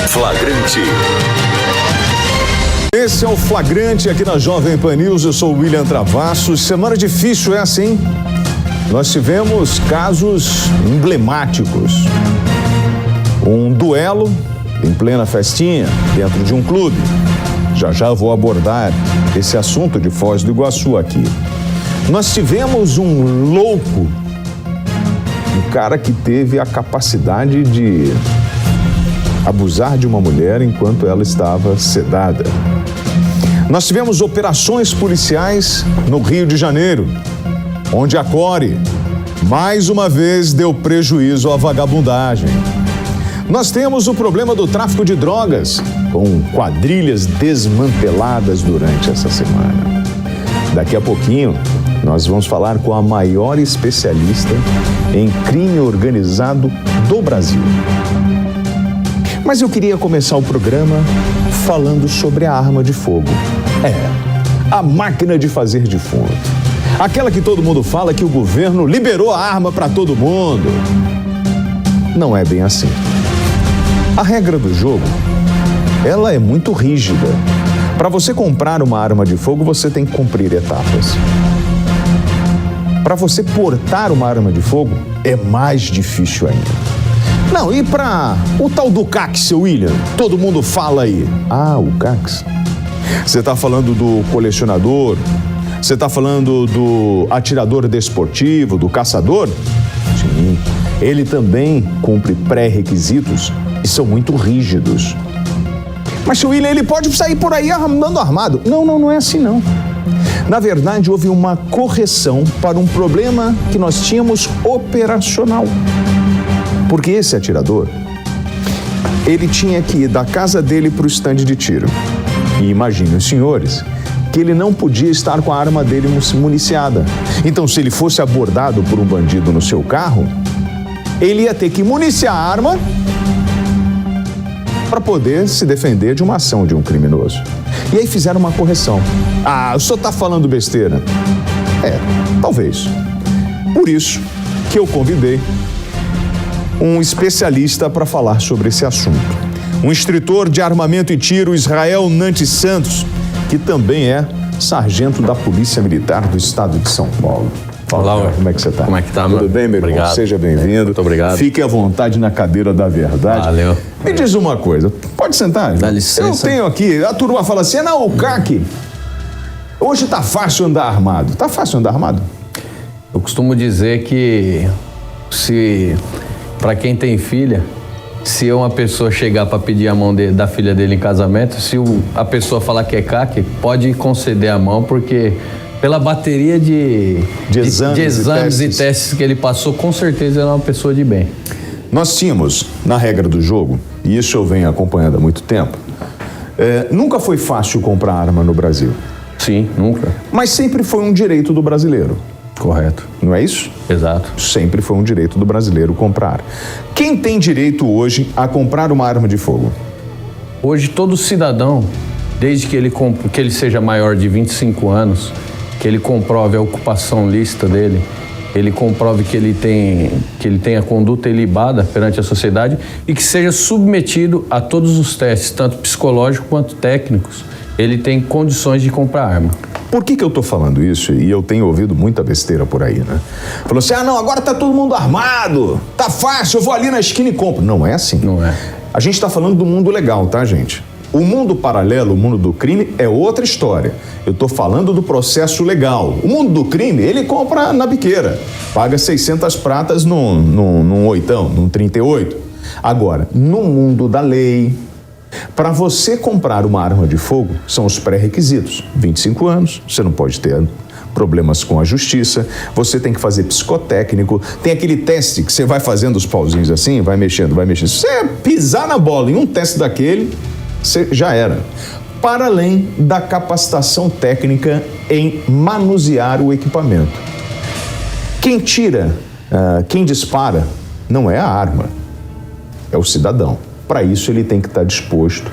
Flagrante. Esse é o Flagrante aqui na Jovem Pan News. Eu sou o William Travassos. Semana difícil essa, hein? Nós tivemos casos emblemáticos. Um duelo em plena festinha dentro de um clube. Já vou abordar esse assunto de Foz do Iguaçu aqui. Nós tivemos um louco, um cara que teve a capacidade de abusar de uma mulher enquanto ela estava sedada. Nós tivemos operações policiais no Rio de Janeiro, onde a Core, mais uma vez, deu prejuízo à vagabundagem. Nós temos o problema do tráfico de drogas, com quadrilhas desmanteladas durante essa semana. Daqui a pouquinho, nós vamos falar com a maior especialista em crime organizado do Brasil. Mas eu queria começar o programa falando sobre a arma de fogo. A máquina de fazer defunto. Aquela que todo mundo fala que o governo liberou a arma para todo mundo. Não é bem assim. A regra do jogo, ela é muito rígida. Para você comprar uma arma de fogo, você tem que cumprir etapas. Para você portar uma arma de fogo, é mais difícil ainda. Não, e para o tal do CAC, seu William? Todo mundo fala aí. O CAC. Você está falando do colecionador? Você está falando do atirador desportivo, do caçador? Sim. Ele também cumpre pré-requisitos e são muito rígidos. Mas, seu William, ele pode sair por aí andando armado? Não é assim, não. Na verdade, houve uma correção para um problema que nós tínhamos operacional. Porque esse atirador, ele tinha que ir da casa dele para o estande de tiro. E imaginem os senhores que ele não podia estar com a arma dele municiada. Então, se ele fosse abordado por um bandido no seu carro, ele ia ter que municiar a arma para poder se defender de uma ação de um criminoso. E aí fizeram uma correção. O senhor está falando besteira? Talvez. Por isso que eu convidei um especialista para falar sobre esse assunto. Um instrutor de armamento e tiro, Israel Nantes Santos, que também é sargento da Polícia Militar do Estado de São Paulo. Olá, cara, como é que você está? Como é que tá, mano? Tudo bem, meu irmão? Obrigado. Seja bem-vindo. Muito obrigado. Fique à vontade na cadeira da verdade. Valeu. Me diz uma coisa, pode sentar? Dá licença. Eu tenho aqui, a turma fala assim, o CAC, hoje tá fácil andar armado. Tá fácil andar armado? Eu costumo dizer que para quem tem filha, se uma pessoa chegar para pedir a mão da filha dele em casamento, se a pessoa falar que é CAC, pode conceder a mão, porque pela bateria de exames e testes que ele passou, com certeza ele é uma pessoa de bem. Nós tínhamos, na regra do jogo, e isso eu venho acompanhando há muito tempo, nunca foi fácil comprar arma no Brasil. Sim, nunca. Mas sempre foi um direito do brasileiro. Correto. Não é isso? Exato. Sempre foi um direito do brasileiro comprar. Quem tem direito hoje a comprar uma arma de fogo? Hoje todo cidadão, desde que ele seja maior de 25 anos, que ele comprove a ocupação lícita dele, ele comprove que ele tem a conduta ilibada perante a sociedade e que seja submetido a todos os testes, tanto psicológicos quanto técnicos, ele tem condições de comprar arma. Por que eu tô falando isso? E eu tenho ouvido muita besteira por aí, né? Falou assim, agora tá todo mundo armado, tá fácil, eu vou ali na esquina e compro. Não é assim. Não é. A gente tá falando do mundo legal, tá, gente? O mundo paralelo, o mundo do crime, é outra história. Eu tô falando do processo legal. O mundo do crime, ele compra na biqueira. Paga 600 pratas num oitão, num 38. Agora, no mundo da lei, para você comprar uma arma de fogo, são os pré-requisitos. 25 anos, você não pode ter problemas com a justiça, você tem que fazer psicotécnico, tem aquele teste que você vai fazendo os pauzinhos assim, vai mexendo. Se você pisar na bola em um teste daquele, você já era. Para além da capacitação técnica em manusear o equipamento. Quem quem dispara, não é a arma, é o cidadão. Para isso, ele tem que estar disposto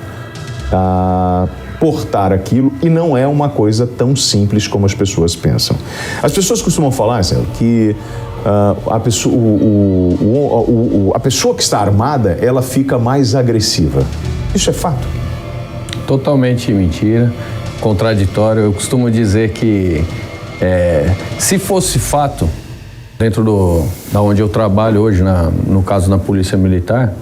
a portar aquilo e não é uma coisa tão simples como as pessoas pensam. As pessoas costumam falar, que a pessoa que está armada, ela fica mais agressiva. Isso é fato? Totalmente mentira, contraditório. Eu costumo dizer que se fosse fato, dentro da onde eu trabalho hoje, no caso na Polícia Militar,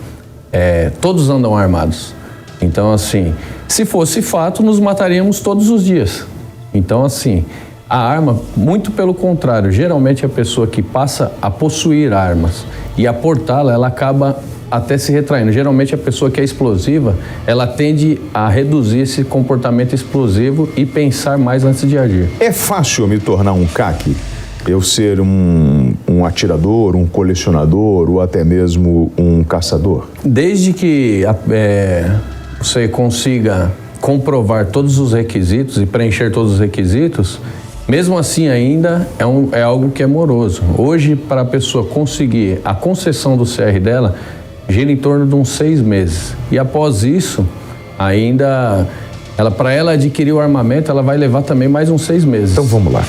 todos andam armados. Então, assim, se fosse fato, nos mataríamos todos os dias. Então, assim, a arma, muito pelo contrário, geralmente a pessoa que passa a possuir armas e a portá-la, ela acaba até se retraindo. Geralmente a pessoa que é explosiva, ela tende a reduzir esse comportamento explosivo e pensar mais antes de agir. É fácil eu me tornar um CAC? Eu ser um atirador, um colecionador ou até mesmo um caçador? Desde que você consiga comprovar todos os requisitos e preencher todos os requisitos, mesmo assim ainda é algo que é moroso. Hoje, para a pessoa conseguir a concessão do CR dela, gira em torno de uns 6 meses. E após isso, ainda, para ela adquirir o armamento, ela vai levar também mais uns 6 meses. Então vamos lá.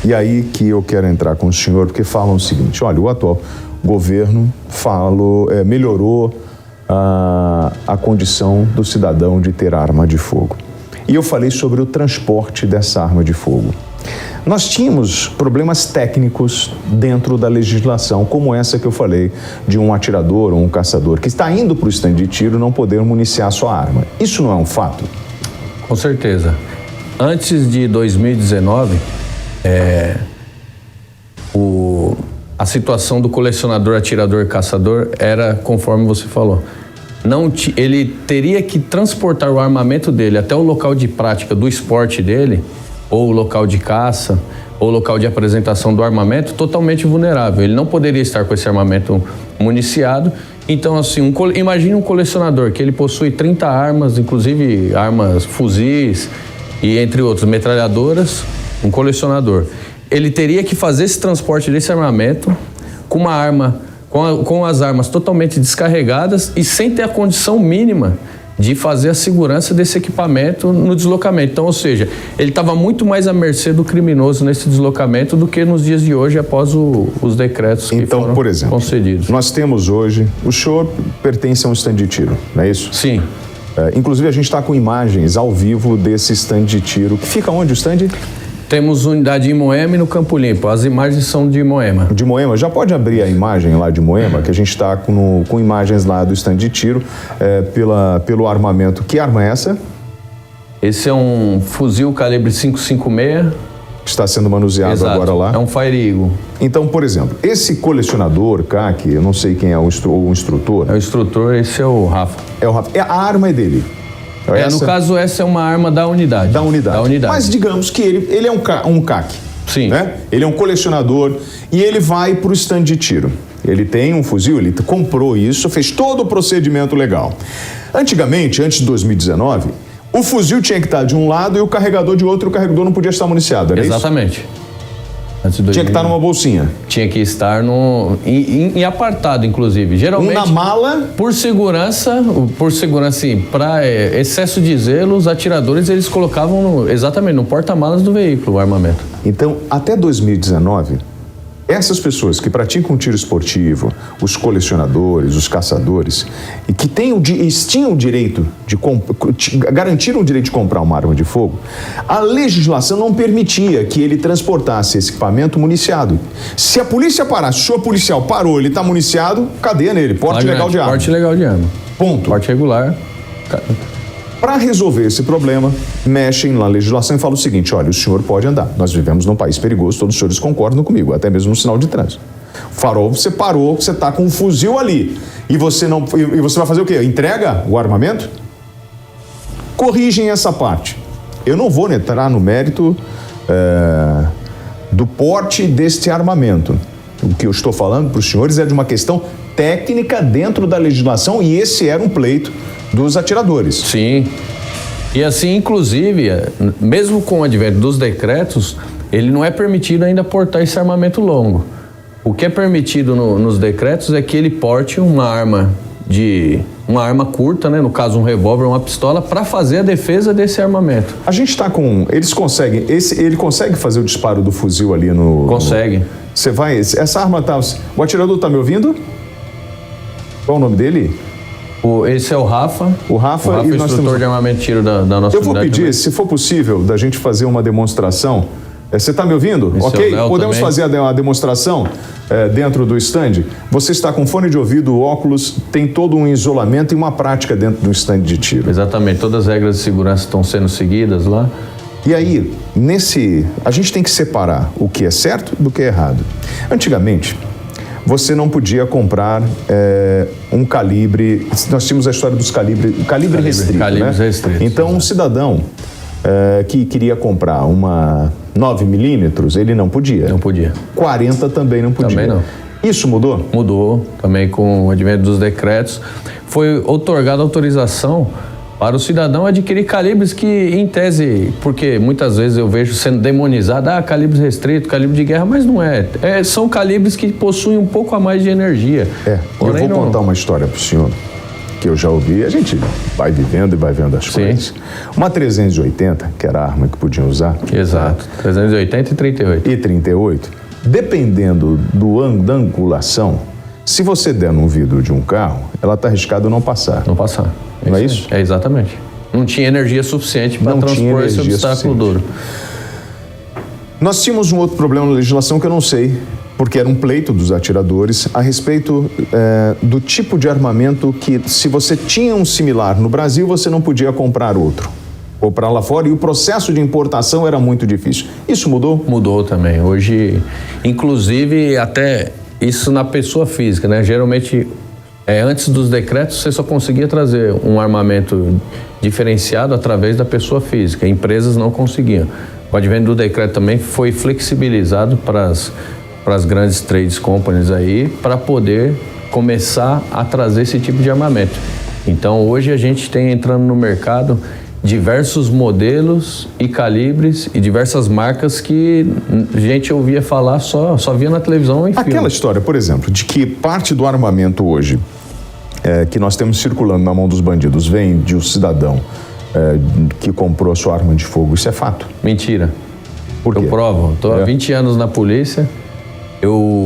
E aí que eu quero entrar com o senhor, porque falam o seguinte: olha, o atual governo melhorou a condição do cidadão de ter arma de fogo. E eu falei sobre o transporte dessa arma de fogo. Nós tínhamos problemas técnicos dentro da legislação, como essa que eu falei, de um atirador ou um caçador que está indo para o stand de tiro não poder municiar sua arma. Isso não é um fato? Com certeza. Antes de 2019, a situação do colecionador, atirador e caçador era conforme você falou. Ele teria que transportar o armamento dele até o local de prática do esporte dele, ou local de caça, ou local de apresentação do armamento, totalmente vulnerável. Ele não poderia estar com esse armamento municiado. Então, assim, imagine um colecionador que ele possui 30 armas, inclusive armas, fuzis e entre outros, metralhadoras, um colecionador. Ele teria que fazer esse transporte desse armamento com uma arma, com as armas totalmente descarregadas e sem ter a condição mínima de fazer a segurança desse equipamento no deslocamento. Então, ou seja, ele estava muito mais à mercê do criminoso nesse deslocamento do que nos dias de hoje após os decretos que foram por exemplo, concedidos. Nós temos hoje, o senhor pertence a um stand de tiro, não é isso? Sim. Inclusive a gente está com imagens ao vivo desse stand de tiro. Fica onde o stand? Temos unidade em Moema e no Campo Limpo. As imagens são de Moema. De Moema. Já pode abrir a imagem lá de Moema, que a gente está com imagens lá do stand de tiro, pelo armamento. Que arma é essa? Esse é um fuzil calibre 5.56. Que está sendo manuseado. Exato. Agora lá. É um Fire Eagle. Então, por exemplo, esse colecionador, CAC, eu não sei quem é o instrutor. É o instrutor, esse é o Rafa. É o Rafa. A arma é dele. No caso, essa é uma arma da unidade. Da unidade. Mas digamos que ele é um CAC. Sim. Né? Ele é um colecionador e ele vai para o stand de tiro. Ele tem um fuzil, ele comprou isso, fez todo o procedimento legal. Antigamente, antes de 2019, o fuzil tinha que estar de um lado e o carregador de outro, e o carregador não podia estar municiado, era Exatamente. Isso? Tinha que estar numa bolsinha. Tinha que estar em apartado, inclusive. Geralmente, na mala. Por segurança, sim, para excesso de zelo, os atiradores eles colocavam exatamente no porta-malas do veículo o armamento. Então, até 2019, essas pessoas que praticam tiro esportivo, os colecionadores, os caçadores, e que tinham o direito garantiram o direito de comprar uma arma de fogo, a legislação não permitia que ele transportasse esse equipamento municiado. Se a polícia parasse, se o policial parou, ele está municiado, cadeia nele, porte legal de arma. Porte legal de arma. Ponto. Porte regular. Para resolver esse problema, mexem na legislação e falam o seguinte: olha, o senhor pode andar. Nós vivemos num país perigoso, todos os senhores concordam comigo, até mesmo no sinal de trânsito. Farol, você parou, você está com um fuzil ali. E você vai fazer o quê? Entrega o armamento? Corrigem essa parte. Eu não vou entrar no mérito do porte deste armamento. O que eu estou falando para os senhores é de uma questão técnica dentro da legislação, e esse era um pleito dos atiradores. Sim. E assim, inclusive, mesmo com o advento dos decretos, ele não é permitido ainda portar esse armamento longo. O que é permitido nos decretos é que ele porte uma arma curta, né? No caso um revólver, uma pistola, para fazer a defesa desse armamento. A gente está com... Eles conseguem... Ele consegue fazer o disparo do fuzil ali no... Consegue. Você vai... Essa arma tá... O atirador tá me ouvindo? Qual o nome dele? Esse é o Rafa. O Rafa é o instrutor de armamento de tiro da nossa unidade. Eu vou pedir, também. se for possível, da gente fazer uma demonstração. Você está me ouvindo? Esse Ok? é o Podemos também. fazer a demonstração dentro do stand? Você está com fone de ouvido, óculos, tem todo um isolamento e uma prática dentro do stand de tiro. Exatamente, todas as regras de segurança estão sendo seguidas lá. E aí, a gente tem que separar o que é certo do que é errado. Antigamente, você não podia comprar um calibre. Nós tínhamos a história dos calibre restrito. Calibres restritos. Então, um cidadão que queria comprar uma 9mm, ele não podia. Não podia. 40 também não podia. Também não. Isso mudou? Mudou, também com o advento dos decretos. Foi otorgada autorização para o cidadão adquirir calibres que, em tese, porque muitas vezes eu vejo sendo demonizado, calibres restritos, calibre de guerra, mas não é. São calibres que possuem um pouco a mais de energia. Eu vou contar uma história para o senhor, que eu já ouvi, a gente vai vivendo e vai vendo as coisas. Uma 380, que era a arma que podiam usar. Exato, 380 e 38. E 38, dependendo da angulação, se você der num vidro de um carro, ela está arriscada a não passar. Não passar. Não é isso? É, exatamente. Não tinha energia suficiente para transpor esse obstáculo duro. Nós tínhamos um outro problema na legislação que eu não sei, porque era um pleito dos atiradores a respeito do tipo de armamento que, se você tinha um similar no Brasil, você não podia comprar outro. Comprar lá fora, e o processo de importação era muito difícil. Isso mudou? Mudou também. Hoje, inclusive, até isso na pessoa física, né? Geralmente, antes dos decretos, você só conseguia trazer um armamento diferenciado através da pessoa física. Empresas não conseguiam. O advento do decreto também foi flexibilizado para as grandes trades companies aí, para poder começar a trazer esse tipo de armamento. Então, hoje a gente tem entrando no mercado diversos modelos e calibres e diversas marcas que a gente ouvia falar, só via na televisão e Aquela história, por exemplo, de que parte do armamento hoje que nós temos circulando na mão dos bandidos vem de um cidadão que comprou a sua arma de fogo, isso é fato? Mentira. Por quê? Eu provo. Estou há 20 anos na polícia.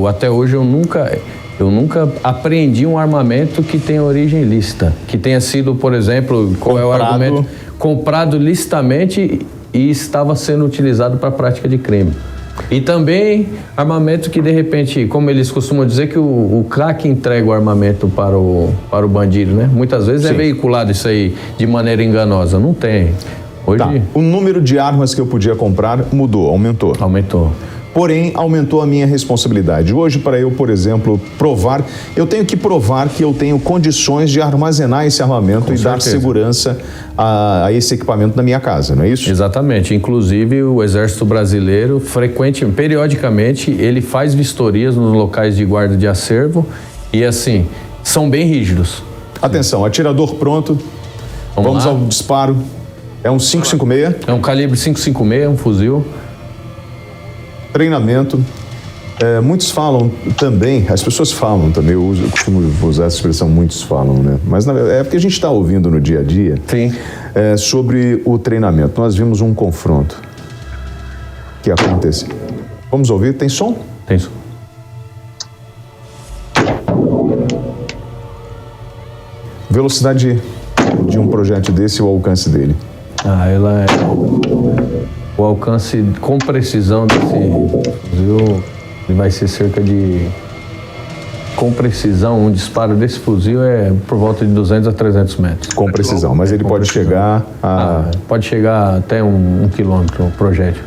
Até hoje eu nunca apreendi um armamento que tenha origem ilícita, que tenha sido, por exemplo, qual é o argumento? Comprado licitamente e estava sendo utilizado para a prática de crime. E também armamento que, de repente, como eles costumam dizer, que o crack entrega o armamento para o bandido, né? Muitas vezes é veiculado isso aí de maneira enganosa. Não tem. Hoje... O número de armas que eu podia comprar mudou, aumentou. Aumentou. Porém, aumentou a minha responsabilidade. Hoje, para eu, por exemplo, eu tenho que provar que eu tenho condições de armazenar esse armamento e dar segurança a esse equipamento na minha casa, não é isso? Exatamente. Inclusive, o Exército Brasileiro, periodicamente, ele faz vistorias nos locais de guarda de acervo e, assim, são bem rígidos. Atenção, atirador pronto. Vamos ao disparo. É um 5.56? É um calibre 5.56, um fuzil. Treinamento. Muitos falam também, as pessoas falam também, eu costumo usar essa expressão, muitos falam, né? Mas é porque a gente está ouvindo no dia a dia sobre o treinamento. Nós vimos um confronto que aconteceu. Vamos ouvir? Tem som? Tem som. Velocidade de um projétil desse e o alcance dele? Ela é... O alcance com precisão desse fuzil vai ser cerca de... Com precisão, um disparo desse fuzil é por volta de 200 a 300 metros. Com precisão, mas ele pode chegar a... Pode chegar até 1 quilômetro o projétil.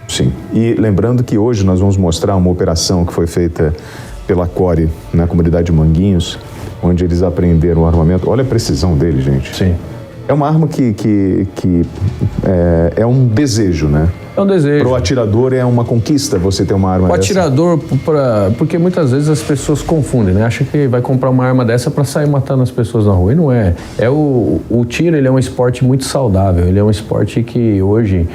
Sim. E lembrando que hoje nós vamos mostrar uma operação que foi feita pela CORE na comunidade de Manguinhos, onde eles apreenderam o armamento. Olha a precisão dele, gente. Sim. É uma arma que é um desejo, né? É um desejo. Para o atirador é uma conquista você ter uma arma dessa. O atirador, porque muitas vezes as pessoas confundem, né? Acha que vai comprar uma arma dessa para sair matando as pessoas na rua. E não é. O tiro, ele é um esporte muito saudável. Ele é um esporte que hoje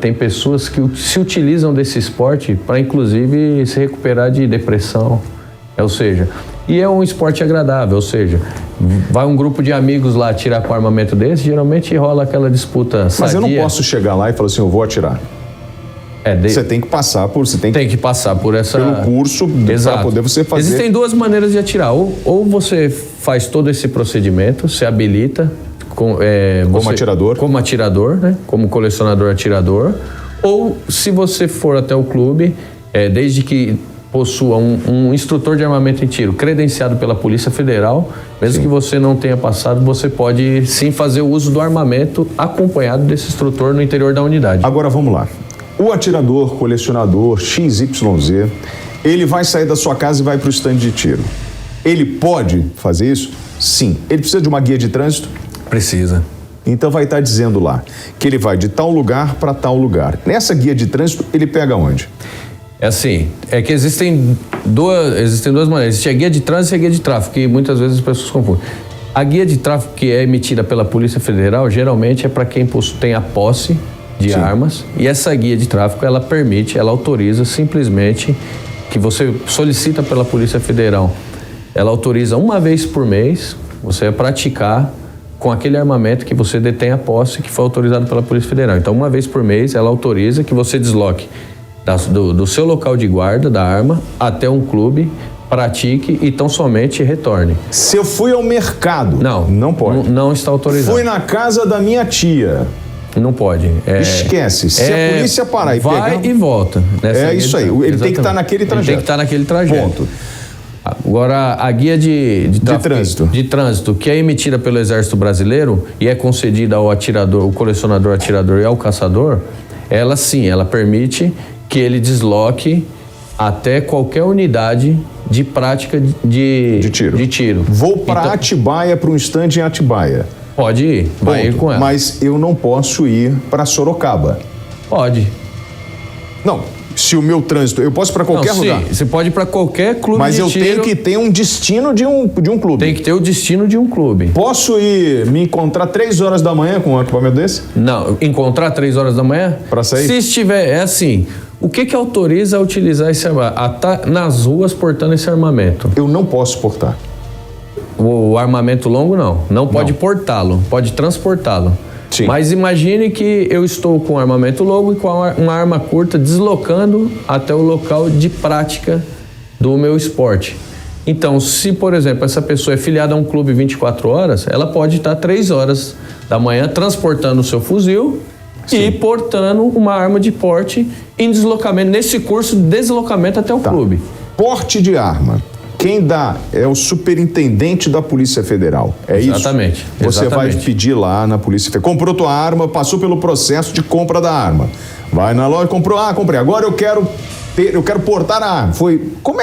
tem pessoas que se utilizam desse esporte para, inclusive, se recuperar de depressão. Ou seja, e é um esporte agradável, ou seja, vai um grupo de amigos lá atirar com armamento desse, geralmente rola aquela disputa sadia. Mas eu não posso chegar lá e falar assim, eu vou atirar. Você tem que passar por... Tem que passar por essa... Pelo curso para poder você fazer... Existem duas maneiras de atirar. Ou você faz todo esse procedimento, se habilita como atirador, né? Como colecionador atirador, ou se você for até o clube, desde que possua um instrutor de armamento em tiro credenciado pela Polícia Federal, mesmo que você não tenha passado, você pode sim fazer o uso do armamento acompanhado desse instrutor no interior da unidade. Agora vamos lá. O atirador, colecionador XYZ, ele vai sair da sua casa e vai para o stand de tiro. Ele pode fazer isso? Sim. Ele precisa de uma guia de trânsito? Precisa. Então vai estar dizendo lá que ele vai de tal lugar para tal lugar. Nessa guia de trânsito, ele pega onde? É assim, é que existem duas maneiras. Existe a guia de trânsito e a guia de tráfego, que muitas vezes as pessoas confundem. A guia de tráfego que é emitida pela Polícia Federal, geralmente é para quem tem a posse de armas. E essa guia de tráfego, ela autoriza simplesmente que você solicita pela Polícia Federal. Ela autoriza uma vez por mês você praticar com aquele armamento que você detém a posse, que foi autorizado pela Polícia Federal. Então, uma vez por mês, ela autoriza que você desloque do seu local de guarda da arma até um clube, pratique e tão somente retorne. Se eu fui ao mercado, não pode. Não está autorizado. Fui na casa da minha tia. Não pode. Esquece. Se a polícia parar e pegar... Vai e volta. Isso aí. Ele tem que estar naquele trajeto. Ele tem que estar naquele trajeto. Ponto. Agora, a guia de trânsito, que é emitida pelo Exército Brasileiro e é concedida ao atirador, o colecionador atirador e ao caçador, ela sim, ela permite que ele desloque até qualquer unidade de prática de tiro. Vou para Atibaia, para um estande em Atibaia. Pode ir, vai ir com ela. Mas eu não posso ir para Sorocaba. Pode. Não, se o meu trânsito... Eu posso ir para qualquer lugar? Sim, você pode ir para qualquer clube de tiro. Mas eu tenho que ter um destino de um clube. Tem que ter o destino de um clube. Posso ir me encontrar 3 horas da manhã com um equipamento desse? Não, encontrar 3 horas da manhã? Para sair? Se estiver, é assim... O que autoriza a utilizar esse armamento? A estar nas ruas portando esse armamento? Eu não posso portar. O armamento longo não pode portá-lo, pode transportá-lo. Sim. Mas imagine que eu estou com armamento longo e com uma arma curta deslocando até o local de prática do meu esporte. Então, se, por exemplo, essa pessoa é filiada a um clube 24 horas, ela pode estar 3 horas da manhã transportando o seu fuzil e portando uma arma de porte em deslocamento, nesse curso de deslocamento até o clube. Porte de arma. Quem dá é o superintendente da Polícia Federal. É isso? Exatamente. Você vai pedir lá na Polícia Federal. Comprou tua arma, passou pelo processo de compra da arma. Vai na loja, comprou. Comprei. Agora eu quero portar a arma. Como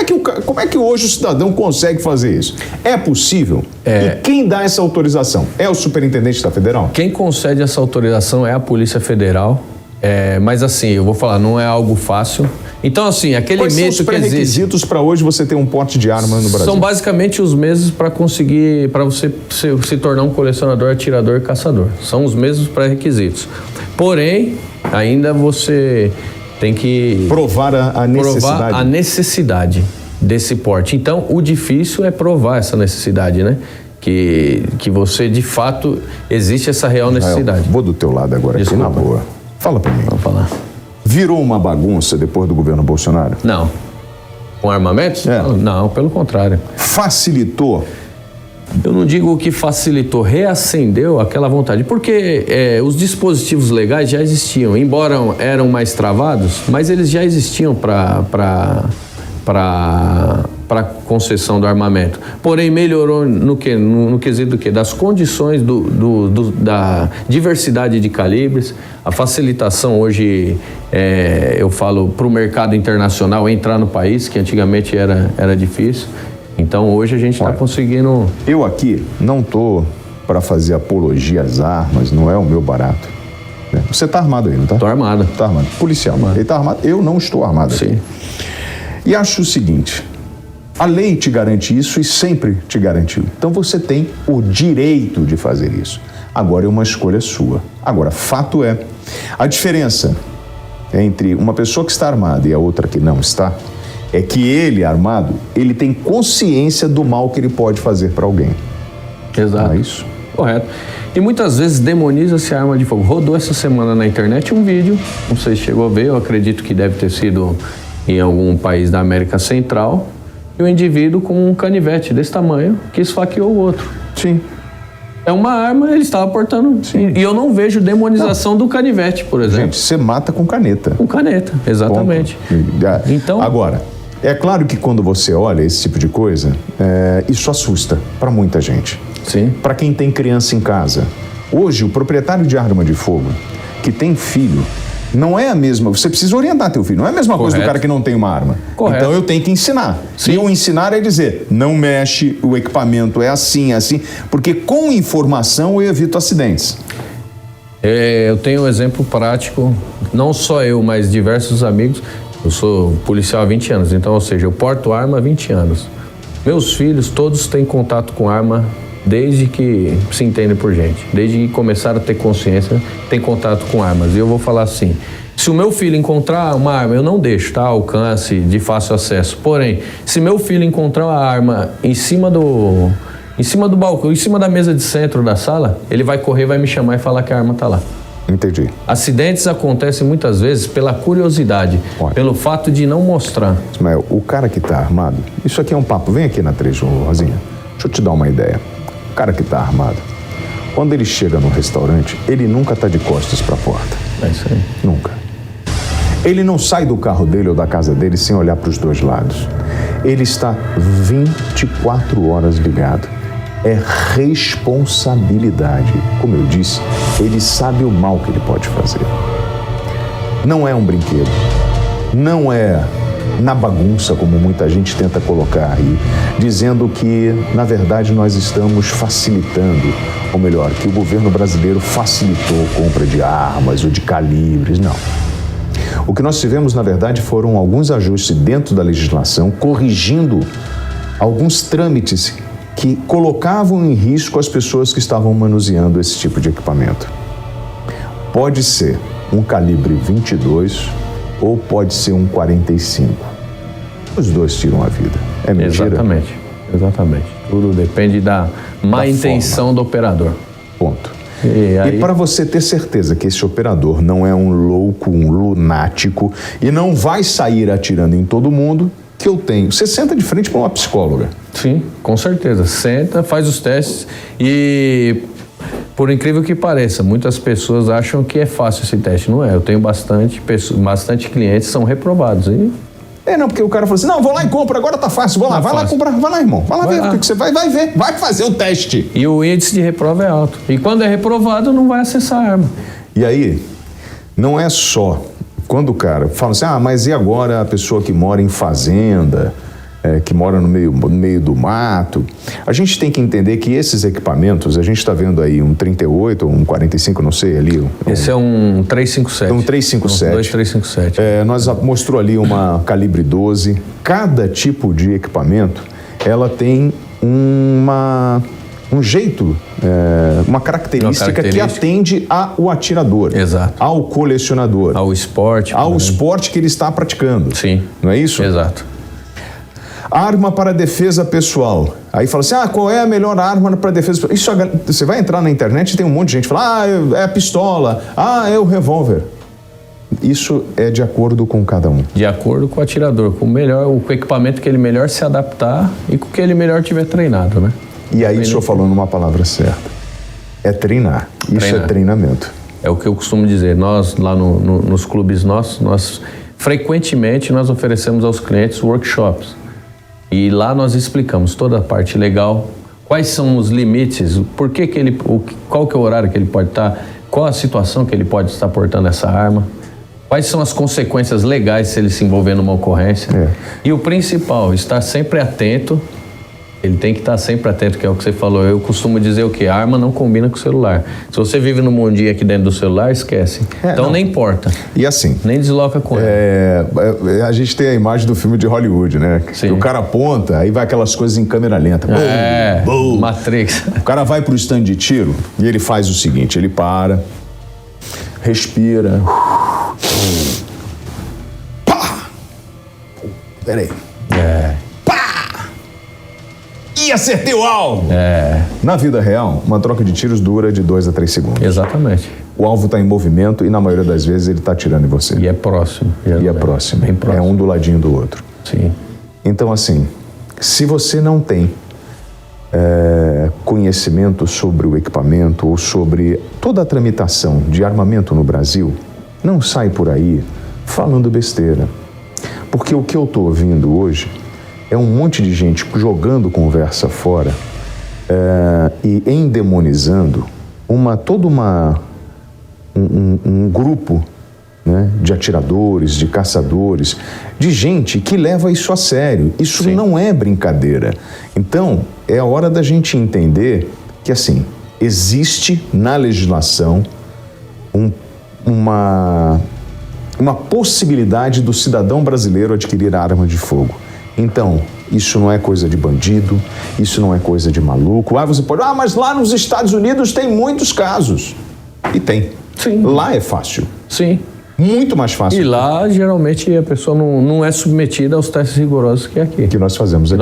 é que hoje o cidadão consegue fazer isso? É possível? E quem dá essa autorização? É o superintendente da Federal? Quem concede essa autorização é a Polícia Federal. Mas assim, eu vou falar, não é algo fácil. Então, assim, aquele mito que existe... Quais são os pré-requisitos para hoje você ter um porte de arma no Brasil? São basicamente os mesmos para você se tornar um colecionador, atirador e caçador. São os mesmos pré-requisitos. Porém, ainda você tem que... Provar a necessidade desse porte. Então, o difícil é provar essa necessidade, né? Que você, de fato, existe essa real necessidade. Vou do teu lado agora. Desculpa. Aqui na boa. Fala para mim. Vamos falar. Virou uma bagunça depois do governo Bolsonaro? Não. Com armamentos? Não, pelo contrário. Facilitou? Eu não digo que facilitou, reacendeu aquela vontade, porque os dispositivos legais já existiam, embora eram mais travados, mas eles já existiam para concessão do armamento. Porém, melhorou no quesito do quê? Das condições da diversidade de calibres, a facilitação hoje, eu falo, para o mercado internacional entrar no país, que antigamente era difícil. Então, hoje a gente está conseguindo... Eu aqui não estou para fazer apologia às armas, não é o meu barato. Você está armado aí, não está? Estou armado. Está armado. Policial. Armado. Ele está armado, eu não estou armado aqui. Sim. E acho o seguinte, a lei te garante isso e sempre te garantiu. Então você tem o direito de fazer isso. Agora é uma escolha sua. Agora, fato é, a diferença entre uma pessoa que está armada e a outra que não está, é que ele, armado, ele tem consciência do mal que ele pode fazer para alguém. Exato. Não é isso? Correto. E muitas vezes demoniza-se a arma de fogo. Rodou essa semana na internet um vídeo, não sei se chegou a ver, eu acredito que deve ter sido em algum país da América Central, e o indivíduo com um canivete desse tamanho que esfaqueou o outro. Sim. É uma arma, ele estava portando. Sim. E eu não vejo demonização do canivete, por exemplo. Gente, você mata com caneta. Com caneta, exatamente. Então, agora, é claro que quando você olha esse tipo de coisa, isso assusta para muita gente. Sim. Para quem tem criança em casa. Hoje, o proprietário de arma de fogo que tem filho, não é a mesma... Você precisa orientar teu filho. Não é a mesma coisa do cara que não tem uma arma. Correto. Então eu tenho que ensinar. Sim. E o ensinar é dizer, não mexe, o equipamento é assim, assim. Porque com informação eu evito acidentes. Eu tenho um exemplo prático, não só eu, mas diversos amigos. Eu sou policial há 20 anos, então, ou seja, eu porto arma há 20 anos. Meus filhos, todos têm contato com arma desde que se entendem por gente. Desde que começaram a ter consciência, tem contato com armas. E eu vou falar assim, se o meu filho encontrar uma arma, eu não deixo, tá? Alcance, de fácil acesso. Porém, se meu filho encontrar uma arma em cima do balcão, em cima da mesa de centro da sala, ele vai correr, vai me chamar e falar que a arma tá lá. Entendi. Acidentes acontecem muitas vezes pela curiosidade, pelo fato de não mostrar. Ismael, o cara que tá armado, isso aqui é um papo, vem aqui na 3, Rosinha, deixa eu te dar uma ideia. O cara que tá armado, quando ele chega no restaurante, ele nunca tá de costas pra porta. É isso aí. Nunca. Ele não sai do carro dele ou da casa dele sem olhar para os dois lados. Ele está 24 horas ligado. É responsabilidade. Como eu disse, ele sabe o mal que ele pode fazer. Não é um brinquedo. Não é na bagunça, como muita gente tenta colocar aí, dizendo que, na verdade, nós estamos facilitando, ou melhor, que o governo brasileiro facilitou a compra de armas ou de calibres. Não. O que nós tivemos, na verdade, foram alguns ajustes dentro da legislação, corrigindo alguns trâmites que colocavam em risco as pessoas que estavam manuseando esse tipo de equipamento. Pode ser um calibre 22 ou pode ser um 45. Os dois tiram a vida. É mentira? Exatamente, exatamente. Tudo depende da má intenção do operador. Ponto. E para você ter certeza que esse operador não é um louco, um lunático e não vai sair atirando em todo mundo, que eu tenho. Você senta de frente para uma psicóloga. Sim, com certeza. Senta, faz os testes e, por incrível que pareça, muitas pessoas acham que é fácil esse teste. Não é. Eu tenho bastante clientes que são reprovados. Não, porque o cara falou assim, não, vou lá e compro, agora tá fácil, vou lá, vai lá comprar, vai lá, irmão, vai lá ver o que você vai ver, vai fazer o teste. E o índice de reprova é alto. E quando é reprovado, não vai acessar a arma. E aí, não é só quando o cara fala assim, mas e agora a pessoa que mora em fazenda, que mora no meio do mato? A gente tem que entender que esses equipamentos, a gente está vendo aí um 38 ou um 45, não sei, ali. Esse é um 357. Um 357. 2357. Nós mostrou ali uma calibre 12. Cada tipo de equipamento, ela tem um jeito, uma característica que atende ao atirador. Exato. Ao colecionador. Ao esporte. Ao esporte que ele está praticando. Sim. Não é isso? Exato. Arma para defesa pessoal. Aí fala assim, qual é a melhor arma para defesa pessoal? Você vai entrar na internet e tem um monte de gente que fala, é a pistola, é o revólver. Isso é de acordo com cada um. De acordo com o atirador, com o equipamento que ele melhor se adaptar e com o que ele melhor tiver treinado, né? E aí o senhor falou numa palavra certa. É treinar. Isso é treinamento. É o que eu costumo dizer. Nós, lá nos clubes nossos, frequentemente nós oferecemos aos clientes workshops. E lá nós explicamos toda a parte legal, quais são os limites, qual que é o horário que ele pode estar, qual a situação que ele pode estar portando essa arma, quais são as consequências legais se ele se envolver numa ocorrência. E o principal, estar sempre atento. Ele tem que estar sempre atento, que é o que você falou. Eu costumo dizer o quê? A arma não combina com o celular. Se você vive no mundinho aqui dentro do celular, esquece. Então nem importa. E assim... Nem desloca com ele. A gente tem a imagem do filme de Hollywood, né? Sim. Que o cara aponta, aí vai aquelas coisas em câmera lenta. Boom. Matrix. O cara vai pro stand de tiro e ele faz o seguinte, ele para, respira. Pá! Peraí. E acertei o alvo! Na vida real, uma troca de tiros dura de 2 a 3 segundos. Exatamente. O alvo está em movimento e na maioria das vezes ele está atirando em você. E é próximo. E é próximo. Bem próximo. É um do ladinho do outro. Sim. Então assim, se você não tem conhecimento sobre o equipamento ou sobre toda a tramitação de armamento no Brasil, não sai por aí falando besteira. Porque o que eu estou ouvindo hoje é um monte de gente jogando conversa fora e endemonizando todo um grupo, né, de atiradores, de caçadores, de gente que leva isso a sério. Isso Sim. não é brincadeira. Então, é a hora da gente entender que, assim, existe na legislação uma possibilidade do cidadão brasileiro adquirir arma de fogo. Então, isso não é coisa de bandido, isso não é coisa de maluco. Você pode, mas lá nos Estados Unidos tem muitos casos. E tem. Sim. Lá é fácil. Sim. Muito mais fácil. E lá, geralmente, a pessoa não é submetida aos testes rigorosos que aqui. Que nós fazemos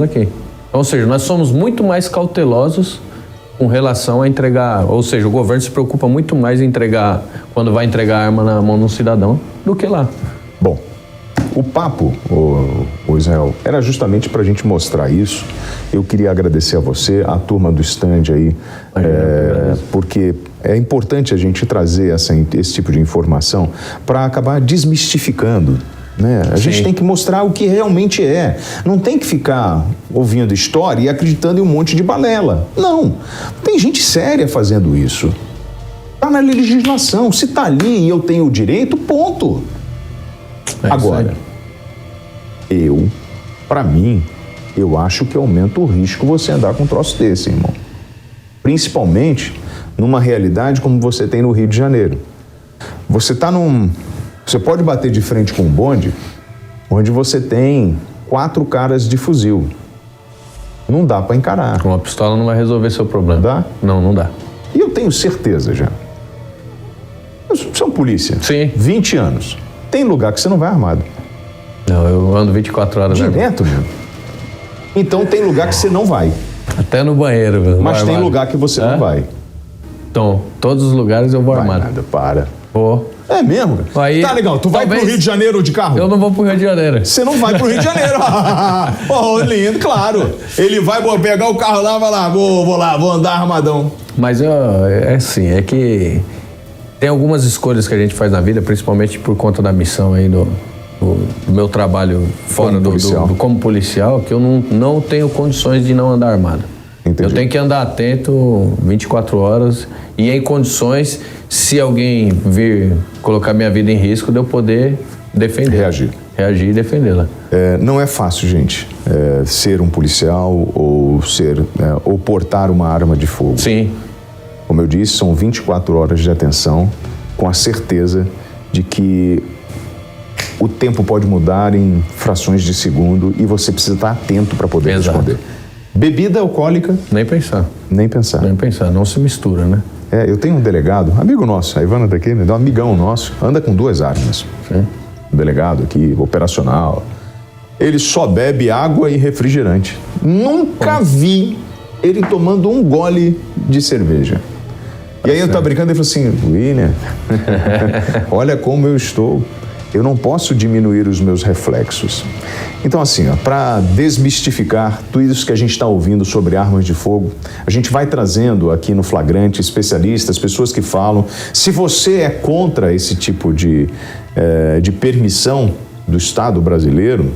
aqui. Ou seja, nós somos muito mais cautelosos com relação a entregar, ou seja, o governo se preocupa muito mais em entregar, quando vai entregar a arma na mão de um cidadão, do que lá. Bom, o papo, o Israel, era justamente para a gente mostrar isso. Eu queria agradecer a você, a turma do stand aí, porque é importante a gente trazer esse tipo de informação para acabar desmistificando, né? A gente tem que mostrar o que realmente é. Não tem que ficar ouvindo história e acreditando em um monte de balela. Não. Tem gente séria fazendo isso. Está na legislação. Se está ali e eu tenho o direito, ponto. Agora, para mim, eu acho que aumenta o risco você andar com um troço desse, irmão. Principalmente numa realidade como você tem no Rio de Janeiro. Você pode bater de frente com um bonde onde você tem 4 caras de fuzil. Não dá para encarar. Com uma pistola não vai resolver seu problema. Dá? Não dá. E eu tenho certeza já. Você é um polícia. Sim. 20 anos. Tem lugar que você não vai armado. Não, eu ando 24 horas direto, mesmo. Então tem lugar que você não vai. Até no banheiro, meu. Mas tem lugar que você não vai. Então, todos os lugares eu vou armado. Nada, para. Vou. É mesmo? Aí, tá legal, tu vai pro Rio de Janeiro de carro? Eu não vou pro Rio de Janeiro. Você não vai pro Rio de Janeiro. Lindo, claro. Ele vai pegar o carro lá, vai lá, vou andar armadão. Mas é assim, é que tem algumas escolhas que a gente faz na vida, principalmente por conta da missão aí do meu trabalho fora como policial, que eu não tenho condições de não andar armado. Entendi. Eu tenho que andar atento 24 horas e em condições, se alguém vir colocar minha vida em risco, de eu poder defender. Reagir e defendê-la. Não é fácil, gente, ser um policial ou portar uma arma de fogo. Sim. Como eu disse, são 24 horas de atenção, com a certeza de que o tempo pode mudar em frações de segundo e você precisa estar atento para poder responder. Bebida alcoólica? Nem pensar. Nem pensar. Nem pensar, não se mistura, né? Eu tenho um delegado, amigo nosso, a Ivana daqui, um amigão nosso, anda com 2 armas. Sim. Um delegado aqui, operacional. Ele só bebe água e refrigerante. Nunca vi ele tomando um gole de cerveja. E aí eu tava brincando e falei assim, William, olha como eu estou. Eu não posso diminuir os meus reflexos. Então, assim, para desmistificar tudo isso que a gente está ouvindo sobre armas de fogo, a gente vai trazendo aqui no Flagrante especialistas, pessoas que falam. Se você é contra esse tipo de permissão do Estado brasileiro,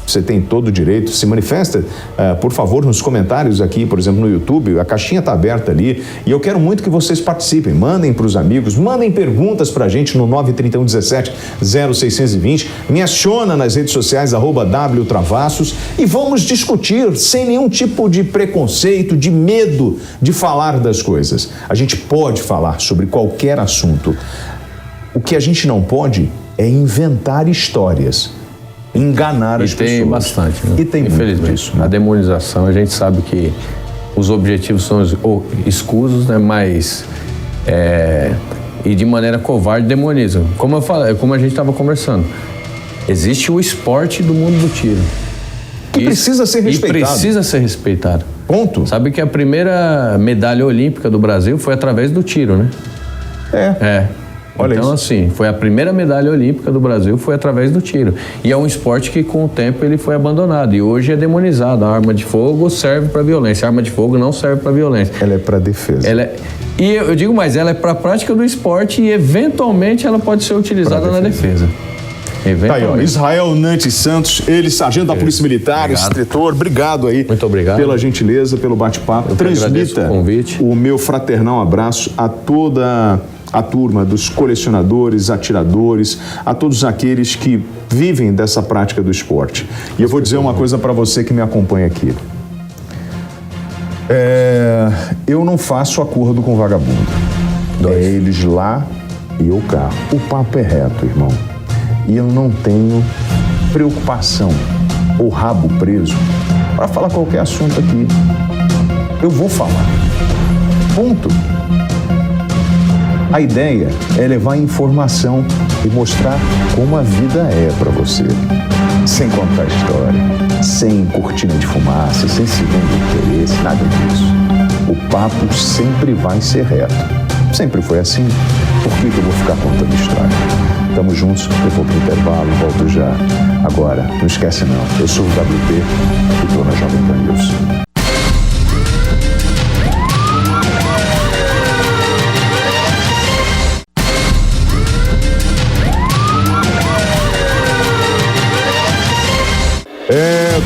você tem todo o direito, se manifesta, por favor, nos comentários aqui, por exemplo, no YouTube, a caixinha está aberta ali, e eu quero muito que vocês participem, mandem para os amigos, mandem perguntas para a gente no 93117-0620, me aciona nas redes sociais, @WTravassos, e vamos discutir sem nenhum tipo de preconceito, de medo de falar das coisas. A gente pode falar sobre qualquer assunto. O que a gente não pode é inventar histórias, enganar as pessoas. E tem bastante, né? E tem infelizmente disso, né? A demonização, a gente sabe que os objetivos são escusos, né? Mas e de maneira covarde demonizam. Como eu falei, como a gente estava conversando, existe o esporte do mundo do tiro. Que precisa ser respeitado. E precisa ser respeitado. Ponto. Sabe que a primeira medalha olímpica do Brasil foi através do tiro, né? Olha então, isso. assim, foi a primeira medalha olímpica do Brasil, foi através do tiro. E é um esporte que, com o tempo, ele foi abandonado. E hoje é demonizado. A arma de fogo serve para violência. A arma de fogo não serve para violência. Ela é para defesa. E eu digo mais, ela é para a prática do esporte e, eventualmente, ela pode ser utilizada na defesa. Tá aí, ó, Israel Nantes Santos, ele, sargento da Polícia Militar, instrutor, obrigado aí. Muito obrigado. Pela gentileza, pelo bate-papo. Transmita o convite. O meu fraternal abraço a toda a turma dos colecionadores, atiradores, a todos aqueles que vivem dessa prática do esporte. E eu vou dizer uma coisa para você que me acompanha aqui. Eu não faço acordo com vagabundo. É eles lá e eu cá. O papo é reto, irmão. E eu não tenho preocupação ou rabo preso para falar qualquer assunto aqui. Eu vou falar. Ponto. A ideia é levar informação e mostrar como a vida é para você. Sem contar história, sem cortina de fumaça, sem segundo interesse, nada disso. O papo sempre vai ser reto. Sempre foi assim. Por que eu vou ficar contando história? Tamo juntos, eu vou pro intervalo, volto já. Agora, não esquece não, eu sou o WP e tô na Jovem Pan News.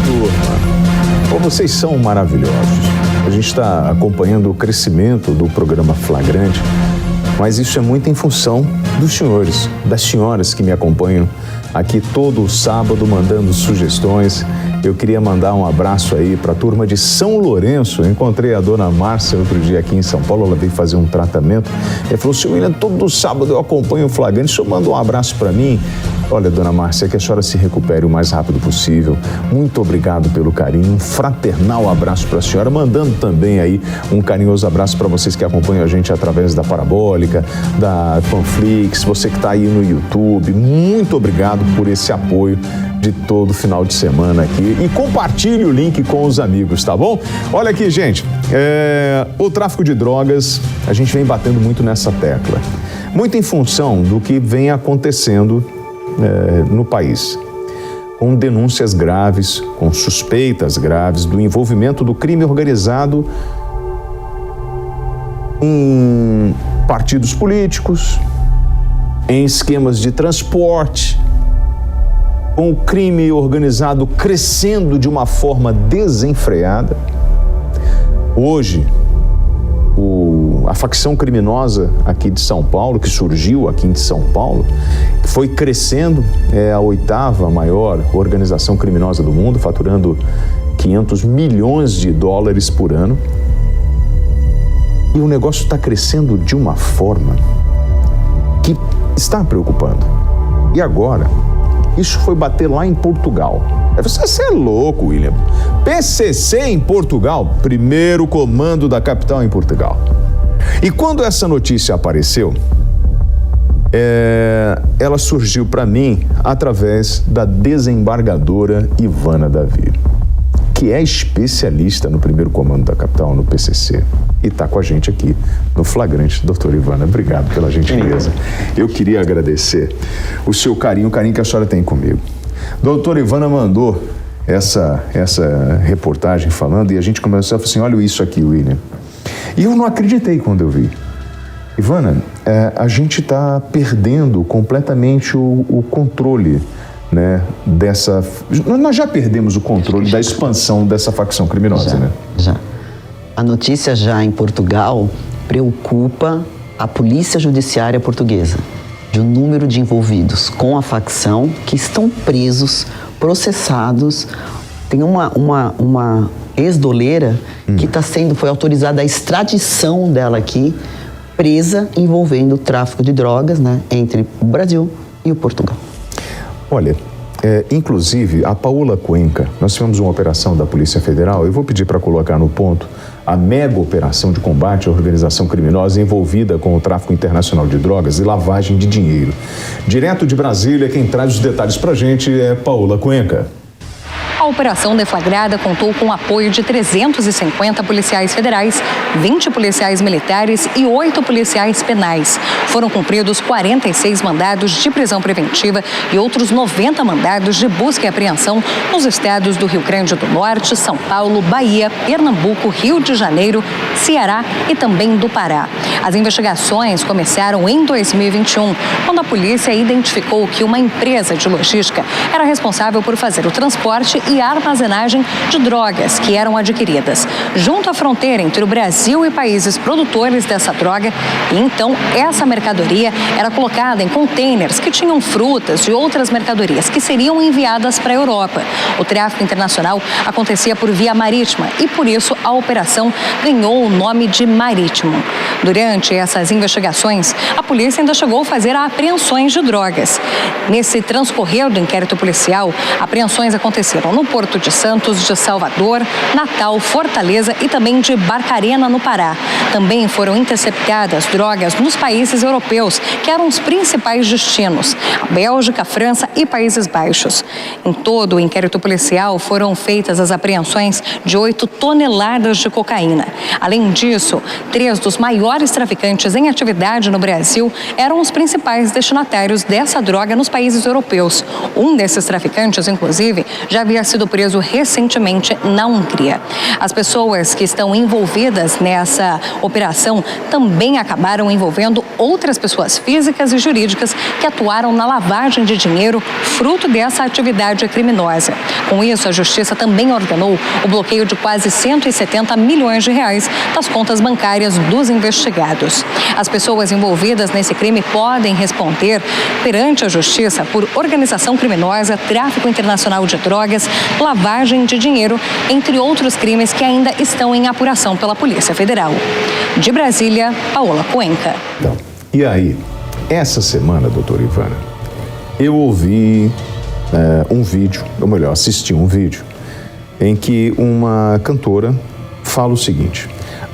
Turma, vocês são maravilhosos. A gente está acompanhando o crescimento do programa Flagrante, mas isso é muito em função dos senhores, das senhoras que me acompanham aqui todo sábado mandando sugestões. Eu queria mandar um abraço aí para a turma de São Lourenço. Eu encontrei a dona Márcia outro dia aqui em São Paulo, ela veio fazer um tratamento. Ela falou, senhor William, todo sábado eu acompanho o Flagrante, o senhor manda um abraço para mim? Olha, dona Márcia, que a senhora se recupere o mais rápido possível. Muito obrigado pelo carinho, um fraternal abraço para a senhora, mandando também aí um carinhoso abraço para vocês que acompanham a gente através da Parabólica, da Panflix, você que está aí no YouTube. Muito obrigado por esse apoio de todo final de semana aqui. E compartilhe o link com os amigos, tá bom? Olha aqui, gente, o tráfico de drogas, a gente vem batendo muito nessa tecla. Muito em função do que vem acontecendo no país, com denúncias graves, com suspeitas graves do envolvimento do crime organizado em partidos políticos, em esquemas de transporte, com o crime organizado crescendo de uma forma desenfreada. Hoje, a facção criminosa aqui de São Paulo, que surgiu aqui em São Paulo, que foi crescendo, é a 8ª maior organização criminosa do mundo, faturando 500 milhões de dólares por ano. E o negócio está crescendo de uma forma que está preocupando. E agora, isso foi bater lá em Portugal. Você é louco, William. PCC em Portugal, primeiro comando da capital em Portugal. E quando essa notícia apareceu, ela surgiu para mim através da desembargadora Ivana Davi, que é especialista no primeiro comando da capital, no PCC, e está com a gente aqui no Flagrante. Doutora Ivana, obrigado pela gentileza. Eu queria agradecer o seu carinho, o carinho que a senhora tem comigo. Doutora Ivana mandou essa reportagem falando, e a gente começou a falar assim, olha isso aqui, William. E eu não acreditei quando eu vi. Ivana, a gente está perdendo completamente o controle, né, dessa... Nós já perdemos o controle da expansão dessa facção criminosa, né? Já. A notícia já em Portugal preocupa a Polícia Judiciária Portuguesa, de um número de envolvidos com a facção que estão presos, processados. Tem uma ex-doleira que foi autorizada a extradição dela aqui, presa envolvendo o tráfico de drogas, né, entre o Brasil e o Portugal. Olha, inclusive a Paola Cuenca, nós tivemos uma operação da Polícia Federal, eu vou pedir para colocar no ponto a mega operação de combate à organização criminosa envolvida com o tráfico internacional de drogas e lavagem de dinheiro. Direto de Brasília, quem traz os detalhes para a gente é Paola Cuenca. A operação deflagrada contou com o apoio de 350 policiais federais, 20 policiais militares e 8 policiais penais. Foram cumpridos 46 mandados de prisão preventiva e outros 90 mandados de busca e apreensão nos estados do Rio Grande do Norte, São Paulo, Bahia, Pernambuco, Rio de Janeiro, Ceará e também do Pará. As investigações começaram em 2021, quando a polícia identificou que uma empresa de logística era responsável por fazer o transporte e armazenagem de drogas que eram adquiridas junto à fronteira entre o Brasil e países produtores dessa droga. E então essa mercadoria era colocada em contêineres que tinham frutas e outras mercadorias que seriam enviadas para a Europa. O tráfico internacional acontecia por via marítima e por isso a operação ganhou o nome de Marítimo. Durante essas investigações, a polícia ainda chegou a fazer apreensões de drogas. Nesse transcorrer do inquérito policial, apreensões aconteceram no Porto de Santos, de Salvador, Natal, Fortaleza e também de Barcarena, no Pará. Também foram interceptadas drogas nos países europeus, que eram os principais destinos: a Bélgica, a França e Países Baixos. Em todo o inquérito policial foram feitas as apreensões de 8 toneladas de cocaína. Além disso, 3 dos maiores traficantes em atividade no Brasil eram os principais destinatários dessa droga nos países europeus. Um desses traficantes, inclusive, já havia sido preso recentemente na Hungria. As pessoas que estão envolvidas nessa operação também acabaram envolvendo outras pessoas físicas e jurídicas que atuaram na lavagem de dinheiro fruto dessa atividade criminosa. Com isso, a Justiça também ordenou o bloqueio de quase 170 milhões de reais das contas bancárias dos investigados. As pessoas envolvidas nesse crime podem responder perante a Justiça por organização criminosa, tráfico internacional de drogas, lavagem de dinheiro, entre outros crimes que ainda estão em apuração pela Polícia Federal. De Brasília, Paola Cuenca. E aí, essa semana, doutora Ivana, eu ouvi um vídeo, ou melhor, assisti um vídeo, em que uma cantora fala o seguinte: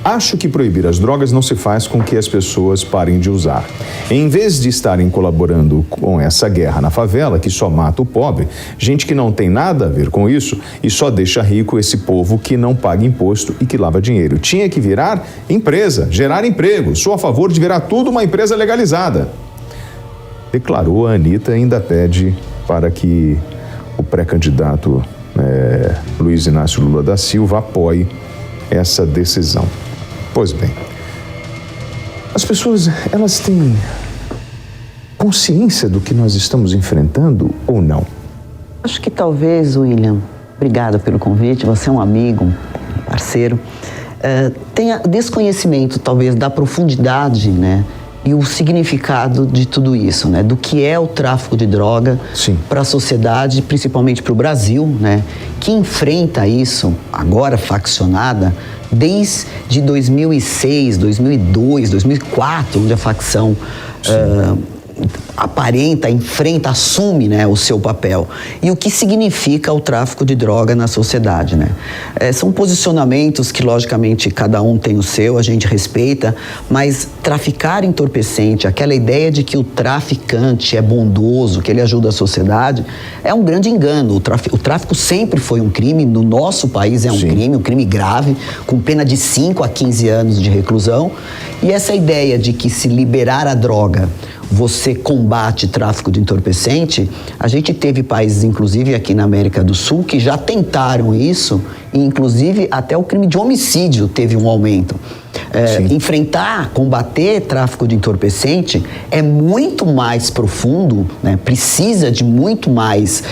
acho que proibir as drogas não se faz com que as pessoas parem de usar. Em vez de estarem colaborando com essa guerra na favela, que só mata o pobre, gente que não tem nada a ver com isso e só deixa rico esse povo que não paga imposto e que lava dinheiro. Tinha que virar empresa, gerar emprego. Sou a favor de virar tudo uma empresa legalizada. Declarou a Anitta, ainda pede para que o pré-candidato Luiz Inácio Lula da Silva apoie essa decisão. Pois bem, as pessoas, elas têm consciência do que nós estamos enfrentando ou não? Acho que talvez, William, obrigada pelo convite, você é um amigo, um parceiro, tenha desconhecimento talvez da profundidade, né, e o significado de tudo isso, né, do que é o tráfico de droga para a sociedade, principalmente para o Brasil, né, que enfrenta isso, agora faccionada, desde 2006, 2002, 2004, onde a facção aparenta, enfrenta, assume, né, o seu papel. E o que significa o tráfico de droga na sociedade, né? São posicionamentos que, logicamente, cada um tem o seu, a gente respeita, mas traficar entorpecente, aquela ideia de que o traficante é bondoso, que ele ajuda a sociedade, é um grande engano. O tráfico sempre foi um crime, no nosso país é um crime grave, com pena de 5 a 15 anos de reclusão. E essa ideia de que se liberar a droga, você combate tráfico de entorpecente, a gente teve países, inclusive aqui na América do Sul, que já tentaram isso, e inclusive até o crime de homicídio teve um aumento. Enfrentar, combater tráfico de entorpecente é muito mais profundo, né? Precisa de muito mais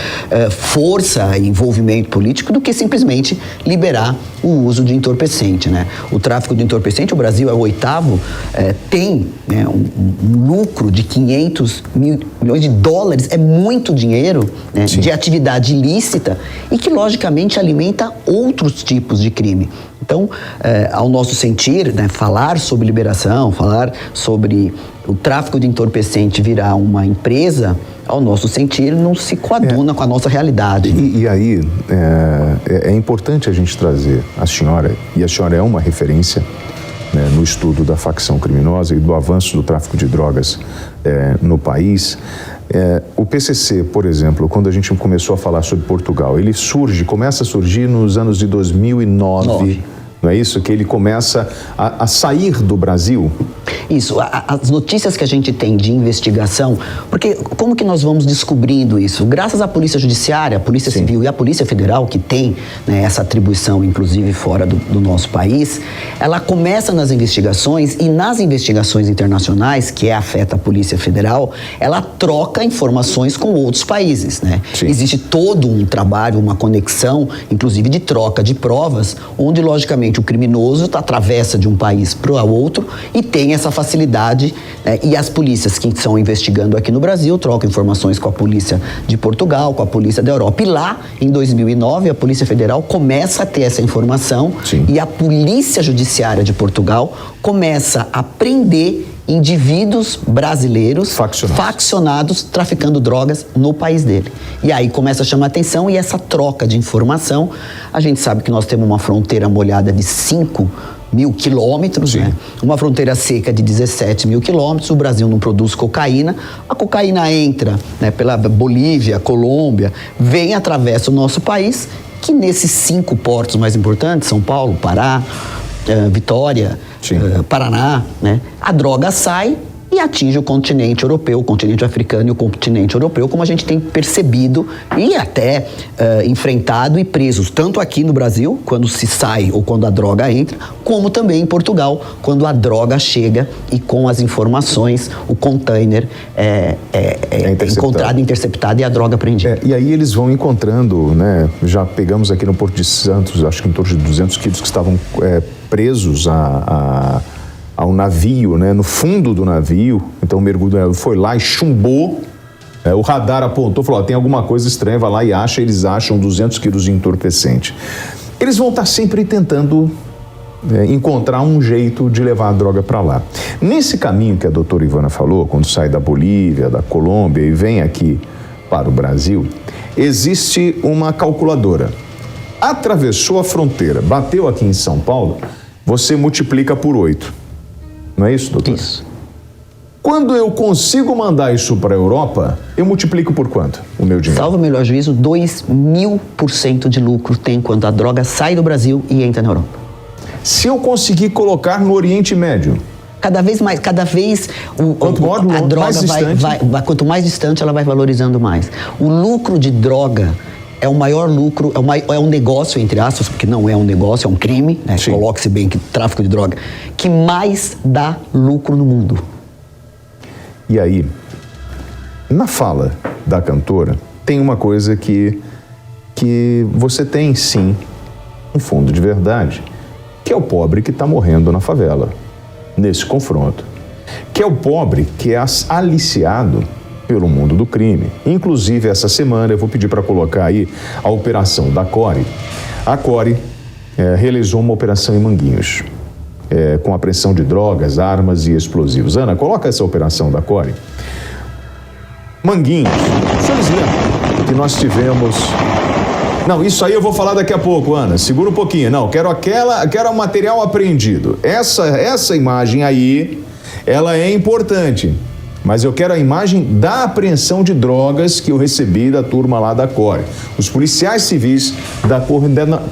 força e envolvimento político do que simplesmente liberar o uso de entorpecente, né? O tráfico de entorpecente, o Brasil é o 8º, tem, né, um lucro de 500 milhões de dólares, é muito dinheiro, né, de atividade ilícita e que logicamente alimenta outros tipos de crime. Então, ao nosso sentir, né, falar sobre liberação, falar sobre o tráfico de entorpecente virar uma empresa, ao nosso sentir, não se coaduna com a nossa realidade. E aí, é importante a gente trazer a senhora, e a senhora é uma referência, né, no estudo da facção criminosa e do avanço do tráfico de drogas no país, O PCC, por exemplo, quando a gente começou a falar sobre Portugal, ele começa a surgir nos anos de 2009. Não é isso? Que ele começa a sair do Brasil? Isso, as notícias que a gente tem de investigação, porque como que nós vamos descobrindo isso? Graças à Polícia Judiciária, a Polícia Civil e a Polícia Federal, que tem, né, essa atribuição, inclusive fora do nosso país, ela começa nas investigações, e nas investigações internacionais, que afeta a Polícia Federal, ela troca informações com outros países, né? Existe todo um trabalho, uma conexão, inclusive de troca de provas, onde, logicamente, o criminoso atravessa de um país para o outro e tem essa facilidade, né? E as polícias que estão investigando aqui no Brasil trocam informações com a polícia de Portugal, com a polícia da Europa. E lá, em 2009, a Polícia Federal começa a ter essa informação e a Polícia Judiciária de Portugal começa a prender indivíduos brasileiros faccionados traficando drogas no país dele. E aí começa a chamar atenção, e essa troca de informação, a gente sabe que nós temos uma fronteira molhada de 5.000 quilômetros, né? Uma fronteira seca de 17.000 quilômetros. O Brasil não produz cocaína. A cocaína entra, né, pela Bolívia, Colômbia, vem, atravessa o nosso país, que nesses 5 portos mais importantes, São Paulo, Pará, Vitória, Paraná, né? A droga sai e atinge o continente europeu, o continente africano e o continente europeu, como a gente tem percebido e até enfrentado e presos, tanto aqui no Brasil, quando se sai ou quando a droga entra, como também em Portugal, quando a droga chega e com as informações, o container é encontrado, interceptado e a droga prendida. E aí eles vão encontrando, né? Já pegamos aqui no Porto de Santos, acho que em torno de 200 quilos que estavam presos ao navio, né? No fundo do navio. Então o mergulhador foi lá e chumbou, o radar apontou, falou, tem alguma coisa estranha, vai lá e acha. Eles acham 200 quilos de entorpecente. Eles vão estar sempre tentando encontrar um jeito de levar a droga para lá. Nesse caminho que a doutora Ivana falou, quando sai da Bolívia, da Colômbia e vem aqui para o Brasil, existe uma calculadora. Atravessou a fronteira, bateu aqui em São Paulo, você multiplica por 8. Não é isso, doutor? Isso. Quando eu consigo mandar isso para a Europa, eu multiplico por quanto o meu dinheiro? Salvo o melhor juízo, 2.000% de lucro tem quando a droga sai do Brasil e entra na Europa. Se eu conseguir colocar no Oriente Médio? Quanto mais a droga quanto mais distante, ela vai valorizando mais. O lucro de droga é o maior lucro, é um negócio, entre aspas, porque não é um negócio, é um crime, né? Coloque-se bem que tráfico de droga, que mais dá lucro no mundo. E aí, na fala da cantora, tem uma coisa que você tem, sim, um fundo de verdade, que é o pobre que está morrendo na favela, nesse confronto. Que é o pobre que é aliciado pelo mundo do crime. Inclusive, essa semana, eu vou pedir para colocar aí a operação da CORE. A CORE realizou uma operação em Manguinhos, com apreensão de drogas, armas e explosivos. Ana, coloca essa operação da CORE. Manguinhos, vocês lembram que nós tivemos... Não, isso aí eu vou falar daqui a pouco, Ana, segura um pouquinho. Não, quero o material apreendido. Essa imagem aí, ela é importante. Mas eu quero a imagem da apreensão de drogas que eu recebi da turma lá da CORE. Os policiais civis da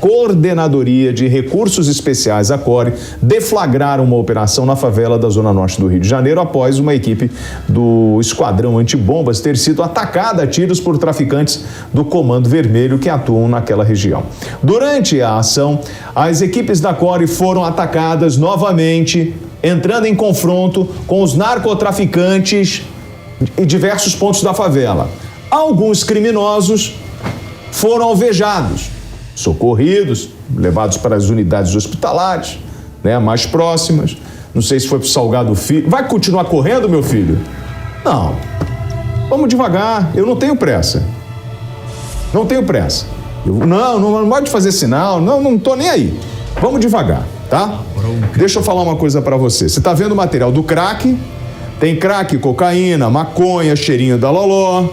Coordenadoria de Recursos Especiais, a CORE, deflagraram uma operação na favela da Zona Norte do Rio de Janeiro após uma equipe do Esquadrão Antibombas ter sido atacada a tiros por traficantes do Comando Vermelho que atuam naquela região. Durante a ação, as equipes da CORE foram atacadas novamente, entrando em confronto com os narcotraficantes em diversos pontos da favela. Alguns criminosos foram alvejados, socorridos, levados para as unidades hospitalares, né, mais próximas. Não sei se foi para o Salgado Filho. Vai continuar correndo, meu filho? Não. Vamos devagar. Eu não tenho pressa. Não tenho pressa. Não pode fazer sinal. Não tô nem aí. Vamos devagar, tá? Deixa eu falar uma coisa pra você. Você tá vendo o material do crack? Tem crack, cocaína, maconha, cheirinho da loló.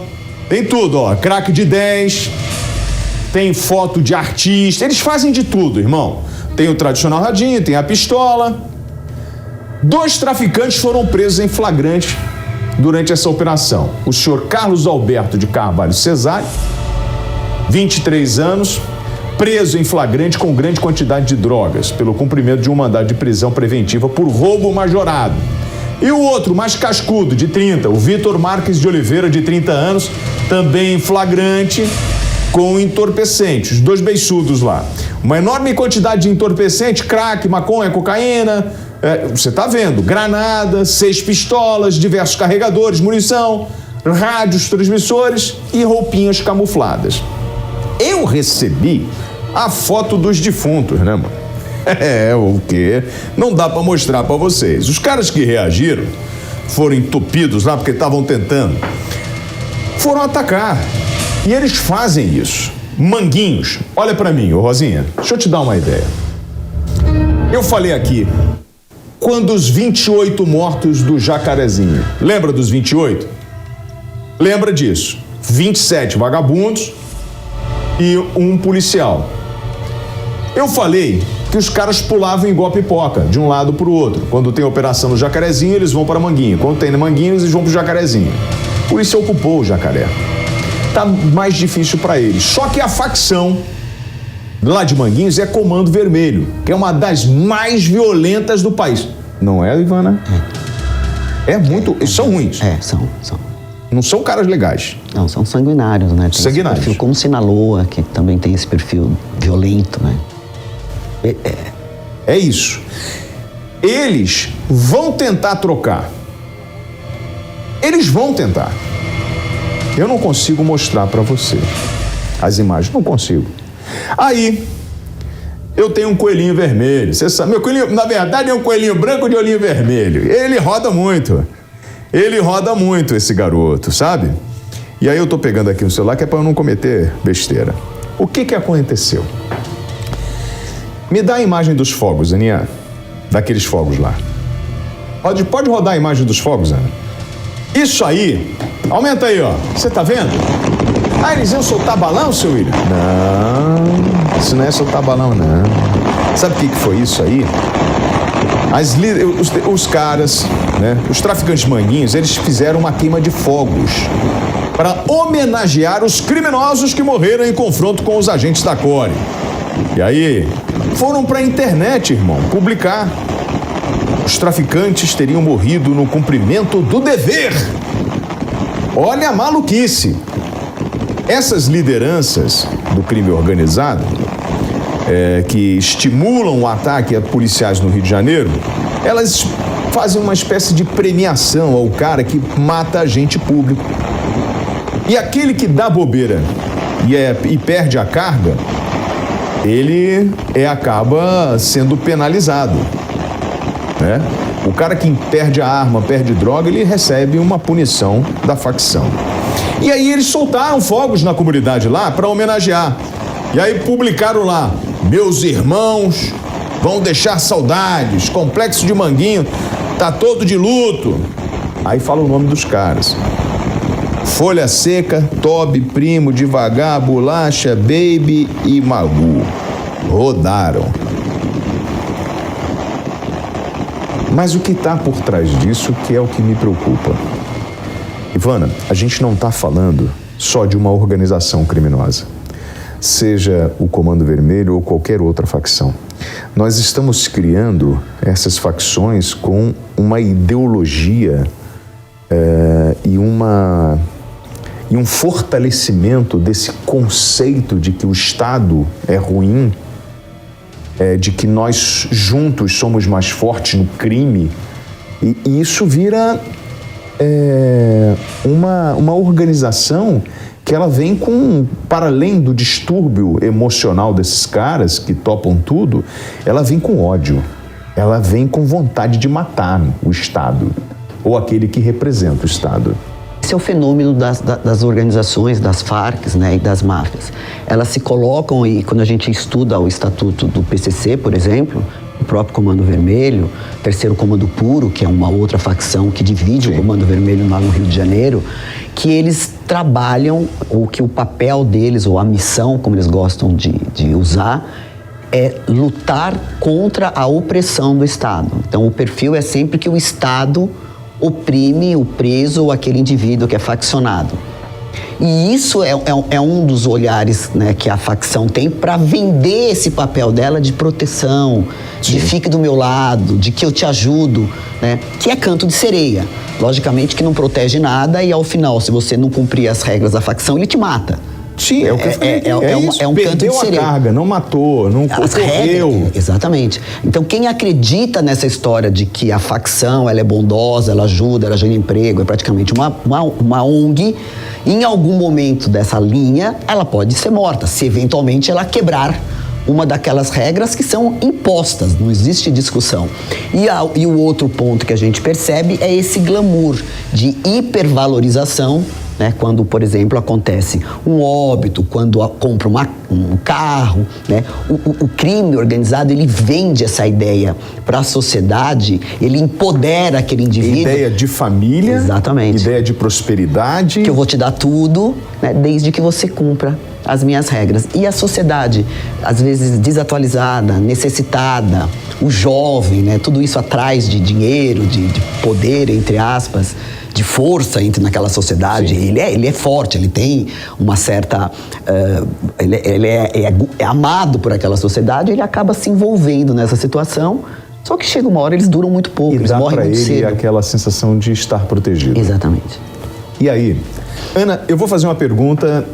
Tem tudo, ó. Crack de 10. Tem foto de artista. Eles fazem de tudo, irmão. Tem o tradicional radinho, tem a pistola. 2 traficantes foram presos em flagrante durante essa operação? O senhor Carlos Alberto de Carvalho Cesário, 23 anos, preso em flagrante com grande quantidade de drogas pelo cumprimento de um mandado de prisão preventiva por roubo majorado. E o outro, mais cascudo, de 30, o Vitor Marques de Oliveira, de 30 anos, também em flagrante com entorpecentes, os dois beiçudos lá. Uma enorme quantidade de entorpecente, crack, maconha, cocaína, você tá vendo, granadas, 6 pistolas, diversos carregadores, munição, rádios, transmissores e roupinhas camufladas. Eu recebi a foto dos defuntos, né, mano? O quê? Não dá pra mostrar pra vocês. Os caras que reagiram foram entupidos lá porque estavam tentando. Foram atacar. E eles fazem isso. Manguinhos. Olha pra mim, ô Rosinha. Deixa eu te dar uma ideia. Eu falei aqui, quando os 28 mortos do Jacarezinho. Lembra dos 28? Lembra disso. 27 vagabundos e um policial. Eu falei que os caras pulavam igual pipoca, de um lado para o outro. Quando tem operação no Jacarezinho, eles vão para Manguinho. Quando tem no Manguinho, eles vão para o Jacarezinho. Por isso ocupou o Jacaré. Tá mais difícil para eles. Só que a facção lá de Manguinhos é Comando Vermelho, que é uma das mais violentas do país. Não é, Ivana? É muito... Eles são ruins. São. Não são caras legais. Não, são sanguinários, né? Tem sanguinários. Esse perfil, como Sinaloa, que também tem esse perfil violento, né? É isso. Eles vão tentar trocar. Eles vão tentar. Eu não consigo mostrar para você as imagens, não consigo. Aí, eu tenho um coelhinho vermelho. Você sabe, meu coelhinho, na verdade, é um coelhinho branco de olhinho vermelho. Ele roda muito. Esse garoto, sabe? E aí eu tô pegando aqui no celular que é para eu não cometer besteira. O que aconteceu? Me dá a imagem dos fogos, Aninha. Daqueles fogos lá. Pode rodar a imagem dos fogos, Ana? Isso aí, aumenta aí, ó. Você tá vendo? Ah, eles iam soltar balão, seu William? Não, isso não é soltar balão, não. Sabe o que foi isso aí? Os caras, né, os traficantes manguinhos, eles fizeram uma queima de fogos para homenagear os criminosos que morreram em confronto com os agentes da CORE. E aí, foram para a internet, irmão, publicar. Os traficantes teriam morrido no cumprimento do dever. Olha a maluquice. Essas lideranças do crime organizado, que estimulam o ataque a policiais no Rio de Janeiro, elas fazem uma espécie de premiação ao cara que mata agente público. E aquele que dá bobeira e perde a carga, ele acaba sendo penalizado, né? O cara que perde a arma, perde droga, ele recebe uma punição da facção. E aí eles soltaram fogos na comunidade lá para homenagear. E aí publicaram lá: meus irmãos vão deixar saudades, Complexo de Manguinho tá todo de luto. Aí fala o nome dos caras: Folha Seca, Toby, Primo, Devagar, Bolacha, Baby e Magu. Rodaram. Mas o que está por trás disso que é o que me preocupa. Ivana, a gente não está falando só de uma organização criminosa, seja o Comando Vermelho ou qualquer outra facção. Nós estamos criando essas facções com uma ideologia e um fortalecimento desse conceito de que o Estado é ruim, de que nós juntos somos mais fortes no crime, e isso vira uma organização que ela vem para além do distúrbio emocional desses caras que topam tudo, ela vem com ódio, ela vem com vontade de matar o Estado, ou aquele que representa o Estado. Esse é o fenômeno das organizações, das Farc, né, e das máfias. Elas se colocam, e quando a gente estuda o estatuto do PCC, por exemplo, o próprio Comando Vermelho, Terceiro Comando Puro, que é uma outra facção que divide o Comando Vermelho lá no Rio de Janeiro, que eles trabalham, ou que o papel deles, ou a missão, como eles gostam de usar, é lutar contra a opressão do Estado. Então, o perfil é sempre que o Estado oprime o preso ou aquele indivíduo que é faccionado. E isso é um dos olhares, né, que a facção tem para vender esse papel dela de proteção, de fique do meu lado, de que eu te ajudo, né, que é canto de sereia. Logicamente que não protege nada e ao final, se você não cumprir as regras da facção, ele te mata. Sim, é o que eu falei. É um canto de sereia. Perdeu a carga, não matou, não correu. Exatamente. Então, quem acredita nessa história de que a facção ela é bondosa, ela ajuda, ela gera emprego, é praticamente uma ONG, em algum momento dessa linha, ela pode ser morta, se eventualmente ela quebrar uma daquelas regras que são impostas, não existe discussão. E o outro ponto que a gente percebe é esse glamour de hipervalorização, né? Quando, por exemplo, acontece um óbito, quando compra um carro, né? O crime organizado, ele vende essa ideia para a sociedade, ele empodera aquele indivíduo. Ideia de família, exatamente, ideia de prosperidade. Que eu vou te dar tudo, né? Desde que você cumpra as minhas regras. E a sociedade, às vezes desatualizada, necessitada, o jovem, né? Tudo isso atrás de dinheiro, de poder, entre aspas, de força naquela sociedade. Ele é forte, ele tem uma certa... ele é amado por aquela sociedade, ele acaba se envolvendo nessa situação, só que chega uma hora, eles duram muito pouco, eles morrem muito cedo. E dá para ele aquela sensação de estar protegido. Exatamente. E aí, Ana, eu vou fazer uma pergunta.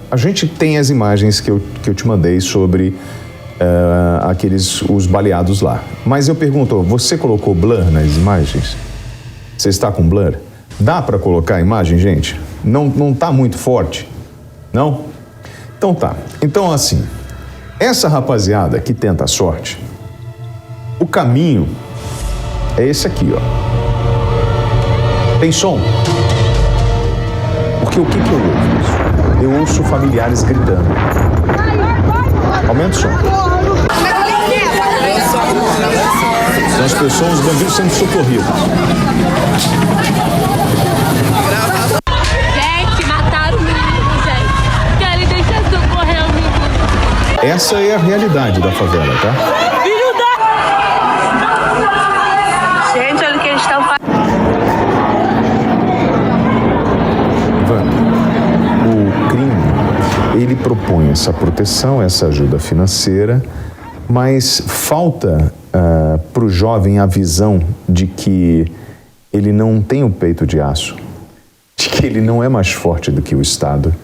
A gente tem as imagens que eu te mandei sobre os baleados lá. Mas eu pergunto, você colocou blur nas imagens? Você está com blur? Dá para colocar a imagem, gente? Não tá muito forte? Não? Então tá. Então, assim, essa rapaziada que tenta a sorte, o caminho é esse aqui, ó. Tem som? Porque o que eu ouço? Eu ouço familiares gritando. Aumenta o som. São as pessoas, os bandidos sendo socorridos. Gente, mataram o menino, gente. Querem deixar socorrer o menino. Essa é a realidade da favela, tá? Filho da... Gente, olha o que eles estão fazendo. O crime, ele propõe essa proteção, essa ajuda financeira, mas falta para o jovem a visão de que ele não tem o peito de aço, de que ele não é mais forte do que o Estado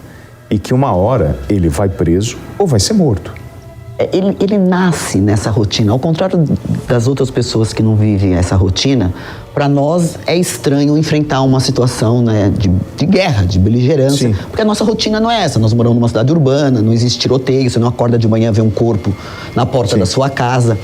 e que uma hora ele vai preso ou vai ser morto. Ele nasce nessa rotina, ao contrário das outras pessoas que não vivem essa rotina. Para nós é estranho enfrentar uma situação, né, de guerra, de beligerância. Sim. Porque a nossa rotina não é essa. Nós moramos numa cidade urbana, não existe tiroteio, você não acorda de manhã e vê um corpo na porta Sim. da sua casa.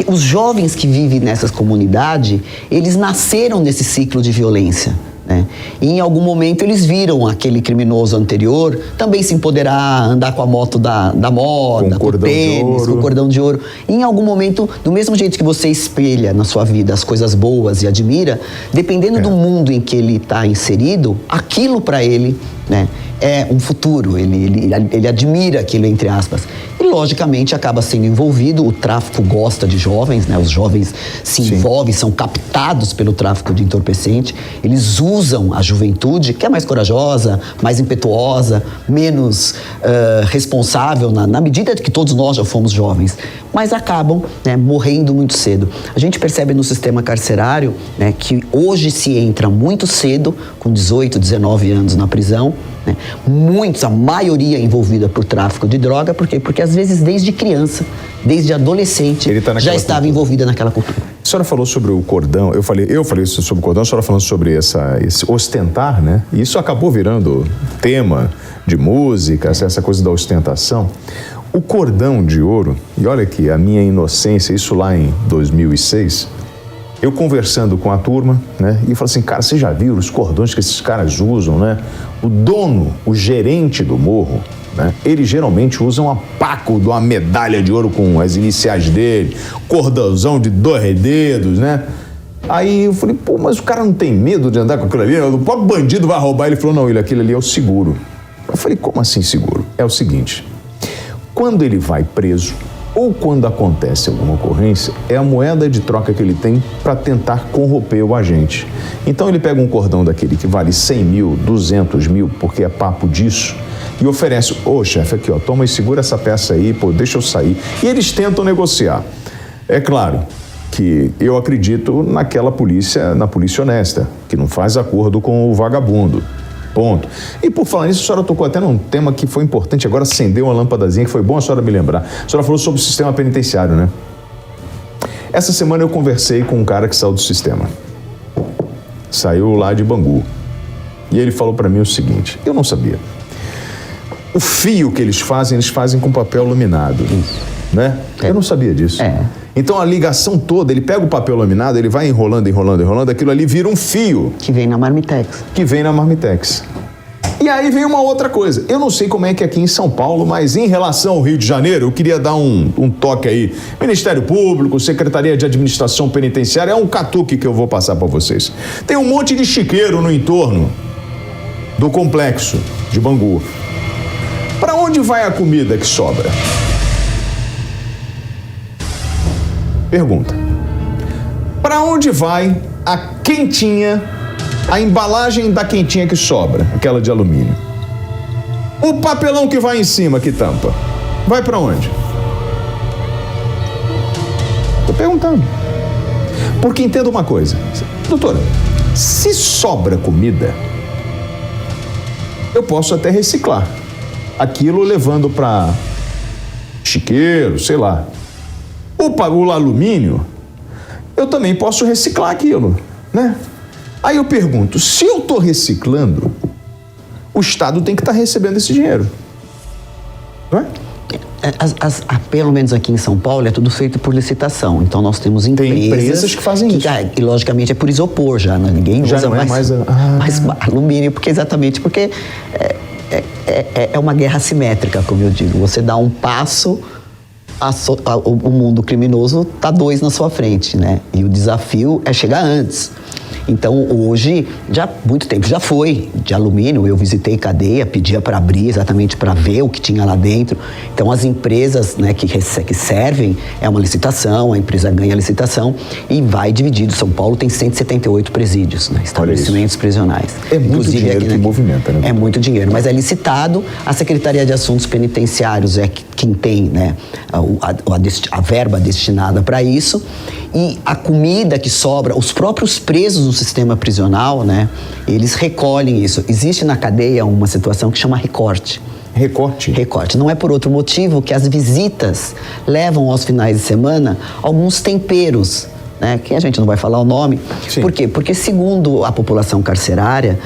Os jovens que vivem nessas comunidades, eles nasceram nesse ciclo de violência. Né? E em algum momento eles viram aquele criminoso anterior também se empoderar, andar com a moto da moda, com o tênis, com o cordão de ouro. E em algum momento, do mesmo jeito que você espelha na sua vida as coisas boas e admira, dependendo do mundo em que ele está inserido, aquilo para ele, né, é um futuro, ele admira aquilo, entre aspas. E, logicamente, acaba sendo envolvido. O tráfico gosta de jovens, né? Os jovens se envolvem, são captados pelo tráfico de entorpecente. Eles usam a juventude, que é mais corajosa, mais impetuosa, menos responsável, na medida de que todos nós já fomos jovens. Mas acabam, né, morrendo muito cedo. A gente percebe no sistema carcerário, né, que hoje se entra muito cedo, com 18, 19 anos na prisão, né? Muitos, a maioria envolvida por tráfico de droga, por quê? Porque às vezes desde criança, desde adolescente, já estava envolvida naquela cultura. A senhora falou sobre o cordão, eu falei isso sobre o cordão, a senhora falando sobre esse ostentar, né? E isso acabou virando tema de música, essa coisa da ostentação. O cordão de ouro, e olha aqui, a minha inocência, isso lá em 2006, eu conversando com a turma, né? E eu falei assim, cara, vocês já viram os cordões que esses caras usam, né? O dono, o gerente do morro, né? Eles geralmente usam uma paco de uma medalha de ouro com as iniciais dele, cordãozão de 2 dedos, né? Aí eu falei, pô, mas o cara não tem medo de andar com aquilo ali? O próprio bandido vai roubar. Ele falou, não, aquilo ali é o seguro. Eu falei, como assim seguro? É o seguinte, quando ele vai preso, ou quando acontece alguma ocorrência, é a moeda de troca que ele tem para tentar corromper o agente. Então ele pega um cordão daquele que vale 100 mil, 200 mil, porque é papo disso, e oferece, ô chefe, aqui ó, toma e segura essa peça aí, pô, deixa eu sair. E eles tentam negociar. É claro que eu acredito naquela polícia, na polícia honesta, que não faz acordo com o vagabundo. Ponto. E por falar nisso, a senhora tocou até num tema que foi importante, agora acendeu uma lâmpadazinha, que foi bom a senhora me lembrar. A senhora falou sobre o sistema penitenciário, né? Essa semana eu conversei com um cara que saiu do sistema. Saiu lá de Bangu. E ele falou para mim o seguinte, eu não sabia. O fio que eles fazem com papel laminado. Isso. Né? Eu não sabia disso. Então a ligação toda, ele pega o papel laminado, ele vai enrolando, aquilo ali vira um fio. Que vem na Marmitex. E aí vem uma outra coisa. Eu não sei como é que é aqui em São Paulo, mas em relação ao Rio de Janeiro, eu queria dar um toque aí. Ministério Público, Secretaria de Administração Penitenciária, é um catuque que eu vou passar para vocês. Tem um monte de chiqueiro no entorno do complexo de Bangu. Para onde vai a comida que sobra? Pergunta. Para onde vai a quentinha, a embalagem da quentinha que sobra, aquela de alumínio? O papelão que vai em cima, que tampa, vai para onde? Tô perguntando. Porque entenda uma coisa. Doutora, se sobra comida, eu posso até reciclar. Aquilo levando para chiqueiro, sei lá. O alumínio, eu também posso reciclar aquilo, né? Aí eu pergunto, se eu estou reciclando, o Estado tem que estar recebendo esse dinheiro, não é? Pelo menos aqui em São Paulo é tudo feito por licitação. Então nós temos empresas que fazem isso. E logicamente é por isopor já, né? Ninguém já usa não é mais alumínio, porque é uma guerra assimétrica, como eu digo. Você dá um passo, o mundo criminoso está 2 na sua frente, né? E o desafio é chegar antes. Então, hoje, já muito tempo já foi de alumínio. Eu visitei cadeia, pedia para abrir exatamente para ver o que tinha lá dentro. Então, as empresas, né, que servem, é uma licitação, a empresa ganha a licitação e vai dividido. São Paulo tem 178 presídios, né, estabelecimentos prisionais. É muito dinheiro que movimenta, né? É muito dinheiro, mas é licitado. A Secretaria de Assuntos Penitenciários é quem tem, né, a verba destinada para isso. E a comida que sobra, os próprios presos no sistema prisional, né, eles recolhem isso. Existe na cadeia uma situação que chama recorte. Recorte? Recorte. Não é por outro motivo que as visitas levam aos finais de semana alguns temperos, né, que a gente não vai falar o nome. Sim. Por quê? Porque segundo a população carcerária,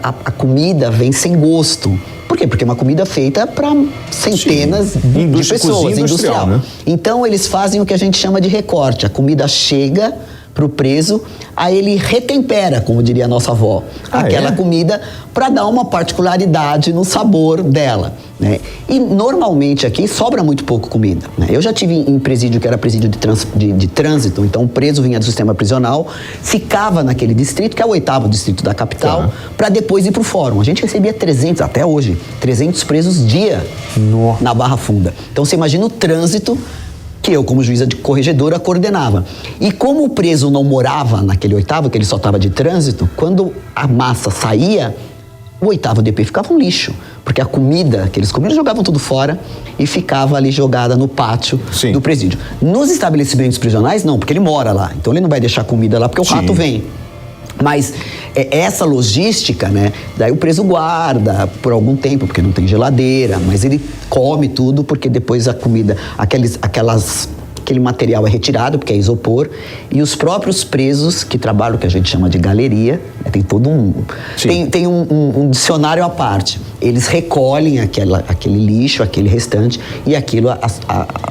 a comida vem sem gosto. Por quê? Porque é uma comida feita para centenas de pessoas, industrial. Né? Então, eles fazem o que a gente chama de recorte. A comida chega para o preso, aí ele retempera, como diria a nossa avó, aquela comida para dar uma particularidade no sabor dela, né? E normalmente aqui sobra muito pouco comida, né? Eu já tive em presídio que era presídio de trânsito, então o preso vinha do sistema prisional, ficava naquele distrito, que é o 8º distrito da capital, para depois ir para o fórum. A gente recebia 300, até hoje, 300 presos dia na Barra Funda. Então você imagina o trânsito que eu, como juíza de corregedora, coordenava. E como o preso não morava naquele 8º, que ele só estava de trânsito, quando a massa saía, o 8º DP ficava um lixo, porque a comida que eles comiam, eles jogavam tudo fora e ficava ali jogada no pátio do presídio. Nos estabelecimentos prisionais, não, porque ele mora lá, então ele não vai deixar comida lá, porque o rato vem. Mas essa logística, né, daí o preso guarda por algum tempo, porque não tem geladeira, mas ele come tudo, porque depois a comida, aquele material é retirado, porque é isopor, e os próprios presos que trabalham, que a gente chama de galeria, né, tem todo tem um dicionário à parte. Eles recolhem aquele lixo, aquele restante, e aquilo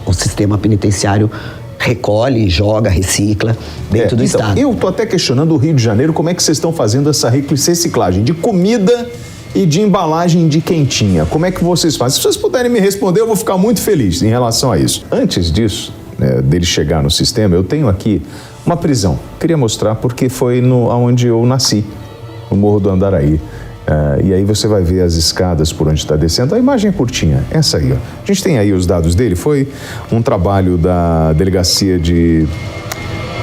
o sistema penitenciário recolhe, joga, recicla dentro do Estado. Eu tô até questionando o Rio de Janeiro, como é que vocês estão fazendo essa reciclagem de comida e de embalagem de quentinha? Como é que vocês fazem? Se vocês puderem me responder, eu vou ficar muito feliz em relação a isso. Antes disso, dele chegar no sistema, eu tenho aqui uma prisão. Queria mostrar porque foi onde eu nasci, no Morro do Andaraí. E aí você vai ver as escadas por onde está descendo. A imagem é curtinha, essa aí, ó. A gente tem aí os dados dele. Foi um trabalho da delegacia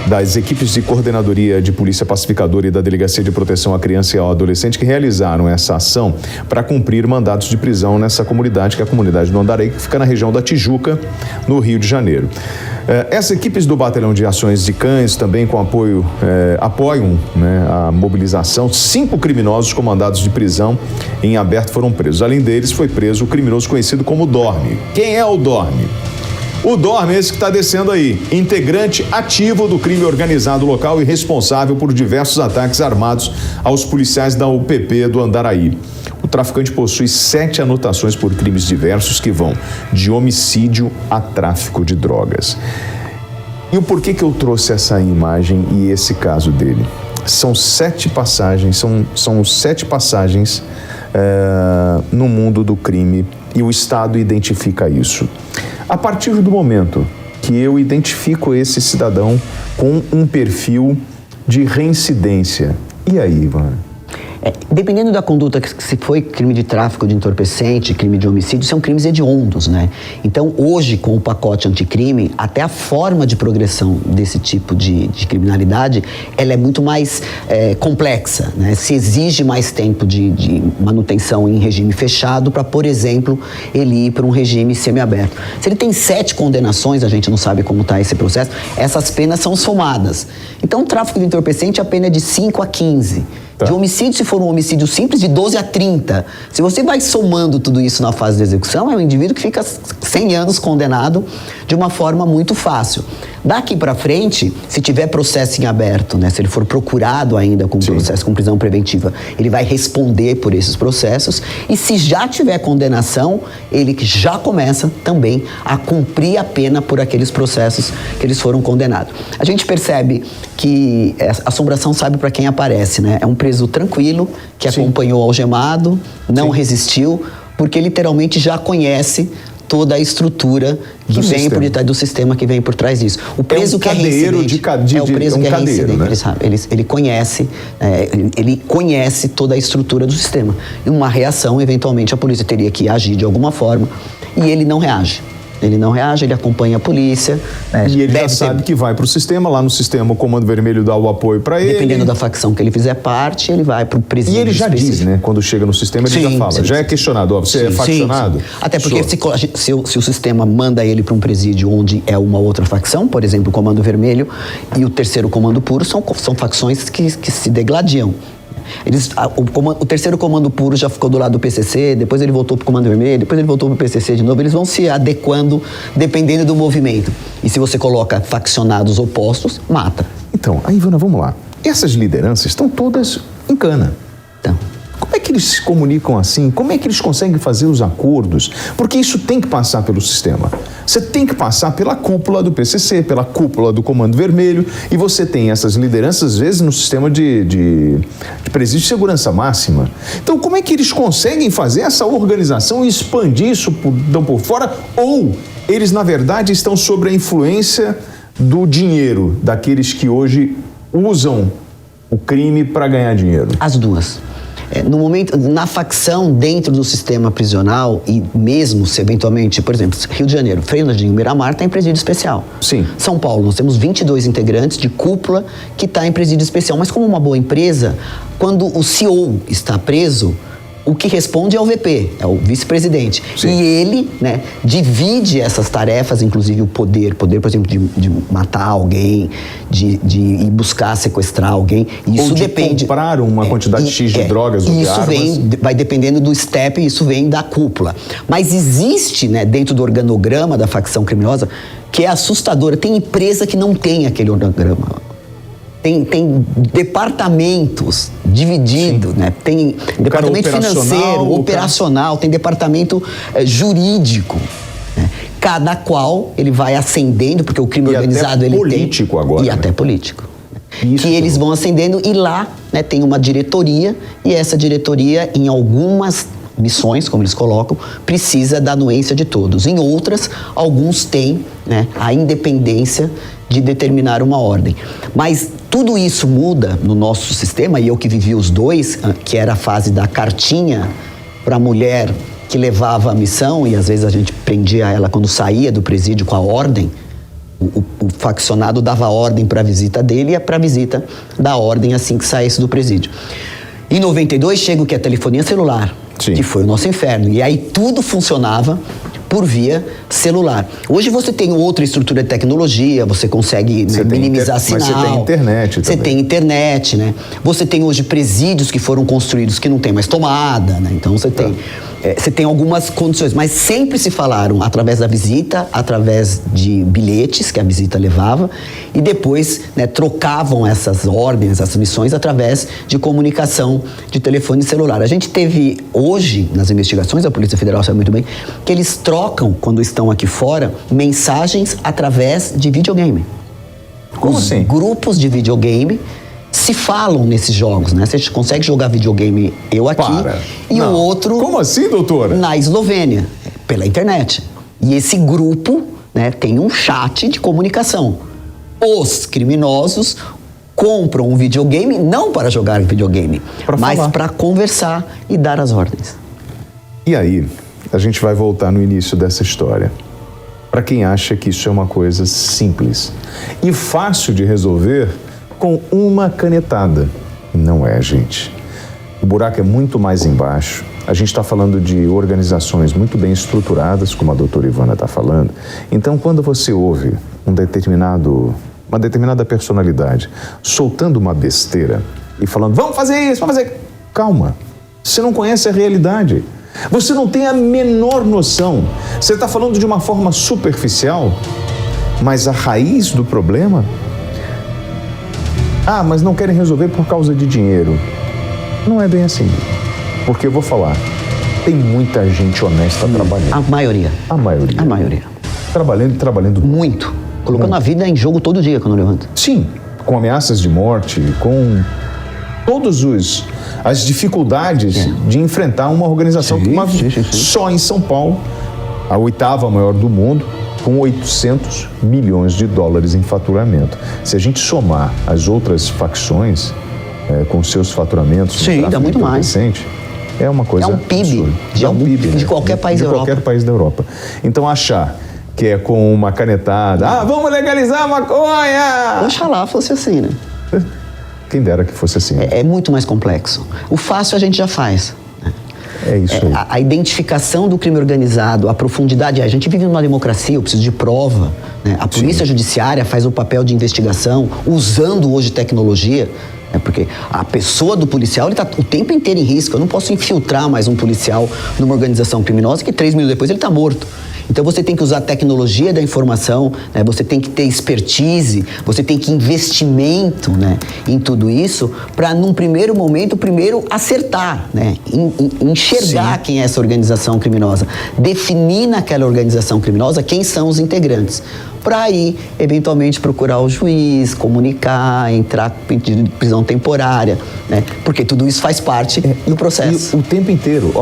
das equipes de coordenadoria de polícia pacificadora e da Delegacia de Proteção à Criança e ao Adolescente que realizaram essa ação para cumprir mandatos de prisão nessa comunidade, que é a comunidade do Andaraí, que fica na região da Tijuca, no Rio de Janeiro. Essas equipes do Batalhão de Ações de Cães também com apoio, apoiam, né, a mobilização. 5 criminosos com mandados de prisão em aberto foram presos. Além deles, foi preso o criminoso conhecido como Dorme. Quem é o Dorme? O Dorme é esse que está descendo aí, integrante ativo do crime organizado local e responsável por diversos ataques armados aos policiais da UPP do Andaraí. O traficante possui 7 anotações por crimes diversos que vão de homicídio a tráfico de drogas. E o porquê que eu trouxe essa imagem e esse caso dele? São 7 passagens, são 7 passagens no mundo do crime e o Estado identifica isso. A partir do momento que eu identifico esse cidadão com um perfil de reincidência, e aí, Ivan? Dependendo da conduta, se foi crime de tráfico de entorpecente, crime de homicídio, são crimes hediondos, né? Então, hoje, com o pacote anticrime, até a forma de progressão desse tipo de criminalidade, ela é muito mais complexa, né? Se exige mais tempo de manutenção em regime fechado para, por exemplo, ele ir para um regime semiaberto. Se ele tem 7 condenações, a gente não sabe como está esse processo, essas penas são somadas. Então, o tráfico de entorpecente, a pena é de 5 a 15. De homicídio, se for um homicídio simples, de 12 a 30. Se você vai somando tudo isso na fase de execução, é um indivíduo que fica 100 anos condenado de uma forma muito fácil. Daqui para frente, se tiver processo em aberto, né, se ele for procurado ainda com processo com prisão preventiva, ele vai responder por esses processos. E se já tiver condenação, ele já começa também a cumprir a pena por aqueles processos que eles foram condenados. A gente percebe que a assombração sabe para quem aparece, né? É um preso tranquilo, que acompanhou o algemado, não resistiu, porque literalmente já conhece toda a estrutura que vem por detrás do sistema, que vem por trás disso. O preso que é reincidente, o preso que é reincidente, né? Ele conhece, ele conhece toda a estrutura do sistema. E uma reação, eventualmente, a polícia teria que agir de alguma forma, e ele não reage. Ele não reage, ele acompanha a polícia. E ele já sabe que vai para o sistema, lá no sistema o Comando Vermelho dá o apoio para ele. Dependendo da facção que ele fizer parte, ele vai para o presídio. E ele já diz, né? Quando chega no sistema, ele já fala. Já é questionado, ó, você é faccionado? Até porque se o sistema manda ele para um presídio onde é uma outra facção, por exemplo, o Comando Vermelho e o terceiro Comando Puro, são facções que se degladiam. O terceiro Comando Puro já ficou do lado do PCC, depois ele voltou para o Comando Vermelho, depois ele voltou para o PCC de novo. Eles vão se adequando dependendo do movimento. E se você coloca faccionados opostos, mata. Então, aí, Ivana, vamos lá. Essas lideranças estão todas em cana. Então, como é que eles se comunicam assim? Como é que eles conseguem fazer os acordos? Porque isso tem que passar pelo sistema. Você tem que passar pela cúpula do PCC, pela cúpula do Comando Vermelho, e você tem essas lideranças, às vezes, no sistema de presídio de segurança máxima. Então, como é que eles conseguem fazer essa organização e expandir isso por fora? Ou eles, na verdade, estão sob a influência do dinheiro, daqueles que hoje usam o crime para ganhar dinheiro? As duas. No momento, na facção dentro do sistema prisional, e mesmo se eventualmente, por exemplo, Rio de Janeiro, Fernandinho, Miramar está em presídio especial. Sim. São Paulo, nós temos 22 integrantes de cúpula que está em presídio especial. Mas como uma boa empresa, quando o CEO está preso, o que responde é o VP, é o vice-presidente. E ele, né, divide essas tarefas, inclusive o poder, por exemplo, de matar alguém, de ir buscar, sequestrar alguém. Isso ou de depende. Comprar uma quantidade X de drogas ou de armas. Isso vai dependendo do step, isso vem da cúpula. Mas existe, né, dentro do organograma da facção criminosa, que é assustadora. Tem empresa que não tem aquele organograma. Tem departamentos divididos, né? Tem departamento financeiro, operacional, tem departamento jurídico, né? Cada qual ele vai ascendendo, porque o crime organizado ele político tem... agora. E até político. Isso que eles vão ascendendo e lá, né, tem uma diretoria, e essa diretoria, em algumas missões, como eles colocam, precisa da anuência de todos. Em outras, alguns têm, né, a independência de determinar uma ordem. Mas tudo isso muda no nosso sistema, e eu que vivi os dois, que era a fase da cartinha para a mulher que levava a missão, e às vezes a gente prendia ela quando saía do presídio com a ordem. O faccionado dava ordem para a visita dele e para a visita da ordem assim que saísse do presídio. Em 92 chega o que é a telefonia celular, Sim. que foi o nosso inferno. E aí tudo funcionava por via celular. Hoje você tem outra estrutura de tecnologia, você consegue minimizar sinal. Mas você tem internet também. Você tem internet, né? Você tem hoje presídios que foram construídos que não tem mais tomada, né? Então você tem... você tem algumas condições, mas sempre se falaram através da visita, através de bilhetes que a visita levava, e depois, né, trocavam essas ordens, essas missões, através de comunicação de telefone celular. A gente teve hoje, nas investigações, a Polícia Federal sabe muito bem, que eles trocam, quando estão aqui fora, mensagens através de videogame. Como assim? Grupos de videogame se falam nesses jogos, né? Você consegue jogar videogame eu aqui e o outro... Como assim, doutora? Na Eslovênia, pela internet. E esse grupo, né, tem um chat de comunicação. Os criminosos compram um videogame não para jogar videogame, mas para conversar e dar as ordens. E aí, a gente vai voltar no início dessa história. Para quem acha que isso é uma coisa simples e fácil de resolver com uma canetada. Não é, gente. O buraco é muito mais embaixo. A gente está falando de organizações muito bem estruturadas, como a doutora Ivana está falando. Então, quando você ouve uma determinada personalidade soltando uma besteira e falando, vamos fazer isso, vamos fazer... Calma, você não conhece a realidade. Você não tem a menor noção. Você está falando de uma forma superficial, mas a raiz do problema... Ah, mas não querem resolver por causa de dinheiro. Não é bem assim. Porque eu vou falar, tem muita gente honesta trabalhando. A maioria. A maioria. A maioria. Trabalhando muito. Colocando a vida em jogo todo dia quando levanta. Sim, com ameaças de morte, com todas as dificuldades de enfrentar uma organização só em São Paulo, a 8ª maior do mundo, com 800 milhões de dólares em faturamento. Se a gente somar as outras facções com seus faturamentos, dá muito mais. É uma coisa absurda. É um PIB de qualquer país da Europa. De qualquer país da Europa. Então achar que é com uma canetada, vamos legalizar a maconha! Oxalá fosse assim, né? Quem dera que fosse assim. É muito mais complexo. O fácil a gente já faz. É isso aí. A identificação do crime organizado, a profundidade. A gente vive numa democracia, eu preciso de prova. Né? A polícia judiciária faz o papel de investigação, usando hoje tecnologia. Né? Porque a pessoa do policial está o tempo inteiro em risco. Eu não posso infiltrar mais um policial numa organização criminosa que 3 minutos depois ele está morto. Então você tem que usar a tecnologia da informação, né? Você tem que ter expertise, você tem que investimento, né, em tudo isso, para num primeiro momento, primeiro acertar, né? Enxergar quem é essa organização criminosa, definir naquela organização criminosa quem são os integrantes, para aí, eventualmente, procurar o juiz, comunicar, entrar com pedido de prisão temporária, né? Porque tudo isso faz parte do processo. E o tempo inteiro,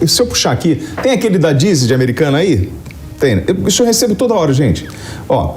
se eu puxar aqui, tem aquele da Dizzy de Americana aí? Tem. Isso eu recebo toda hora, gente.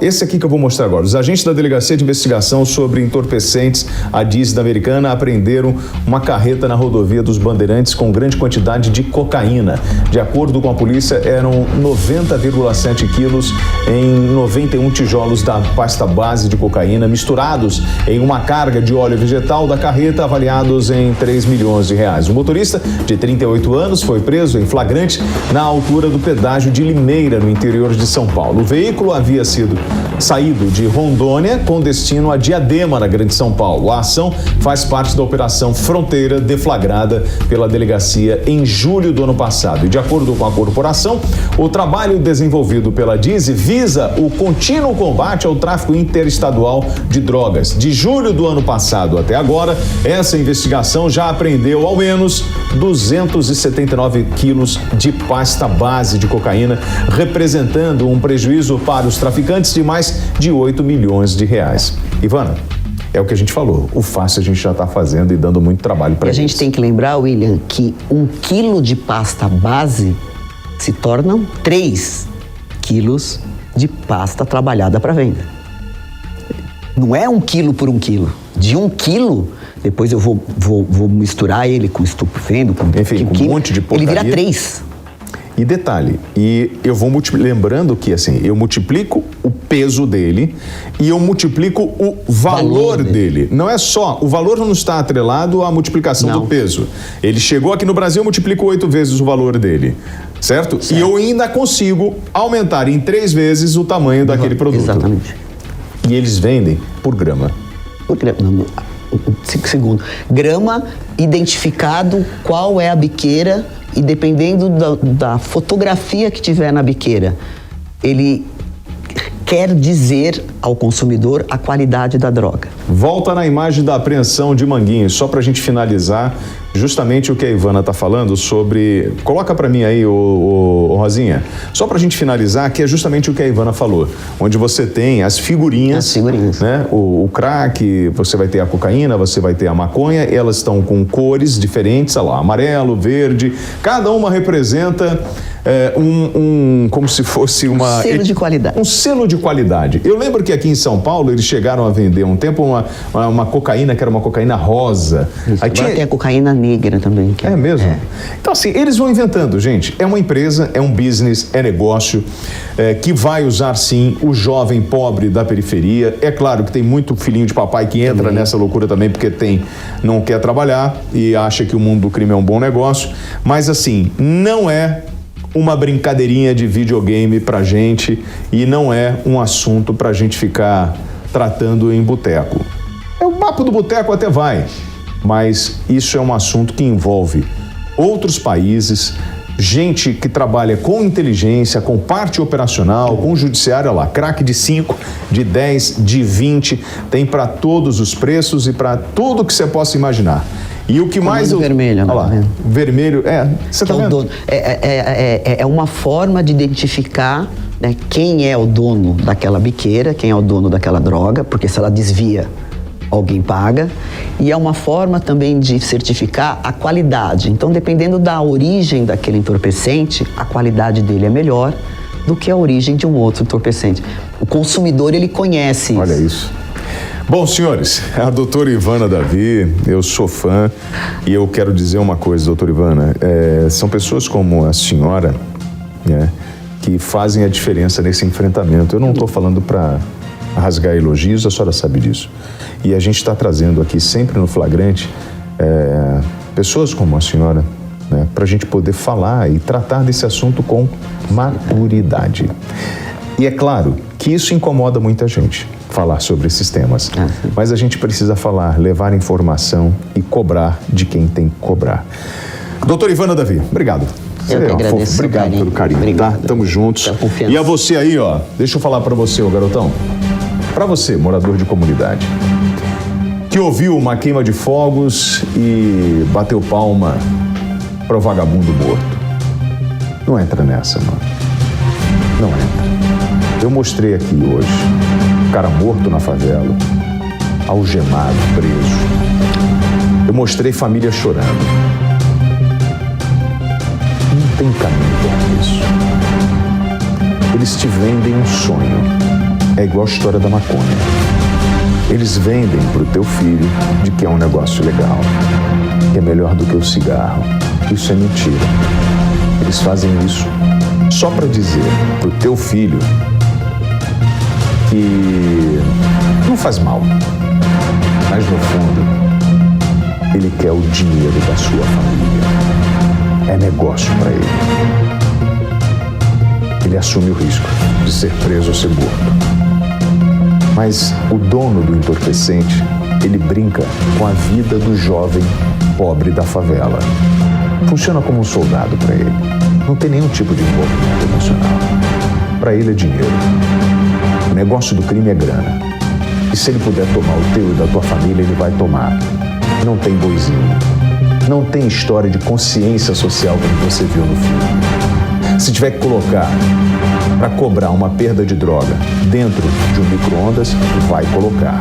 Esse aqui que eu vou mostrar agora. Os agentes da Delegacia de Investigação sobre Entorpecentes, a Dizzy da Americana, apreenderam uma carreta na rodovia dos Bandeirantes com grande quantidade de cocaína. De acordo com a polícia, eram 90,7 quilos em 91 tijolos da pasta base de cocaína, misturados em uma carga de óleo vegetal da carreta, avaliados em 3 milhões de reais. O motorista, de 38 anos, foi preso em flagrante na altura do pedágio de Limeira, no interior de São Paulo. O veículo havia saído de Rondônia com destino a Diadema, na Grande São Paulo. A ação faz parte da Operação Fronteira, deflagrada pela delegacia em julho do ano passado. E de acordo com a corporação, o trabalho desenvolvido pela Dizzy visa o contínuo combate ao tráfico interestadual de drogas. De julho do ano passado até agora, essa investigação já apreendeu ao menos 279 quilos de pasta base de cocaína, representando um prejuízo para os traficantes de mais de 8 milhões de reais. Ivana, é o que a gente falou, o fácil a gente já está fazendo e dando muito trabalho para eles. A gente tem que lembrar, William, que 1 quilo de pasta base se tornam 3 quilos de pasta trabalhada para venda. Não é 1 quilo por 1 quilo. De 1 quilo, depois eu vou misturar ele com estupefendo, com um monte de porcaria. Ele vira 3. E detalhe, eu vou lembrando que assim, eu multiplico o peso dele e eu multiplico o valor dele. Não é só, o valor não está atrelado à multiplicação do peso. Ele chegou aqui no Brasil, eu multiplico 8 vezes o valor dele, certo? E eu ainda consigo aumentar em 3 vezes o tamanho daquele produto. Exatamente. E eles vendem por grama. Por grama. 5 segundos. Grama, identificado qual é a biqueira, e dependendo da fotografia que tiver na biqueira, ele quer dizer ao consumidor a qualidade da droga. Volta na imagem da apreensão de Manguinhos, só para a gente finalizar justamente o que a Ivana está falando sobre... Coloca para mim aí, o Rosinha, só para a gente finalizar, que é justamente o que a Ivana falou, onde você tem as figurinhas, né? O crack, você vai ter a cocaína, você vai ter a maconha, elas estão com cores diferentes, olha lá, amarelo, verde, cada uma representa como se fosse uma... selo de qualidade. Um selo de qualidade. Eu lembro que aqui em São Paulo eles chegaram a vender um tempo uma cocaína que era uma cocaína rosa. Aí tem a cocaína negra também. É mesmo? É. Então assim, eles vão inventando, gente. É uma empresa, é um business, é negócio que vai usar sim o jovem pobre da periferia. É claro que tem muito filhinho de papai que entra nessa loucura também porque não quer trabalhar e acha que o mundo do crime é um bom negócio. Mas assim, não é uma brincadeirinha de videogame pra gente e não é um assunto pra gente ficar tratando em boteco. O papo do boteco até vai, mas isso é um assunto que envolve outros países, gente que trabalha com inteligência, com parte operacional, com judiciário, olha lá, crack de 5, de 10, de 20, tem para todos os preços e para tudo que você possa imaginar. E o que mais... vermelho, olha lá, vermelho, você tá vendo? É uma forma de identificar, né, quem é o dono daquela biqueira, quem é o dono daquela droga, porque se ela desvia, alguém paga. E é uma forma também de certificar a qualidade. Então, dependendo da origem daquele entorpecente, a qualidade dele é melhor do que a origem de um outro entorpecente. O consumidor, ele conhece isso. Olha isso. Bom, senhores, a doutora Ivana Davi, eu sou fã e eu quero dizer uma coisa, doutora Ivana, são pessoas como a senhora, né, que fazem a diferença nesse enfrentamento. Eu não estou falando para rasgar elogios, a senhora sabe disso. E a gente está trazendo aqui sempre no flagrante pessoas como a senhora, né, para a gente poder falar e tratar desse assunto com maturidade. E é claro que isso incomoda muita gente, falar sobre esses temas. Mas a gente precisa falar, levar informação e cobrar de quem tem que cobrar. Doutora Ivana Davi, obrigado. Eu que agradeço. Obrigado pelo carinho. Obrigado. Tá? Tamo juntos. E a você aí, ó, deixa eu falar pra você, ô garotão. Pra você, morador de comunidade, que ouviu uma queima de fogos e bateu palma pro vagabundo morto. Não entra nessa, mano. Não entra. Eu mostrei aqui hoje um cara morto na favela, algemado, preso. Eu mostrei família chorando. Não tem caminho para isso. Eles te vendem um sonho. É igual a história da maconha. Eles vendem pro teu filho de que é um negócio legal, que é melhor do que o cigarro. Isso é mentira. Eles fazem isso só para dizer pro teu filho que não faz mal, mas no fundo ele quer o dinheiro da sua família. É negócio para ele. Ele assume o risco de ser preso ou ser morto. Mas o dono do entorpecente, ele brinca com a vida do jovem pobre da favela. Funciona como um soldado para ele. Não tem nenhum tipo de envolvimento emocional. Para ele é dinheiro. O negócio do crime é grana. E se ele puder tomar o teu e da tua família, ele vai tomar. Não tem boizinho. Não tem história de consciência social como você viu no filme. Se tiver que colocar para cobrar uma perda de droga dentro de um micro-ondas, vai colocar.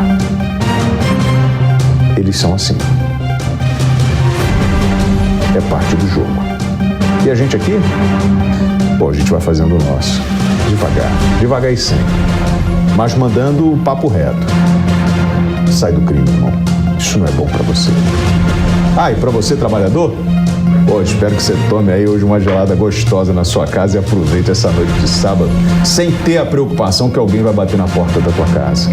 Eles são assim. É parte do jogo. E a gente aqui? Pô, a gente vai fazendo o nosso. Devagar. Devagar e sempre. Mas mandando o papo reto. Sai do crime, irmão. Isso não é bom pra você. Ah, e pra você, trabalhador? Pô, espero que você tome aí hoje uma gelada gostosa na sua casa e aproveite essa noite de sábado sem ter a preocupação que alguém vai bater na porta da tua casa.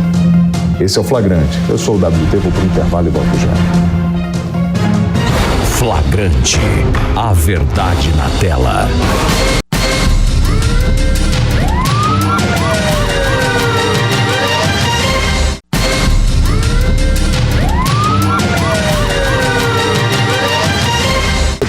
Esse é o Flagrante. Eu sou o WT, vou pro intervalo e volto já. Flagrante. A verdade na tela.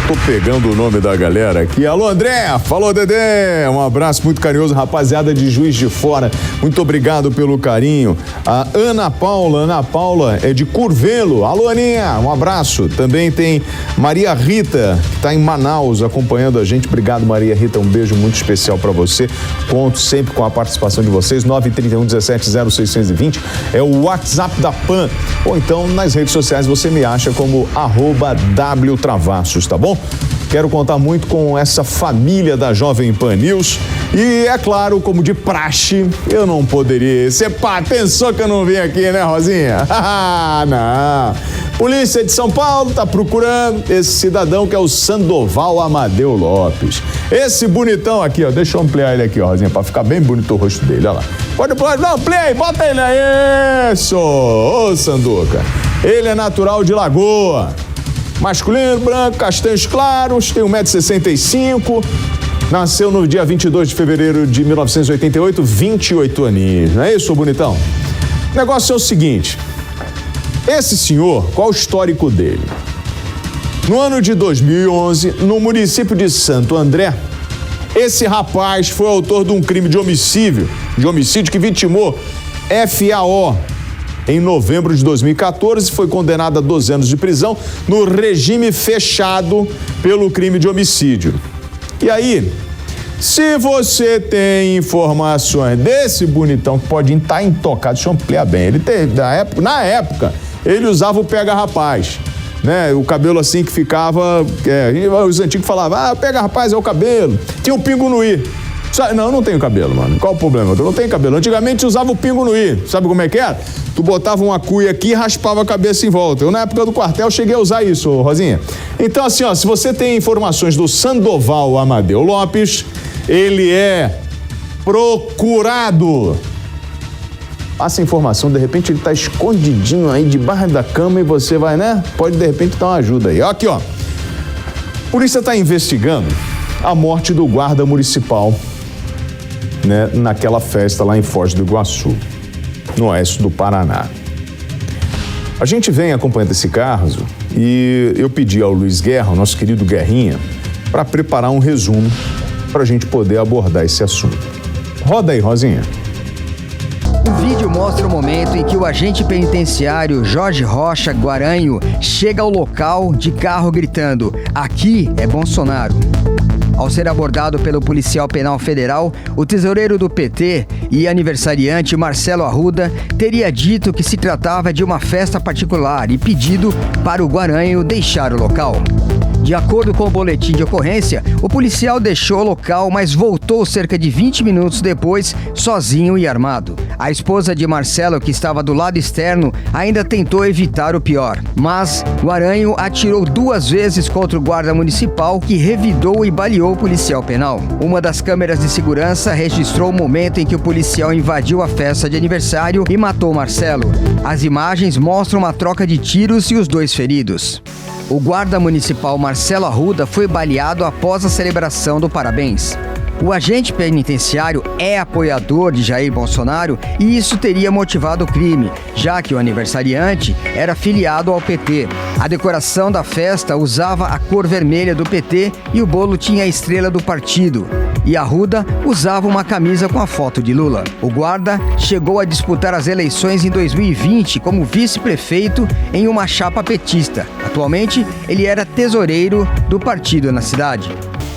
Tô pegando o nome da galera aqui. Alô, André! Falou, Dedé! Um abraço muito carinhoso, rapaziada de Juiz de Fora. Muito obrigado pelo carinho. A Ana Paula é de Curvelo. Alô, Aninha! Um abraço. Também tem Maria Rita, que tá em Manaus acompanhando a gente. Obrigado, Maria Rita. Um beijo muito especial pra você. Conto sempre com a participação de vocês. 931-17-0620 é o WhatsApp da PAN. Ou então, nas redes sociais, você me acha como @WTravassos, tá bom? Quero contar muito com essa família da Jovem Pan News e, é claro, como de praxe, eu não poderia... Você pensou que eu não vim aqui, né, Rosinha? Não. Polícia de São Paulo tá procurando esse cidadão que é o Sandoval Amadeu Lopes. Esse bonitão aqui, ó, deixa eu ampliar ele aqui, ó, Rosinha, pra ficar bem bonito o rosto dele, olha lá. Pode, não, play, bota ele aí, isso! Ô, Sanduca, ele é natural de Lagoa. Masculino, branco, castanhos claros, tem 1,65 m, nasceu no dia 22 de fevereiro de 1988, 28 aninhos, não é isso, bonitão? O negócio é o seguinte, esse senhor, qual o histórico dele? No ano de 2011, no município de Santo André, esse rapaz foi autor de um crime de homicídio que vitimou FAO. Em novembro de 2014, foi condenado a 12 anos de prisão no regime fechado pelo crime de homicídio. E aí, se você tem informações desse bonitão que pode estar intocado, deixa eu ampliar bem, ele teve, na época, ele usava o pega-rapaz, né? O cabelo assim que ficava, os antigos falavam, pega-rapaz é o cabelo, tinha um pingo no i. Não, eu não tenho cabelo, mano. Qual o problema? Eu não tenho cabelo. Antigamente usava o pingo no i. Sabe como é que era? Tu botava uma cuia aqui e raspava a cabeça em volta. Eu, na época do quartel, cheguei a usar isso, Rosinha. Então, assim, ó, se você tem informações do Sandoval Amadeu Lopes, ele é procurado. Passa a informação, de repente ele tá escondidinho aí debaixo da cama e você vai, né? Pode, de repente, dar uma ajuda aí. Aqui, ó. A polícia tá investigando a morte do guarda municipal, né, naquela festa lá em Foz do Iguaçu, no oeste do Paraná. A gente vem acompanhando esse caso e eu pedi ao Luiz Guerra, o nosso querido Guerrinha, para preparar um resumo para a gente poder abordar esse assunto. Roda aí, Rosinha. O vídeo mostra o momento em que o agente penitenciário Jorge Rocha Guaranho chega ao local de carro gritando: "Aqui é Bolsonaro". Ao ser abordado pelo policial penal federal, o tesoureiro do PT e aniversariante Marcelo Arruda teria dito que se tratava de uma festa particular e pedido para o Guaranho deixar o local. De acordo com o boletim de ocorrência, o policial deixou o local, mas voltou cerca de 20 minutos depois, sozinho e armado. A esposa de Marcelo, que estava do lado externo, ainda tentou evitar o pior. Mas Guaranho atirou 2 vezes contra o guarda municipal, que revidou e baleou o policial penal. Uma das câmeras de segurança registrou o momento em que o policial invadiu a festa de aniversário e matou Marcelo. As imagens mostram uma troca de tiros e os 2 feridos. O guarda municipal Marcelo Arruda foi baleado após a celebração do parabéns. O agente penitenciário é apoiador de Jair Bolsonaro e isso teria motivado o crime, já que o aniversariante era filiado ao PT. A decoração da festa usava a cor vermelha do PT e o bolo tinha a estrela do partido. E Arruda usava uma camisa com a foto de Lula. O guarda chegou a disputar as eleições em 2020 como vice-prefeito em uma chapa petista. Atualmente, ele era tesoureiro do partido na cidade.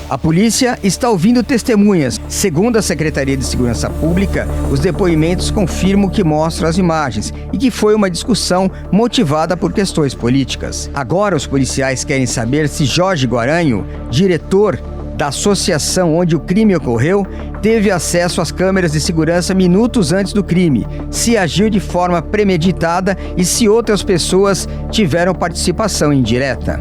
A polícia está ouvindo testemunhas. Segundo a Secretaria de Segurança Pública, os depoimentos confirmam que mostram as imagens e que foi uma discussão motivada por questões políticas. Agora os policiais querem saber se Jorge Guaranho, diretor da associação onde o crime ocorreu teve acesso às câmeras de segurança minutos antes do crime, se agiu de forma premeditada e se outras pessoas tiveram participação indireta.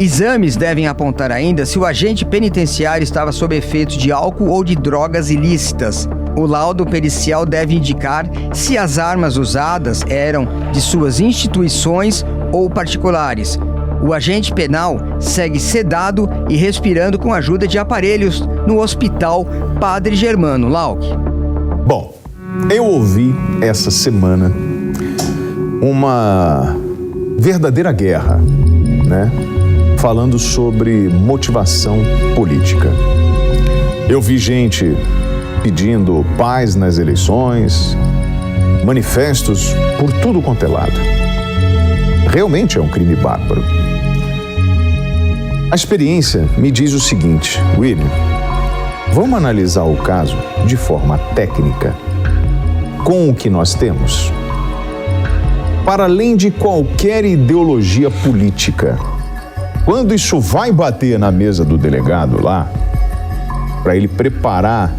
Exames devem apontar ainda se o agente penitenciário estava sob efeitos de álcool ou de drogas ilícitas. O laudo pericial deve indicar se as armas usadas eram de suas instituições ou particulares. O agente penal segue sedado e respirando com a ajuda de aparelhos no Hospital Padre Germano Lauck. Bom, eu ouvi essa semana uma verdadeira guerra, né? Falando sobre motivação política. Eu vi gente pedindo paz nas eleições, manifestos por tudo quanto é lado. Realmente é um crime bárbaro. A experiência me diz o seguinte, William, vamos analisar o caso de forma técnica, com o que nós temos. Para além de qualquer ideologia política, quando isso vai bater na mesa do delegado lá, para ele preparar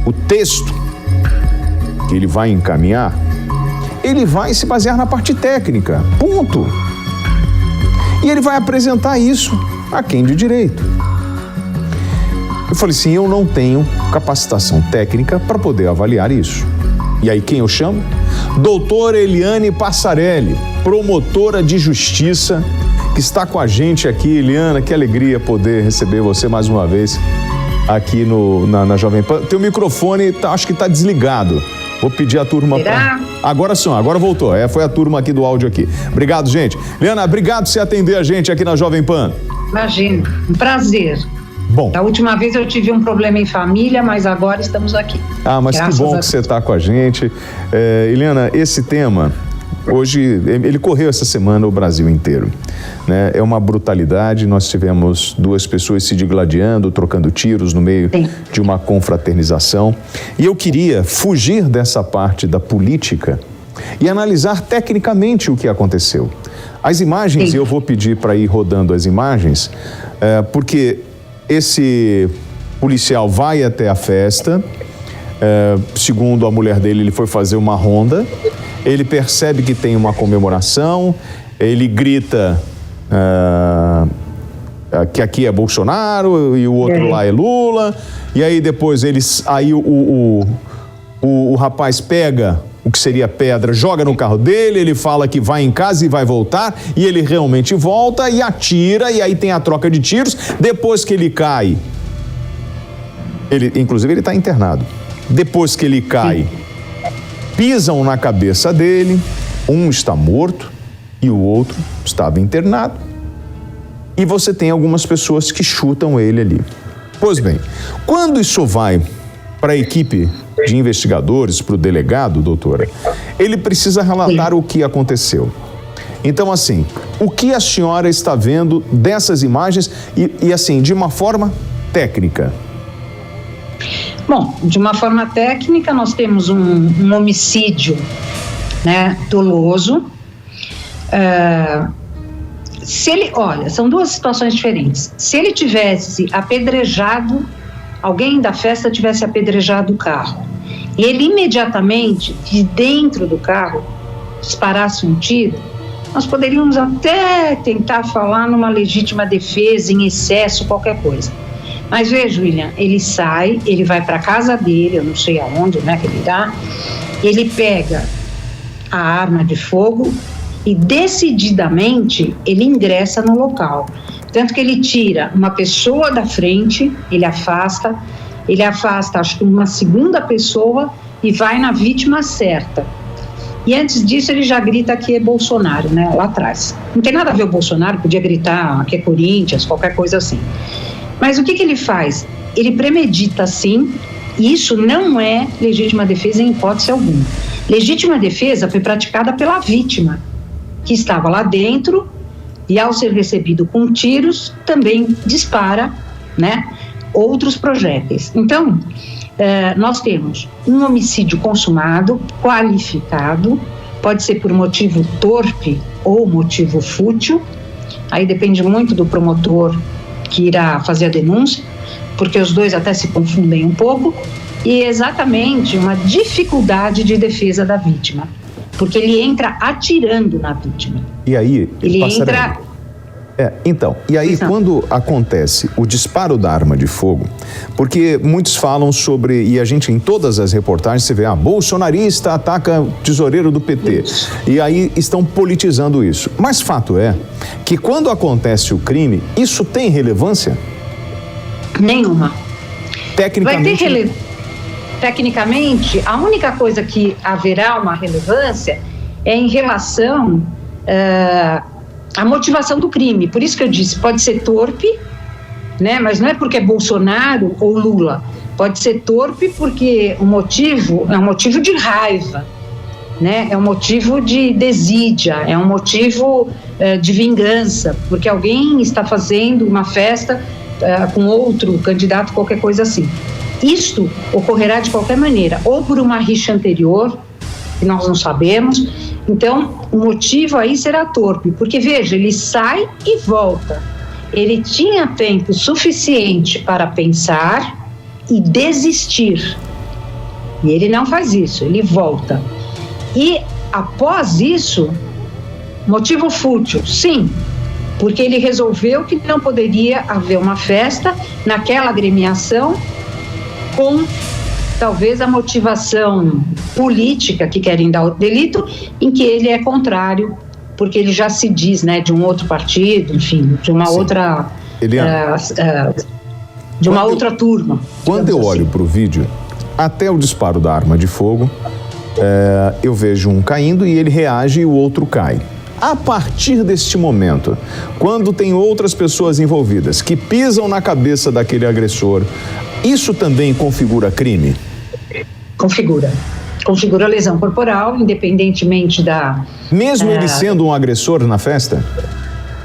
o texto que ele vai encaminhar, ele vai se basear na parte técnica, ponto. E ele vai apresentar isso a quem de direito. Eu falei assim, eu não tenho capacitação técnica para poder avaliar isso. E aí quem eu chamo? Doutora Eliane Passarelli, promotora de justiça, que está com a gente aqui. Eliana, que alegria poder receber você mais uma vez aqui na Jovem Pan. Teu microfone acho que está desligado. Vou pedir a turma para... Agora sim, agora voltou. Foi a turma aqui do áudio aqui. Obrigado, gente. Eliana, obrigado por você atender a gente aqui na Jovem Pan. Imagina, um prazer. Bom. Da última vez eu tive um problema em família, mas agora estamos aqui. Mas graças que bom que você está com a gente. Eliana, esse tema, hoje, ele correu essa semana o Brasil inteiro, né? É uma brutalidade, nós tivemos 2 pessoas se digladiando, trocando tiros no meio de uma confraternização. E eu queria fugir dessa parte da política e analisar tecnicamente o que aconteceu. As imagens, eu vou pedir para ir rodando as imagens, porque esse policial vai até a festa, segundo a mulher dele, ele foi fazer uma ronda, ele percebe que tem uma comemoração, ele grita que aqui é Bolsonaro e o outro lá é Lula, e aí depois o rapaz pega o que seria pedra, joga no carro dele, ele fala que vai em casa e vai voltar, e ele realmente volta e atira, e aí tem a troca de tiros. Depois que ele cai, inclusive ele está internado, depois que ele cai, pisam na cabeça dele, um está morto e o outro estava internado, e você tem algumas pessoas que chutam ele ali. Pois bem, quando isso vai para a equipe de investigadores, para o delegado, doutora, ele precisa relatar o que aconteceu. Então, assim, o que a senhora está vendo dessas imagens e assim, de uma forma técnica? Bom, de uma forma técnica, nós temos um homicídio, né, doloso. São 2 situações diferentes. Se ele tivesse apedrejado, alguém da festa tivesse apedrejado o carro, e ele imediatamente, de dentro do carro, disparasse um tiro, nós poderíamos até tentar falar numa legítima defesa, em excesso, qualquer coisa. Mas veja, William, ele sai, ele vai para a casa dele, eu não sei aonde, né, que ele dá, ele pega a arma de fogo e decididamente ele ingressa no local. Tanto que ele tira uma pessoa da frente, ele afasta, acho que uma segunda pessoa e vai na vítima certa. E antes disso ele já grita que é Bolsonaro, né, lá atrás. Não tem nada a ver o Bolsonaro, podia gritar que é Corinthians, qualquer coisa assim. Mas o que ele faz? Ele premedita sim, e isso não é legítima defesa em hipótese alguma. Legítima defesa foi praticada pela vítima, que estava lá dentro, e ao ser recebido com tiros, também dispara, né, outros projéteis. Então, nós temos um homicídio consumado, qualificado, pode ser por motivo torpe ou motivo fútil, aí depende muito do promotor que irá fazer a denúncia, porque os dois até se confundem um pouco, e exatamente uma dificuldade de defesa da vítima, porque ele entra atirando na vítima. E aí, ele entra... e aí quando acontece o disparo da arma de fogo, porque muitos falam sobre, e a gente em todas as reportagens você vê, bolsonarista ataca tesoureiro do PT, e aí estão politizando isso. Mas fato é que quando acontece o crime, isso tem relevância? Nenhuma. Tecnicamente... Vai ter Tecnicamente, a única coisa que haverá uma relevância é em relação à motivação do crime. Por isso que eu disse, pode ser torpe, né? Mas não é porque é Bolsonaro ou Lula. Pode ser torpe porque o motivo é um motivo de raiva, né? É um motivo de desídia, é um motivo de vingança, porque alguém está fazendo uma festa com outro candidato, qualquer coisa assim. Isto ocorrerá de qualquer maneira, ou por uma rixa anterior, que nós não sabemos. Então, o motivo aí será torpe, porque veja, ele sai e volta. Ele tinha tempo suficiente para pensar e desistir. E ele não faz isso, ele volta. E após isso, motivo fútil, sim, porque ele resolveu que não poderia haver uma festa naquela agremiação com talvez a motivação política que querem dar o delito, em que ele é contrário, porque ele já se diz, né, de um outro partido, enfim, de uma outra outra turma. Quando eu olho para o vídeo, até o disparo da arma de fogo, eu vejo um caindo e ele reage e o outro cai. A partir deste momento, quando tem outras pessoas envolvidas que pisam na cabeça daquele agressor, isso também configura crime? Configura. Configura lesão corporal, independentemente da... Mesmo ele sendo um agressor na festa?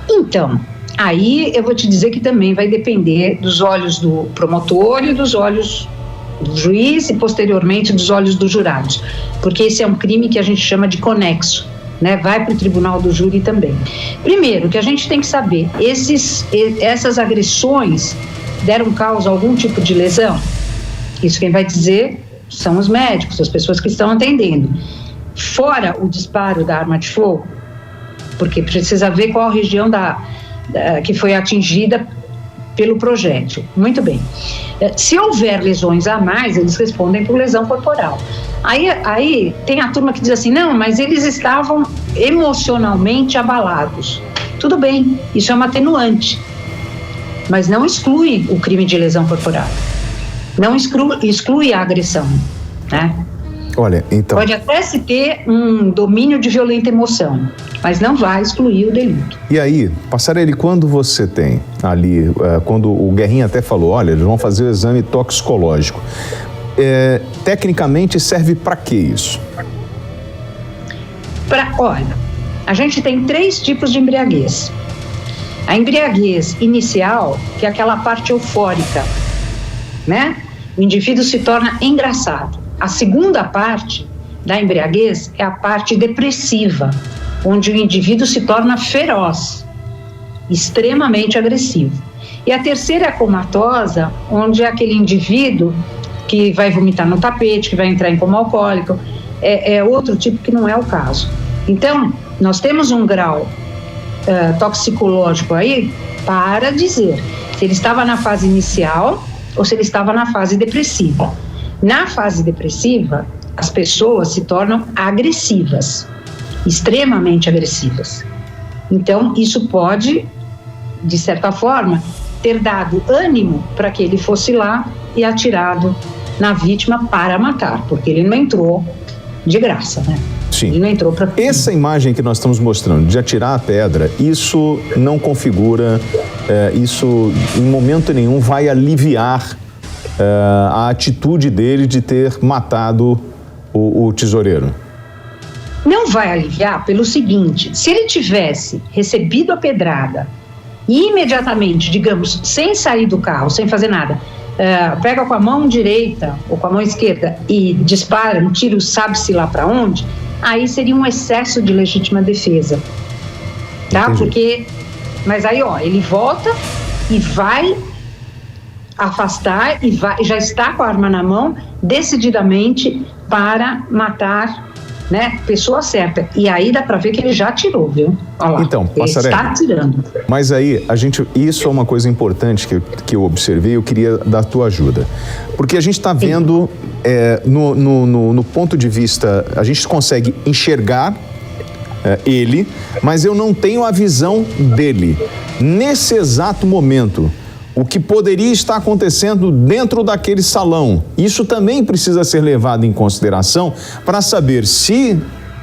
Então, aí eu vou te dizer que também vai depender dos olhos do promotor e dos olhos do juiz e, posteriormente, dos olhos dos jurados. Porque esse é um crime que a gente chama de conexo, né? Vai para o tribunal do júri também. Primeiro, que a gente tem que saber, essas agressões deram causa a algum tipo de lesão? Isso quem vai dizer são os médicos, as pessoas que estão atendendo. Fora o disparo da arma de fogo, porque precisa ver qual a região que foi atingida pelo projétil. Muito bem. Se houver lesões a mais, eles respondem por lesão corporal. Aí tem a turma que diz assim, não, mas eles estavam emocionalmente abalados. Tudo bem, isso é uma atenuante, mas não exclui o crime de lesão corporal. Não exclui a agressão, né? Olha, então... Pode até se ter um domínio de violenta emoção, mas não vai excluir o delito. E aí, Passarelli, quando você tem ali, quando o Guerrinha até falou, olha, eles vão fazer o exame toxicológico, tecnicamente serve para que isso? Olha, a gente tem 3 tipos de embriaguez. A embriaguez inicial, que é aquela parte eufórica, né? O indivíduo se torna engraçado. A segunda parte da embriaguez é a parte depressiva, onde o indivíduo se torna feroz, extremamente agressivo. E a terceira é a comatosa, onde é aquele indivíduo que vai vomitar no tapete, que vai entrar em coma alcoólico, é outro tipo que não é o caso. Então, nós temos um grau toxicológico aí para dizer se ele estava na fase inicial ou se ele estava na fase depressiva. Na fase depressiva, as pessoas se tornam agressivas, extremamente agressivas. Então, isso pode, de certa forma, ter dado ânimo para que ele fosse lá e atirado na vítima para matar, porque ele não entrou de graça, né? Sim. Ele não entrou para... Essa imagem que nós estamos mostrando de atirar a pedra, isso não configura, isso em momento nenhum vai aliviar a atitude dele de ter matado o tesoureiro. Não vai aliviar pelo seguinte, se ele tivesse recebido a pedrada e imediatamente, digamos, sem sair do carro, sem fazer nada, pega com a mão direita ou com a mão esquerda e dispara um tiro, sabe-se lá para onde, aí seria um excesso de legítima defesa, tá? Entendi. Porque, mas aí, ó, ele volta e vai afastar e já está com a arma na mão, decididamente para matar, né, pessoa certa. E aí dá para ver que ele já atirou, viu? Olha lá, então, Passarelli, ele está atirando. Mas aí, isso é uma coisa importante que eu observei, eu queria da tua ajuda. Porque a gente está vendo, no ponto de vista, a gente consegue enxergar ele, mas eu não tenho a visão dele. Nesse exato momento, o que poderia estar acontecendo dentro daquele salão, isso também precisa ser levado em consideração para saber se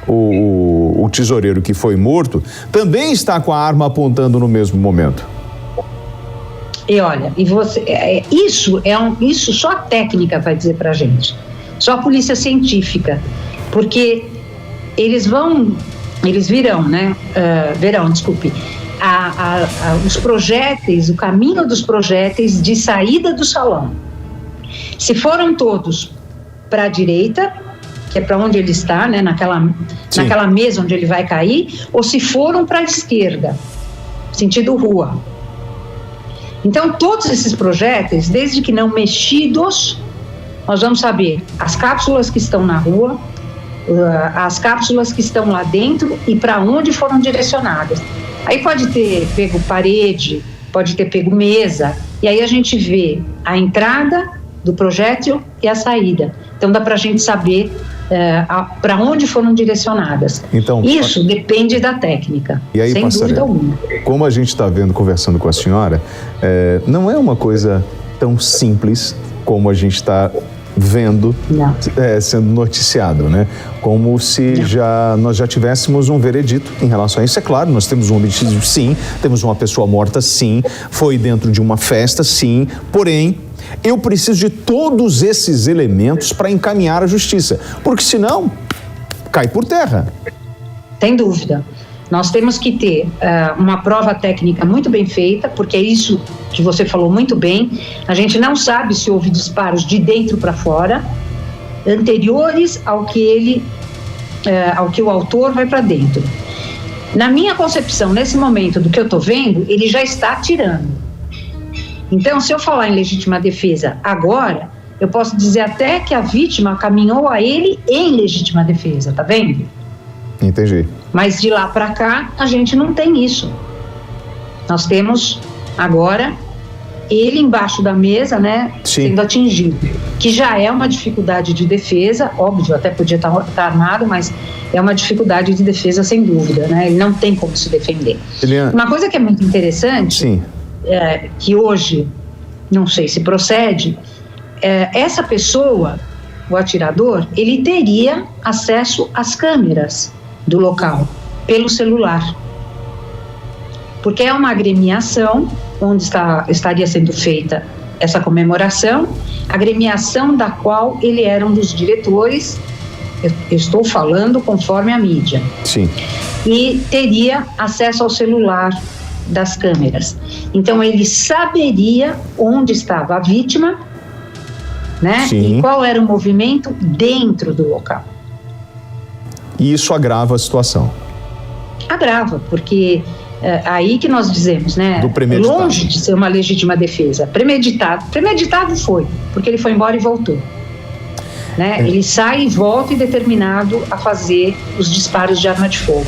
o tesoureiro que foi morto também está com a arma apontando no mesmo momento. E olha, isso só a técnica vai dizer pra gente, só a polícia científica, porque verão, os projéteis, o caminho dos projéteis de saída do salão. Se foram todos para a direita, que é para onde ele está, né, naquela mesa onde ele vai cair, ou se foram para a esquerda, sentido rua. Então, todos esses projéteis, desde que não mexidos, nós vamos saber as cápsulas que estão na rua, as cápsulas que estão lá dentro e para onde foram direcionadas. Aí pode ter pego parede, pode ter pego mesa, e aí a gente vê a entrada do projétil e a saída. Então dá para a gente saber para onde foram direcionadas. Então, isso depende da técnica, e aí, sem dúvida alguma. Como a gente está vendo, conversando com a senhora, não é uma coisa tão simples como a gente está vendo sendo noticiado, né? Como se nós já tivéssemos um veredito em relação a isso. É claro, nós temos um homicídio, sim, temos uma pessoa morta, sim, foi dentro de uma festa, sim, porém, eu preciso de todos esses elementos para encaminhar a justiça, porque senão cai por terra. Sem dúvida. Nós temos que ter uma prova técnica muito bem feita, porque é isso que você falou muito bem. A gente não sabe se houve disparos de dentro para fora, anteriores ao que o autor vai para dentro. Na minha concepção, nesse momento do que eu estou vendo, ele já está atirando. Então, se eu falar em legítima defesa agora, eu posso dizer até que a vítima caminhou a ele em legítima defesa, tá vendo? Entendi. Mas de lá para cá, a gente não tem isso. Nós temos agora ele embaixo da mesa, né, sendo atingido, que já é uma dificuldade de defesa, óbvio, até podia estar armado, mas é uma dificuldade de defesa sem dúvida, né, ele não tem como se defender. Eliane. Uma coisa que é muito interessante, que hoje, não sei se procede, essa pessoa, o atirador, ele teria acesso às câmeras do local, pelo celular. Porque é uma agremiação onde estaria sendo feita essa comemoração, agremiação da qual ele era um dos diretores, eu estou falando conforme a mídia. Sim. E teria acesso ao celular das câmeras. Então ele saberia onde estava a vítima, né? Sim. E qual era o movimento dentro do local. E isso agrava a situação. Agrava, porque aí que nós dizemos, né? Do premeditado. Longe de ser uma legítima defesa. Premeditado foi, porque ele foi embora e voltou. Né? Ele sai e volta e determinado a fazer os disparos de arma de fogo.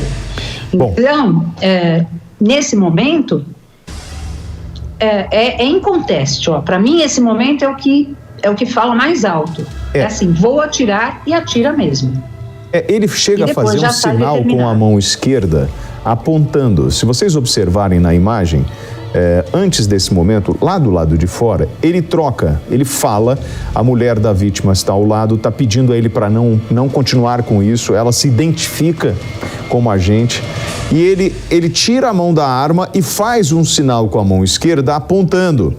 Então, nesse momento, é inconteste. Para mim, esse momento é o que fala mais alto. É assim, vou atirar e atira mesmo. Ele chega a fazer um sinal com a mão esquerda apontando. Se vocês observarem na imagem, antes desse momento, lá do lado de fora, ele troca, ele fala, a mulher da vítima está ao lado, está pedindo a ele para não continuar com isso, ela se identifica como agente e ele tira a mão da arma e faz um sinal com a mão esquerda apontando,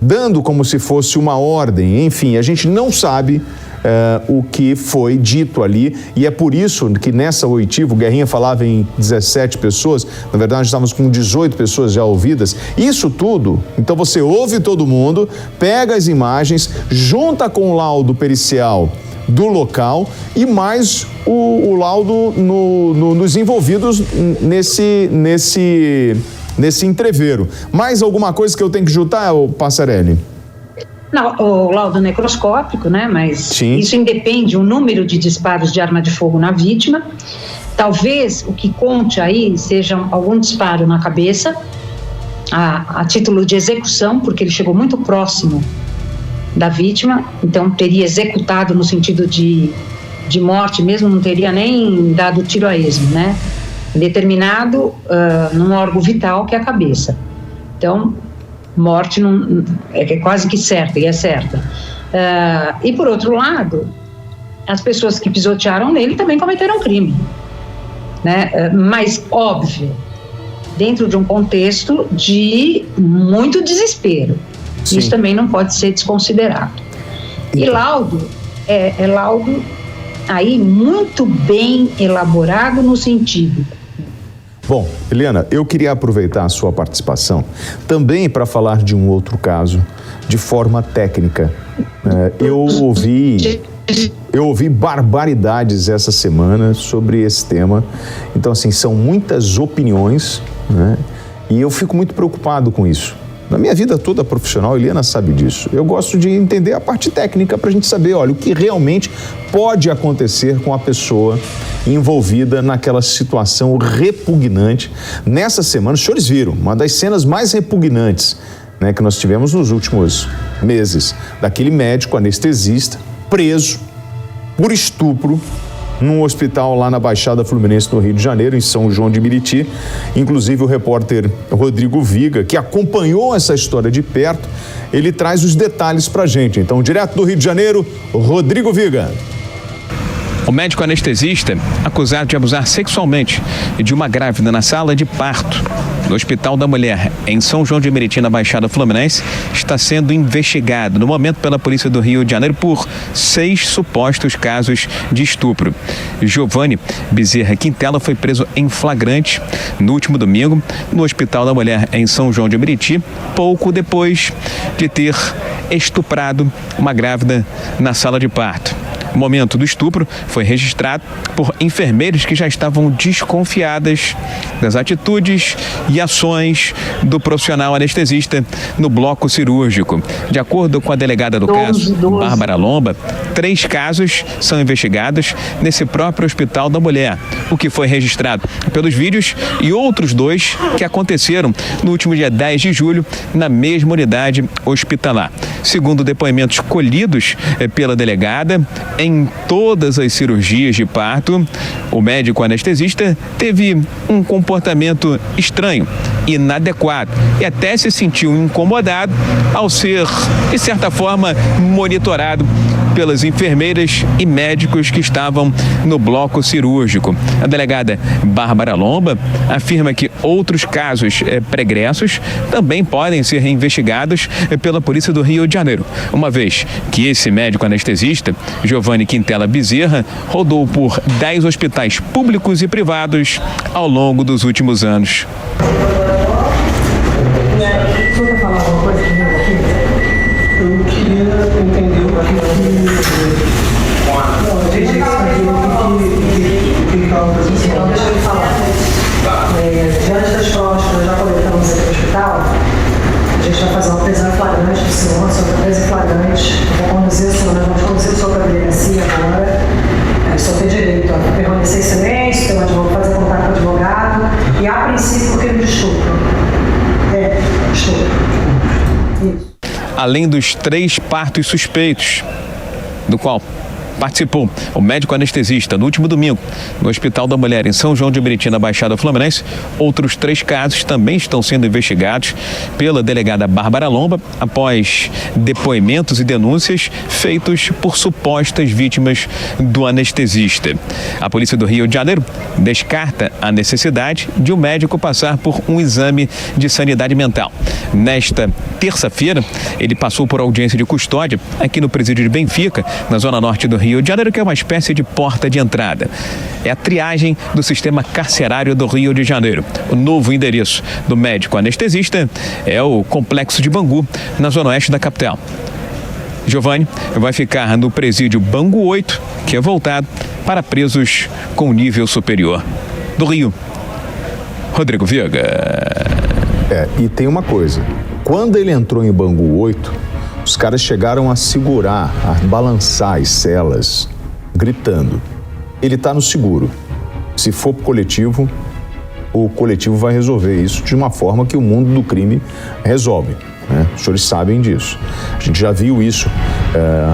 dando como se fosse uma ordem. Enfim, a gente não sabe o que foi dito ali, e é por isso que nessa oitiva, o Guerrinha falava em 17 pessoas, na verdade estávamos com 18 pessoas já ouvidas, isso tudo, então você ouve todo mundo, pega as imagens, junta com o laudo pericial do local e mais o laudo nos envolvidos nesse entreveiro. Mais alguma coisa que eu tenho que juntar, Passarelli? Não, o laudo necroscópico, né? Mas Sim. Isso independe o número de disparos de arma de fogo na vítima. Talvez o que conte aí seja algum disparo na cabeça, a título de execução, porque ele chegou muito próximo da vítima, então teria executado no sentido de morte mesmo, não teria nem dado tiro a esmo, né? Determinado num órgão vital que é a cabeça. Então, morte não, é quase que certa, e é certa. E por outro lado, as pessoas que pisotearam nele também cometeram crime, né? Mas, óbvio, dentro de um contexto de muito desespero. Sim. Isso também não pode ser desconsiderado. E laudo é laudo aí muito bem elaborado no sentido. Bom, Helena, eu queria aproveitar a sua participação também para falar de um outro caso de forma técnica. Eu ouvi barbaridades essa semana sobre esse tema. Então, assim, são muitas opiniões, né? E eu fico muito preocupado com isso. Na minha vida toda profissional, a Helena sabe disso. Eu gosto de entender a parte técnica para a gente saber, olha, o que realmente pode acontecer com a pessoa envolvida naquela situação repugnante. Nessa semana, os senhores viram, uma das cenas mais repugnantes, né, que nós tivemos nos últimos meses, daquele médico anestesista preso por estupro num hospital lá na Baixada Fluminense, no Rio de Janeiro, em São João de Meriti. Inclusive o repórter Rodrigo Viga, que acompanhou essa história de perto, ele traz os detalhes pra gente. Então, direto do Rio de Janeiro, Rodrigo Viga. O médico anestesista, acusado de abusar sexualmente de uma grávida na sala de parto do Hospital da Mulher, em São João de Meriti, na Baixada Fluminense, está sendo investigado no momento pela Polícia do Rio de Janeiro por 6 supostos casos de estupro. Giovanni Bezerra Quintela foi preso em flagrante no último domingo no Hospital da Mulher, em São João de Meriti, pouco depois de ter estuprado uma grávida na sala de parto. O momento do estupro foi registrado por enfermeiros que já estavam desconfiadas das atitudes e ações do profissional anestesista no bloco cirúrgico. De acordo com a delegada do caso, Bárbara Lomba, 3 casos são investigados nesse próprio Hospital da Mulher, o que foi registrado pelos vídeos, e outros 2 que aconteceram no último dia 10 de julho na mesma unidade hospitalar. Segundo depoimentos colhidos pela delegada, em todas as cirurgias de parto, o médico anestesista teve um comportamento estranho, inadequado, e até se sentiu incomodado ao ser, de certa forma, monitorado pelas enfermeiras e médicos que estavam no bloco cirúrgico. A delegada Bárbara Lomba afirma que outros casos pregressos também podem ser investigados pela Polícia do Rio de Janeiro, uma vez que esse médico anestesista, Giovanni Quintela Bezerra, rodou por 10 hospitais públicos e privados ao longo dos últimos anos. Eu queria entender o que causa esse problema. Deixa eu falar. Diante das provas que nós já coletamos aqui no hospital, a gente vai fazer uma prisão em flagrante do senhor, sobre presa em flagrante. Nós vamos conduzir o senhor para a delegacia agora. O senhor tem direito a permanecer em silêncio, ter um advogado, fazer contato com o advogado, e a princípio, crime de estupro. Estupro. Isso. Além dos 3 partos suspeitos, do qual participou o médico anestesista no último domingo no Hospital da Mulher, em São João de Meriti, na Baixada Fluminense, outros 3 casos também estão sendo investigados pela delegada Bárbara Lomba após depoimentos e denúncias feitos por supostas vítimas do anestesista. A Polícia do Rio de Janeiro descarta a necessidade de o médico passar por um exame de sanidade mental. Nesta terça-feira, ele passou por audiência de custódia aqui no presídio de Benfica, na zona norte do Rio de Janeiro, que é uma espécie de porta de entrada. É a triagem do sistema carcerário do Rio de Janeiro. O novo endereço do médico anestesista é o Complexo de Bangu, na zona oeste da capital. Giovanni vai ficar no presídio Bangu 8, que é voltado para presos com nível superior. Do Rio, Rodrigo Viga. E tem uma coisa, quando ele entrou em Bangu 8, os caras chegaram a segurar, a balançar as celas, gritando. Ele está no seguro. Se for pro coletivo, o coletivo vai resolver isso de uma forma que o mundo do crime resolve, né? Os senhores sabem disso. A gente já viu isso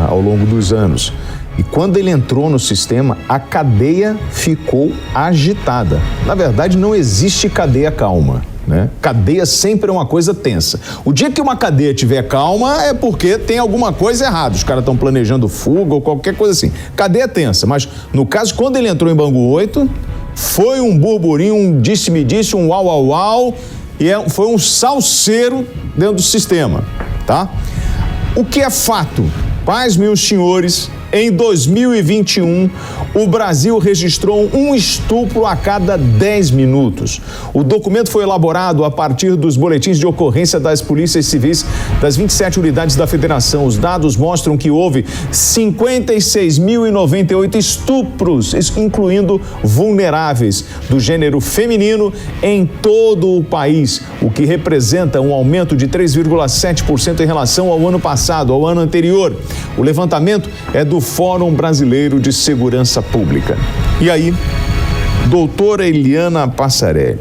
ao longo dos anos. E quando ele entrou no sistema, a cadeia ficou agitada. Na verdade, não existe cadeia calma, né? Cadeia sempre é uma coisa tensa. O dia que uma cadeia tiver calma é porque tem alguma coisa errada. Os caras estão planejando fuga ou qualquer coisa assim. Cadeia tensa. Mas, no caso, quando ele entrou em Bangu 8, foi um burburinho, um disse-me-disse, um uau, e foi um salseiro dentro do sistema, tá? O que é fato, paz, meus senhores, em 2021, o Brasil registrou um estupro a cada 10 minutos. O documento foi elaborado a partir dos boletins de ocorrência das polícias civis das 27 unidades da federação. Os dados mostram que houve 56.098 estupros, incluindo vulneráveis do gênero feminino em todo o país, o que representa um aumento de 3,7% em relação ao ano passado, ao ano anterior. O levantamento é do Fórum Brasileiro de Segurança Pública. E aí, doutora Eliana Passarelli,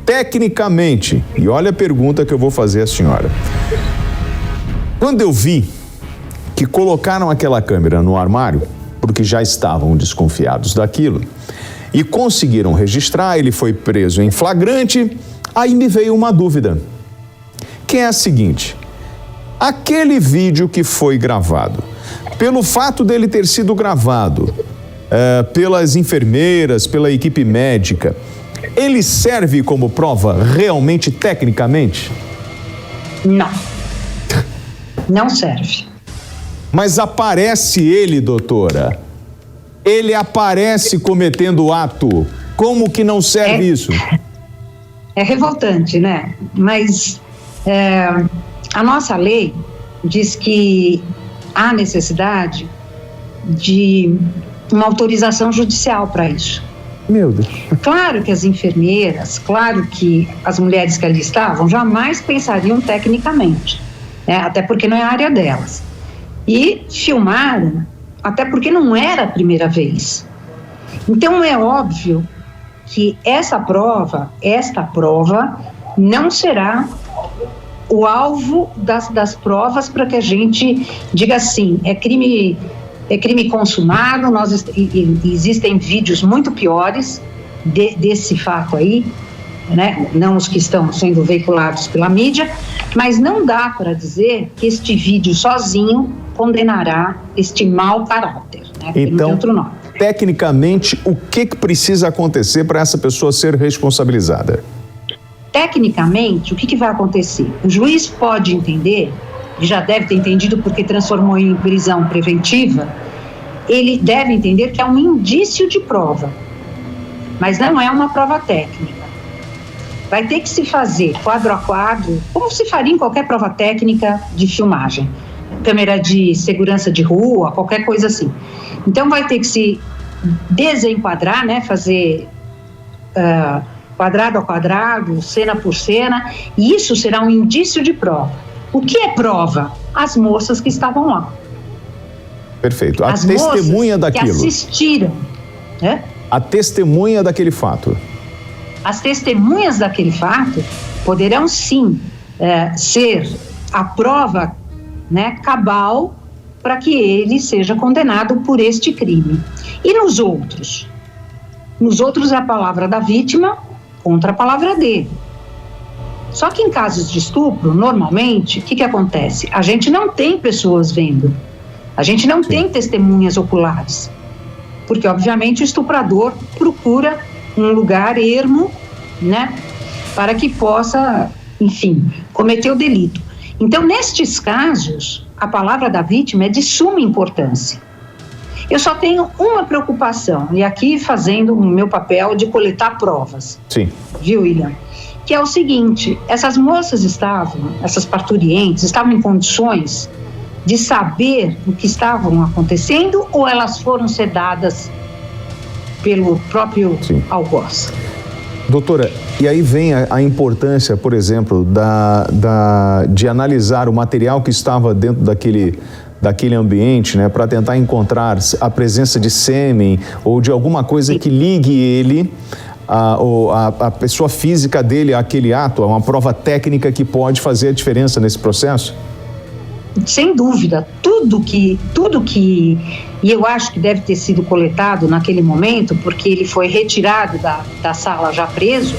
tecnicamente, e olha a pergunta que eu vou fazer à senhora. Quando eu vi que colocaram aquela câmera no armário, porque já estavam desconfiados daquilo, e conseguiram registrar, ele foi preso em flagrante, aí me veio uma dúvida, que é a seguinte: aquele vídeo que foi gravado, pelo fato dele ter sido gravado pelas enfermeiras, pela equipe médica, ele serve como prova realmente tecnicamente? Não. Não serve. Mas aparece ele, doutora. Ele aparece cometendo o ato. Como que não serve isso? É revoltante, né? Mas a nossa lei diz que há necessidade de uma autorização judicial para isso. Meu Deus. Claro que as enfermeiras, claro que as mulheres que ali estavam jamais pensariam tecnicamente, né? Até porque não é a área delas. E filmaram, até porque não era a primeira vez. Então é óbvio que esta prova não será o alvo das provas para que a gente diga assim, é crime consumado. Existem vídeos muito piores desse fato aí, né? Não os que estão sendo veiculados pela mídia, mas não dá para dizer que este vídeo sozinho condenará este mau caráter, né? Então, tecnicamente, o que precisa acontecer para essa pessoa ser responsabilizada? Tecnicamente, o que vai acontecer? O juiz pode entender, e já deve ter entendido porque transformou em prisão preventiva, ele deve entender que é um indício de prova, mas não é uma prova técnica. Vai ter que se fazer quadro a quadro, como se faria em qualquer prova técnica de filmagem, câmera de segurança de rua, qualquer coisa assim. Então vai ter que se desenquadrar, né, fazer quadrado a quadrado, cena por cena, e isso será um indício de prova. O que é prova? As moças que estavam lá. Perfeito. As testemunha daquilo. Que assistiram, né? A testemunha daquele fato. As testemunhas daquele fato poderão sim ser a prova, né, cabal para que ele seja condenado por este crime. E nos outros? Nos outros é a palavra da vítima contra a palavra dele. Só que em casos de estupro, normalmente, o que acontece? A gente não tem pessoas vendo, a gente não tem testemunhas oculares, porque obviamente o estuprador procura um lugar ermo, né, para que possa, enfim, cometer o delito. Então, nestes casos, a palavra da vítima é de suma importância. Eu só tenho uma preocupação, e aqui fazendo o meu papel de coletar provas. Sim. Viu, William? Que é o seguinte, essas moças essas parturientes, estavam em condições de saber o que estavam acontecendo ou elas foram sedadas pelo próprio algoz? Doutora, e aí vem a importância, por exemplo, de analisar o material que estava dentro daquele ambiente, né, para tentar encontrar a presença de sêmen ou de alguma coisa que ligue ele, a pessoa física dele àquele ato, é uma prova técnica que pode fazer a diferença nesse processo? Sem dúvida, tudo que e eu acho que deve ter sido coletado naquele momento, porque ele foi retirado da sala já preso,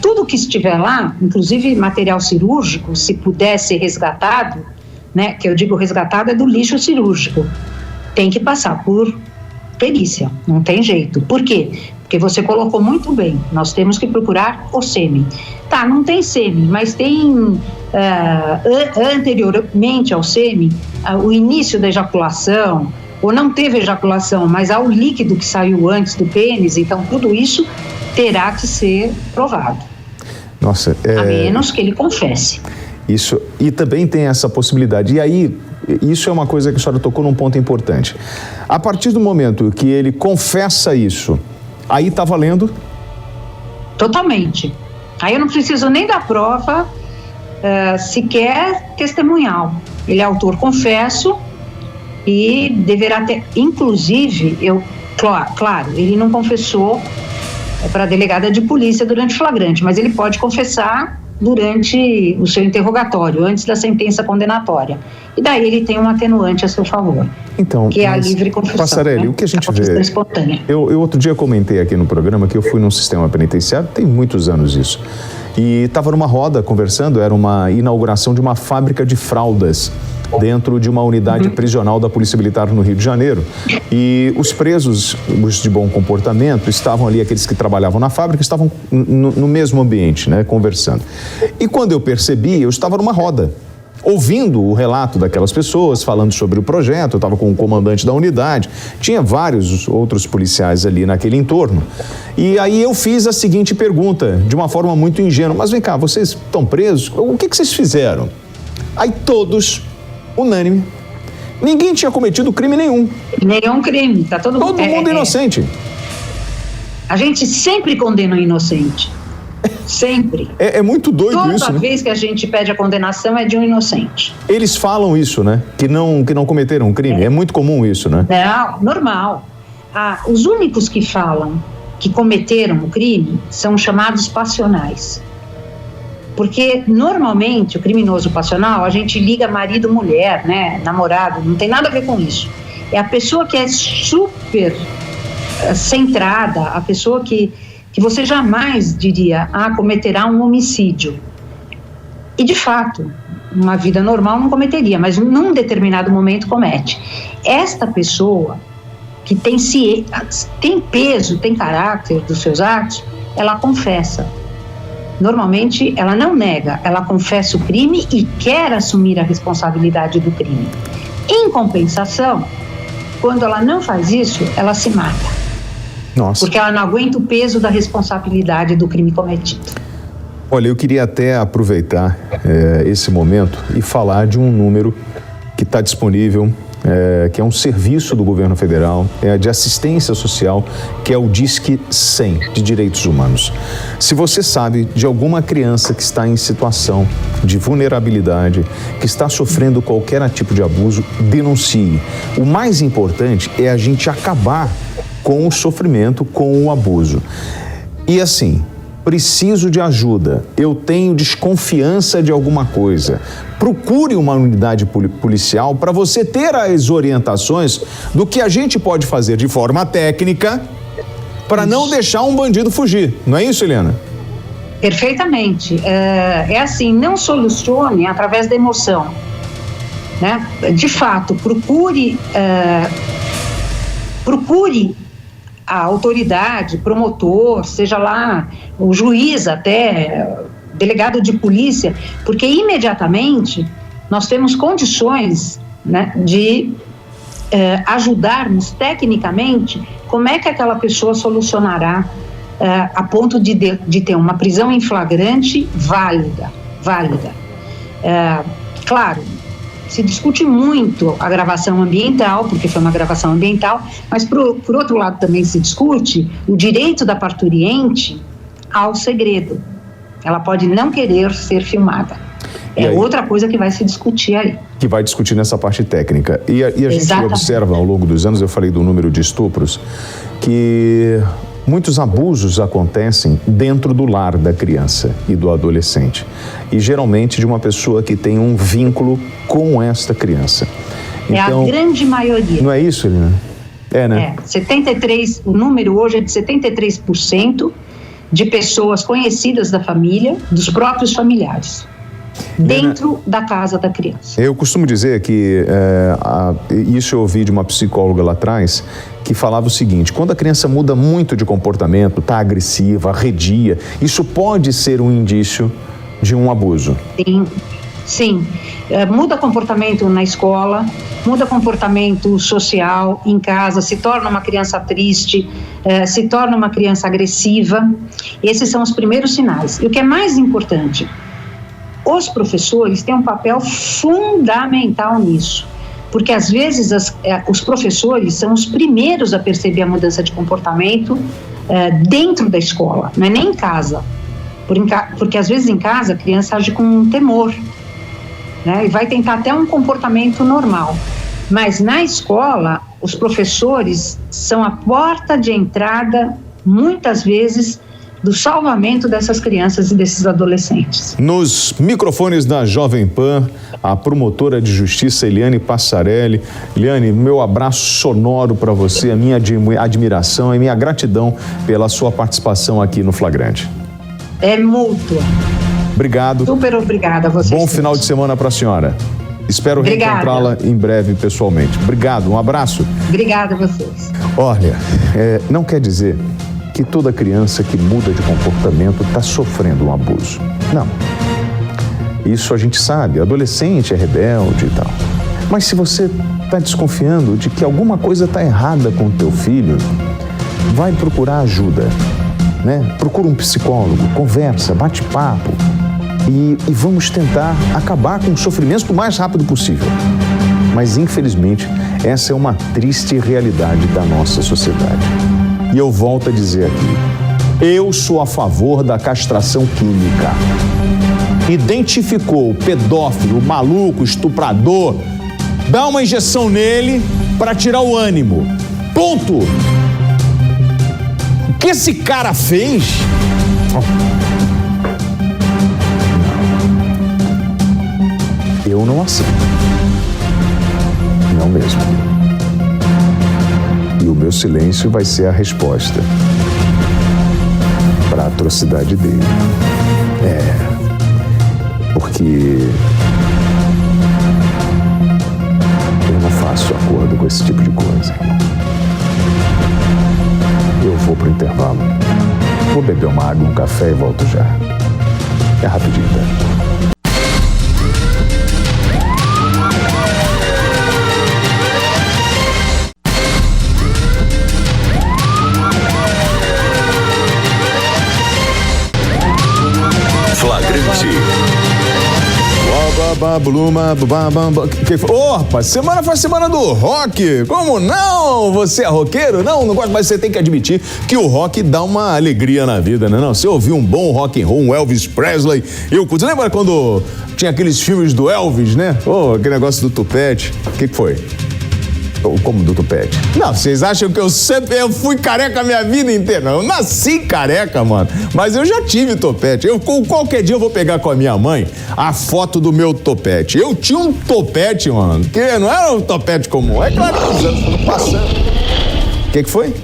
tudo que estiver lá, inclusive material cirúrgico, se puder ser resgatado, né, que eu digo resgatado é do lixo cirúrgico, tem que passar por perícia, não tem jeito. Por quê? Porque você colocou muito bem, nós temos que procurar o sêmen. Tá, não tem sêmen, mas tem anteriormente ao sêmen, o início da ejaculação, ou não teve ejaculação, mas há o líquido que saiu antes do pênis, então tudo isso terá que ser provado. Nossa, a menos que ele confesse. Isso, e também tem essa possibilidade. E aí, isso é uma coisa que a senhora tocou num ponto importante. A partir do momento que ele confessa isso, aí está valendo? Totalmente. Aí eu não preciso nem da prova sequer testemunhal. Ele é autor confesso e deverá ter, inclusive, claro, ele não confessou para a delegada de polícia durante o flagrante, mas ele pode confessar durante o seu interrogatório, antes da sentença condenatória. E daí ele tem um atenuante a seu favor, então, que é a livre confissão. Passarelli, né? o que a gente vê... espontânea. Eu outro dia comentei aqui no programa que eu fui num sistema penitenciário, tem muitos anos isso, e estava numa roda conversando, era uma inauguração de uma fábrica de fraldas dentro de uma unidade prisional da Polícia Militar no Rio de Janeiro. E os presos, os de bom comportamento, estavam ali, aqueles que trabalhavam na fábrica, estavam no mesmo ambiente, né, conversando. E quando eu percebi, eu estava numa roda, ouvindo o relato daquelas pessoas, falando sobre o projeto. Eu estava com o comandante da unidade, tinha vários outros policiais ali naquele entorno. E aí eu fiz a seguinte pergunta, de uma forma muito ingênua: mas vem cá, vocês estão presos? O que vocês fizeram? Aí todos, unânime, ninguém tinha cometido crime nenhum. Nenhum crime, tá todo mundo inocente. A gente sempre condena o inocente. Sempre. É muito doido isso, Toda vez que a gente pede a condenação é de um inocente. Eles falam isso, né? Que não cometeram um crime. É muito comum isso, né? Não, normal. Os únicos que falam que cometeram o crime são chamados passionais. Porque, normalmente, o criminoso passional, a gente liga marido-mulher, né? Namorado, não tem nada a ver com isso. É a pessoa que é super centrada, a pessoa que você jamais diria, cometerá um homicídio. E, de fato, uma vida normal não cometeria, mas num determinado momento comete. Esta pessoa que tem peso, tem caráter dos seus atos, ela confessa. Normalmente, ela não nega, ela confessa o crime e quer assumir a responsabilidade do crime. Em compensação, quando ela não faz isso, ela se mata. Nossa. Porque ela não aguenta o peso da responsabilidade do crime cometido. Olha, eu queria até aproveitar esse momento e falar de um número que está disponível, que é um serviço do governo federal, de assistência social, que é o Disque 100 de Direitos Humanos. Se você sabe de alguma criança que está em situação de vulnerabilidade, que está sofrendo qualquer tipo de abuso, denuncie. O mais importante é a gente acabar com o sofrimento, com o abuso. E assim, preciso de ajuda, eu tenho desconfiança de alguma coisa, procure uma unidade policial para você ter as orientações do que a gente pode fazer de forma técnica para não deixar um bandido fugir. Não é isso, Helena? Perfeitamente. É assim, não solucione através da emoção, né? De fato, procure a autoridade, promotor, seja lá o juiz até, delegado de polícia, porque imediatamente nós temos condições, né, de ajudarmos tecnicamente como é que aquela pessoa solucionará a ponto de ter uma prisão em flagrante válida. Claro, se discute muito a gravação ambiental, porque foi uma gravação ambiental, mas por outro lado também se discute o direito da parturiente ao segredo. Ela pode não querer ser filmada. É outra coisa que vai se discutir aí. Que vai discutir nessa parte técnica. E a gente observa ao longo dos anos, eu falei do número de estupros, que muitos abusos acontecem dentro do lar da criança e do adolescente. E geralmente de uma pessoa que tem um vínculo com esta criança. Então, é a grande maioria. Não é isso, Helena? É, né? 73, o número hoje é de 73% de pessoas conhecidas da família, dos próprios familiares, dentro da casa da criança. Eu costumo dizer que, isso eu ouvi de uma psicóloga lá atrás, que falava o seguinte: quando a criança muda muito de comportamento, está agressiva, arredia, isso pode ser um indício de um abuso. Sim. Muda comportamento na escola, muda comportamento social em casa, se torna uma criança triste, se torna uma criança agressiva. Esses são os primeiros sinais. E o que é mais importante, os professores têm um papel fundamental nisso, porque às vezes os professores são os primeiros a perceber a mudança de comportamento dentro da escola, não é nem em casa, porque às vezes em casa a criança age com temor, né, e vai tentar até um comportamento normal, mas na escola os professores são a porta de entrada, muitas vezes, do salvamento dessas crianças e desses adolescentes. Nos microfones da Jovem Pan, a promotora de justiça Eliane Passarelli. Eliane, meu abraço sonoro para você, a minha admiração e minha gratidão pela sua participação aqui no Flagrante. É mútua. Obrigado. Super obrigada a vocês. Bom final de semana para a senhora. Espero reencontrá-la em breve pessoalmente. Obrigado, um abraço. Obrigada a vocês. Olha, não quer dizer que toda criança que muda de comportamento está sofrendo um abuso. Não. Isso a gente sabe, adolescente é rebelde e tal. Mas se você está desconfiando de que alguma coisa está errada com o teu filho, vai procurar ajuda, né? Procura um psicólogo, conversa, bate papo e vamos tentar acabar com o sofrimento o mais rápido possível. Mas, infelizmente, essa é uma triste realidade da nossa sociedade. E eu volto a dizer aqui, eu sou a favor da castração química. Identificou o pedófilo, o maluco, o estuprador, dá uma injeção nele para tirar o ânimo. Ponto! O que esse cara fez? Eu não aceito. Não mesmo. E o meu silêncio vai ser a resposta para a atrocidade dele. Porque eu não faço acordo com esse tipo de coisa. Eu vou pro intervalo. Vou beber uma água, um café e volto já. É rapidinho, tá? Flagrante. Ô, rapaz, semana foi a semana do rock. Como não? Você é roqueiro? Não gosta, mas você tem que admitir que o rock dá uma alegria na vida, né? Não, você ouviu um bom rock and roll, um Elvis Presley. Você lembra quando tinha aqueles filmes do Elvis, né? Aquele negócio do tupete. O que foi? Como do tupete? Não, vocês acham que eu fui careca a minha vida inteira? Não, eu nasci careca, mano. Mas eu já tive topete. Qualquer dia eu vou pegar com a minha mãe a foto do meu topete. Eu tinha um topete, mano, que não era um topete comum. É claro que os anos foram passando. O que foi?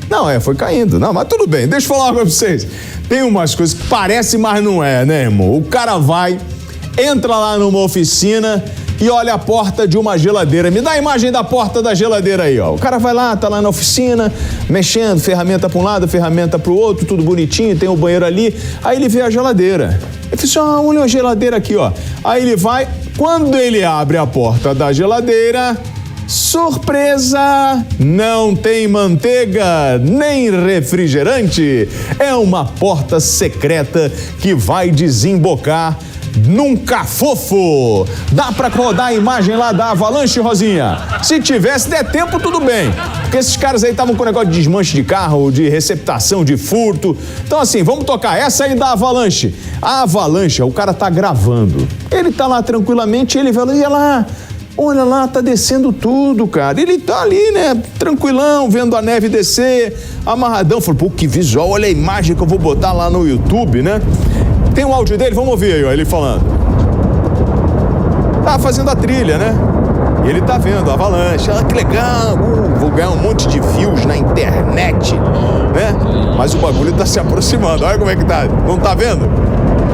Não, foi caindo. Não, mas tudo bem. Deixa eu falar uma coisa pra vocês. Tem umas coisas que parece, mas não é, né, irmão? O cara entra lá numa oficina e olha a porta de uma geladeira. Me dá a imagem da porta da geladeira aí, ó. O cara vai lá, tá lá na oficina, mexendo, ferramenta para um lado, ferramenta para o outro, tudo bonitinho, tem o banheiro ali. Aí ele vê a geladeira. Ele fala assim, olha uma geladeira aqui, ó. Aí ele vai, quando ele abre a porta da geladeira, surpresa! Não tem manteiga, nem refrigerante. É uma porta secreta que vai desembocar num cafofo. Dá pra rodar a imagem lá da avalanche, Rosinha? Se tivesse, der tempo, tudo bem. Porque esses caras aí estavam com negócio de desmanche de carro, de receptação, de furto. Então assim, vamos tocar essa aí da avalanche. A avalanche, o cara tá gravando. Ele tá lá tranquilamente, ele vai lá, e lá, olha lá, tá descendo tudo, cara. Ele tá ali, né, tranquilão, vendo a neve descer, amarradão. Falei, pô, que visual, olha a imagem que eu vou botar lá no YouTube, né? Tem um áudio dele, vamos ouvir aí, ó, ele falando. Tá fazendo a trilha, né? E ele tá vendo a avalanche. Ah, que legal, vou ganhar um monte de views na internet, né? Mas o bagulho tá se aproximando, olha como é que tá. Não tá vendo?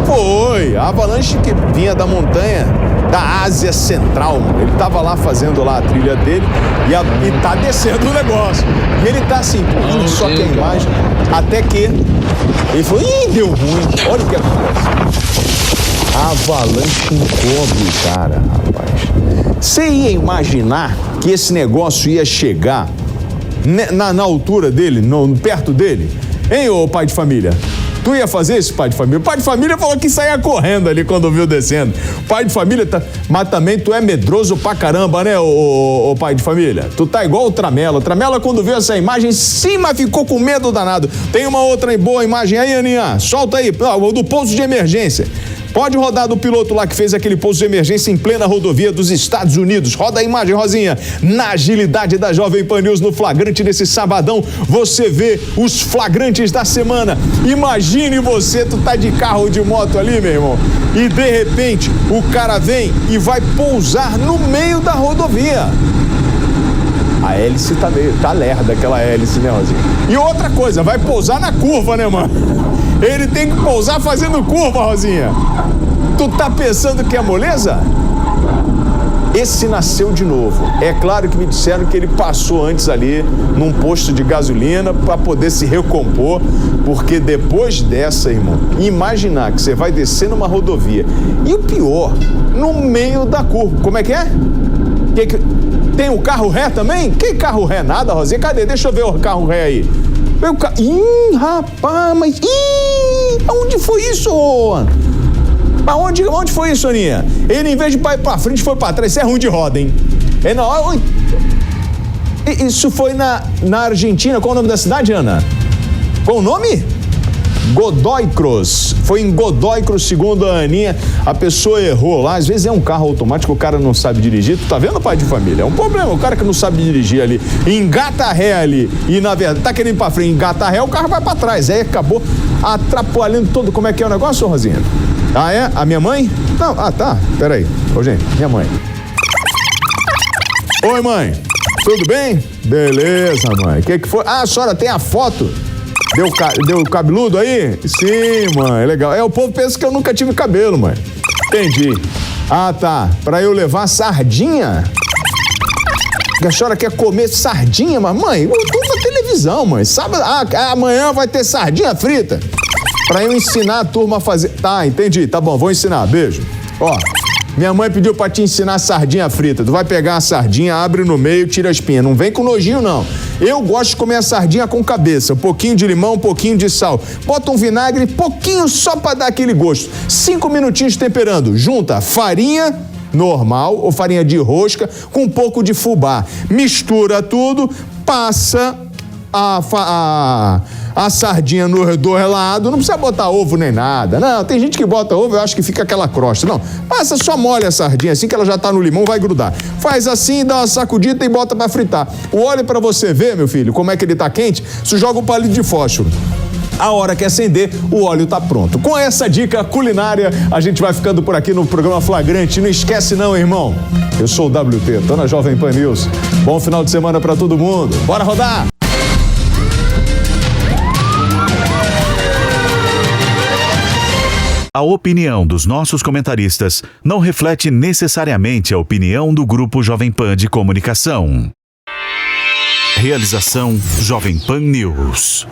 Foi, a avalanche que vinha da montanha da Ásia Central, mano. Ele tava lá fazendo lá a trilha dele e tá descendo o negócio. E ele tá assim, pô, só que a imagem, até que ele falou, ih, deu ruim. Olha o que acontece. A avalanche encobre o cara, rapaz. Você ia imaginar que esse negócio ia chegar na altura dele, perto dele? Hein, ô pai de família? Tu ia fazer isso, pai de família? O pai de família falou que saía correndo ali quando viu descendo. Pai de família tá... Mas também tu é medroso pra caramba, né, ô pai de família? Tu tá igual o Tramela. O Tramela, quando viu essa imagem, sim, mas ficou com medo danado. Tem uma outra boa imagem aí, Aninha? Solta aí, do pouso de emergência. Pode rodar do piloto lá que fez aquele pouso de emergência em plena rodovia dos Estados Unidos. Roda a imagem, Rosinha. Na agilidade da Jovem Pan News, no flagrante desse sabadão, você vê os flagrantes da semana. Imagine você, tu tá de carro ou de moto ali, meu irmão, e de repente o cara vem e vai pousar no meio da rodovia. A hélice tá lerda, aquela hélice, né, Rosinha? E outra coisa, vai pousar na curva, né, mano? Ele tem que pousar fazendo curva, Rosinha. Tu tá pensando que é moleza? Esse nasceu de novo. É claro que me disseram que ele passou antes ali num posto de gasolina para poder se recompor, porque depois dessa, irmão, imaginar que você vai descer numa rodovia e o pior, no meio da curva. Como é que é? Tem o carro ré também? Que carro ré? Nada, Rosinha? Cadê? Deixa eu ver o carro ré aí. Ih, rapaz, mas... Ih, aonde foi isso, Onde foi isso, Aninha? Ele, em vez de ir pra frente, foi pra trás. Isso é ruim de roda, hein? Isso foi na Argentina. Qual o nome da cidade, Ana? Qual o nome? Godoy Cruz. Foi em Godoy Cruz, segundo a Aninha. A pessoa errou lá. Às vezes é um carro automático, o cara não sabe dirigir. Tu tá vendo, pai de família? É um problema. O cara que não sabe dirigir ali, engata ré ali e, na verdade, tá querendo ir pra frente, engata ré, o carro vai pra trás. Aí acabou atrapalhando todo. Como é que é o negócio, Rosinha? Ah, é? A minha mãe? Não, tá. Peraí. Ô, gente, minha mãe. Oi, mãe. Tudo bem? Beleza, mãe. O que foi? Ah, a senhora tem a foto? Deu cabeludo aí? Sim, mãe, legal. O povo pensa que eu nunca tive cabelo, mãe. Entendi. Ah, tá. Pra eu levar sardinha? A senhora quer comer sardinha? Mas, mãe, eu tô na televisão, mãe. Sábado, amanhã vai ter sardinha frita. Pra eu ensinar a turma a fazer... Tá, entendi. Tá bom, vou ensinar. Beijo. Ó, minha mãe pediu pra te ensinar sardinha frita. Tu vai pegar a sardinha, abre no meio, tira a espinha. Não vem com nojinho, não. Eu gosto de comer a sardinha com cabeça. Um pouquinho de limão, um pouquinho de sal. Bota um vinagre, pouquinho só pra dar aquele gosto. 5 minutinhos temperando. Junta farinha normal ou farinha de rosca com um pouco de fubá. Mistura tudo, passa a sardinha no relado, não precisa botar ovo nem nada. Não, tem gente que bota ovo, eu acho que fica aquela crosta. Não, passa, só molha a sardinha, assim que ela já tá no limão, vai grudar. Faz assim, dá uma sacudida e bota pra fritar. O óleo, pra você ver, meu filho, como é que ele tá quente, você joga um palito de fósforo. A hora que acender, o óleo tá pronto. Com essa dica culinária, a gente vai ficando por aqui no programa Flagrante. Não esquece não, irmão. Eu sou o WT, tô na Jovem Pan News. Bom final de semana pra todo mundo. Bora rodar! A opinião dos nossos comentaristas não reflete necessariamente a opinião do Grupo Jovem Pan de Comunicação. Realização Jovem Pan News.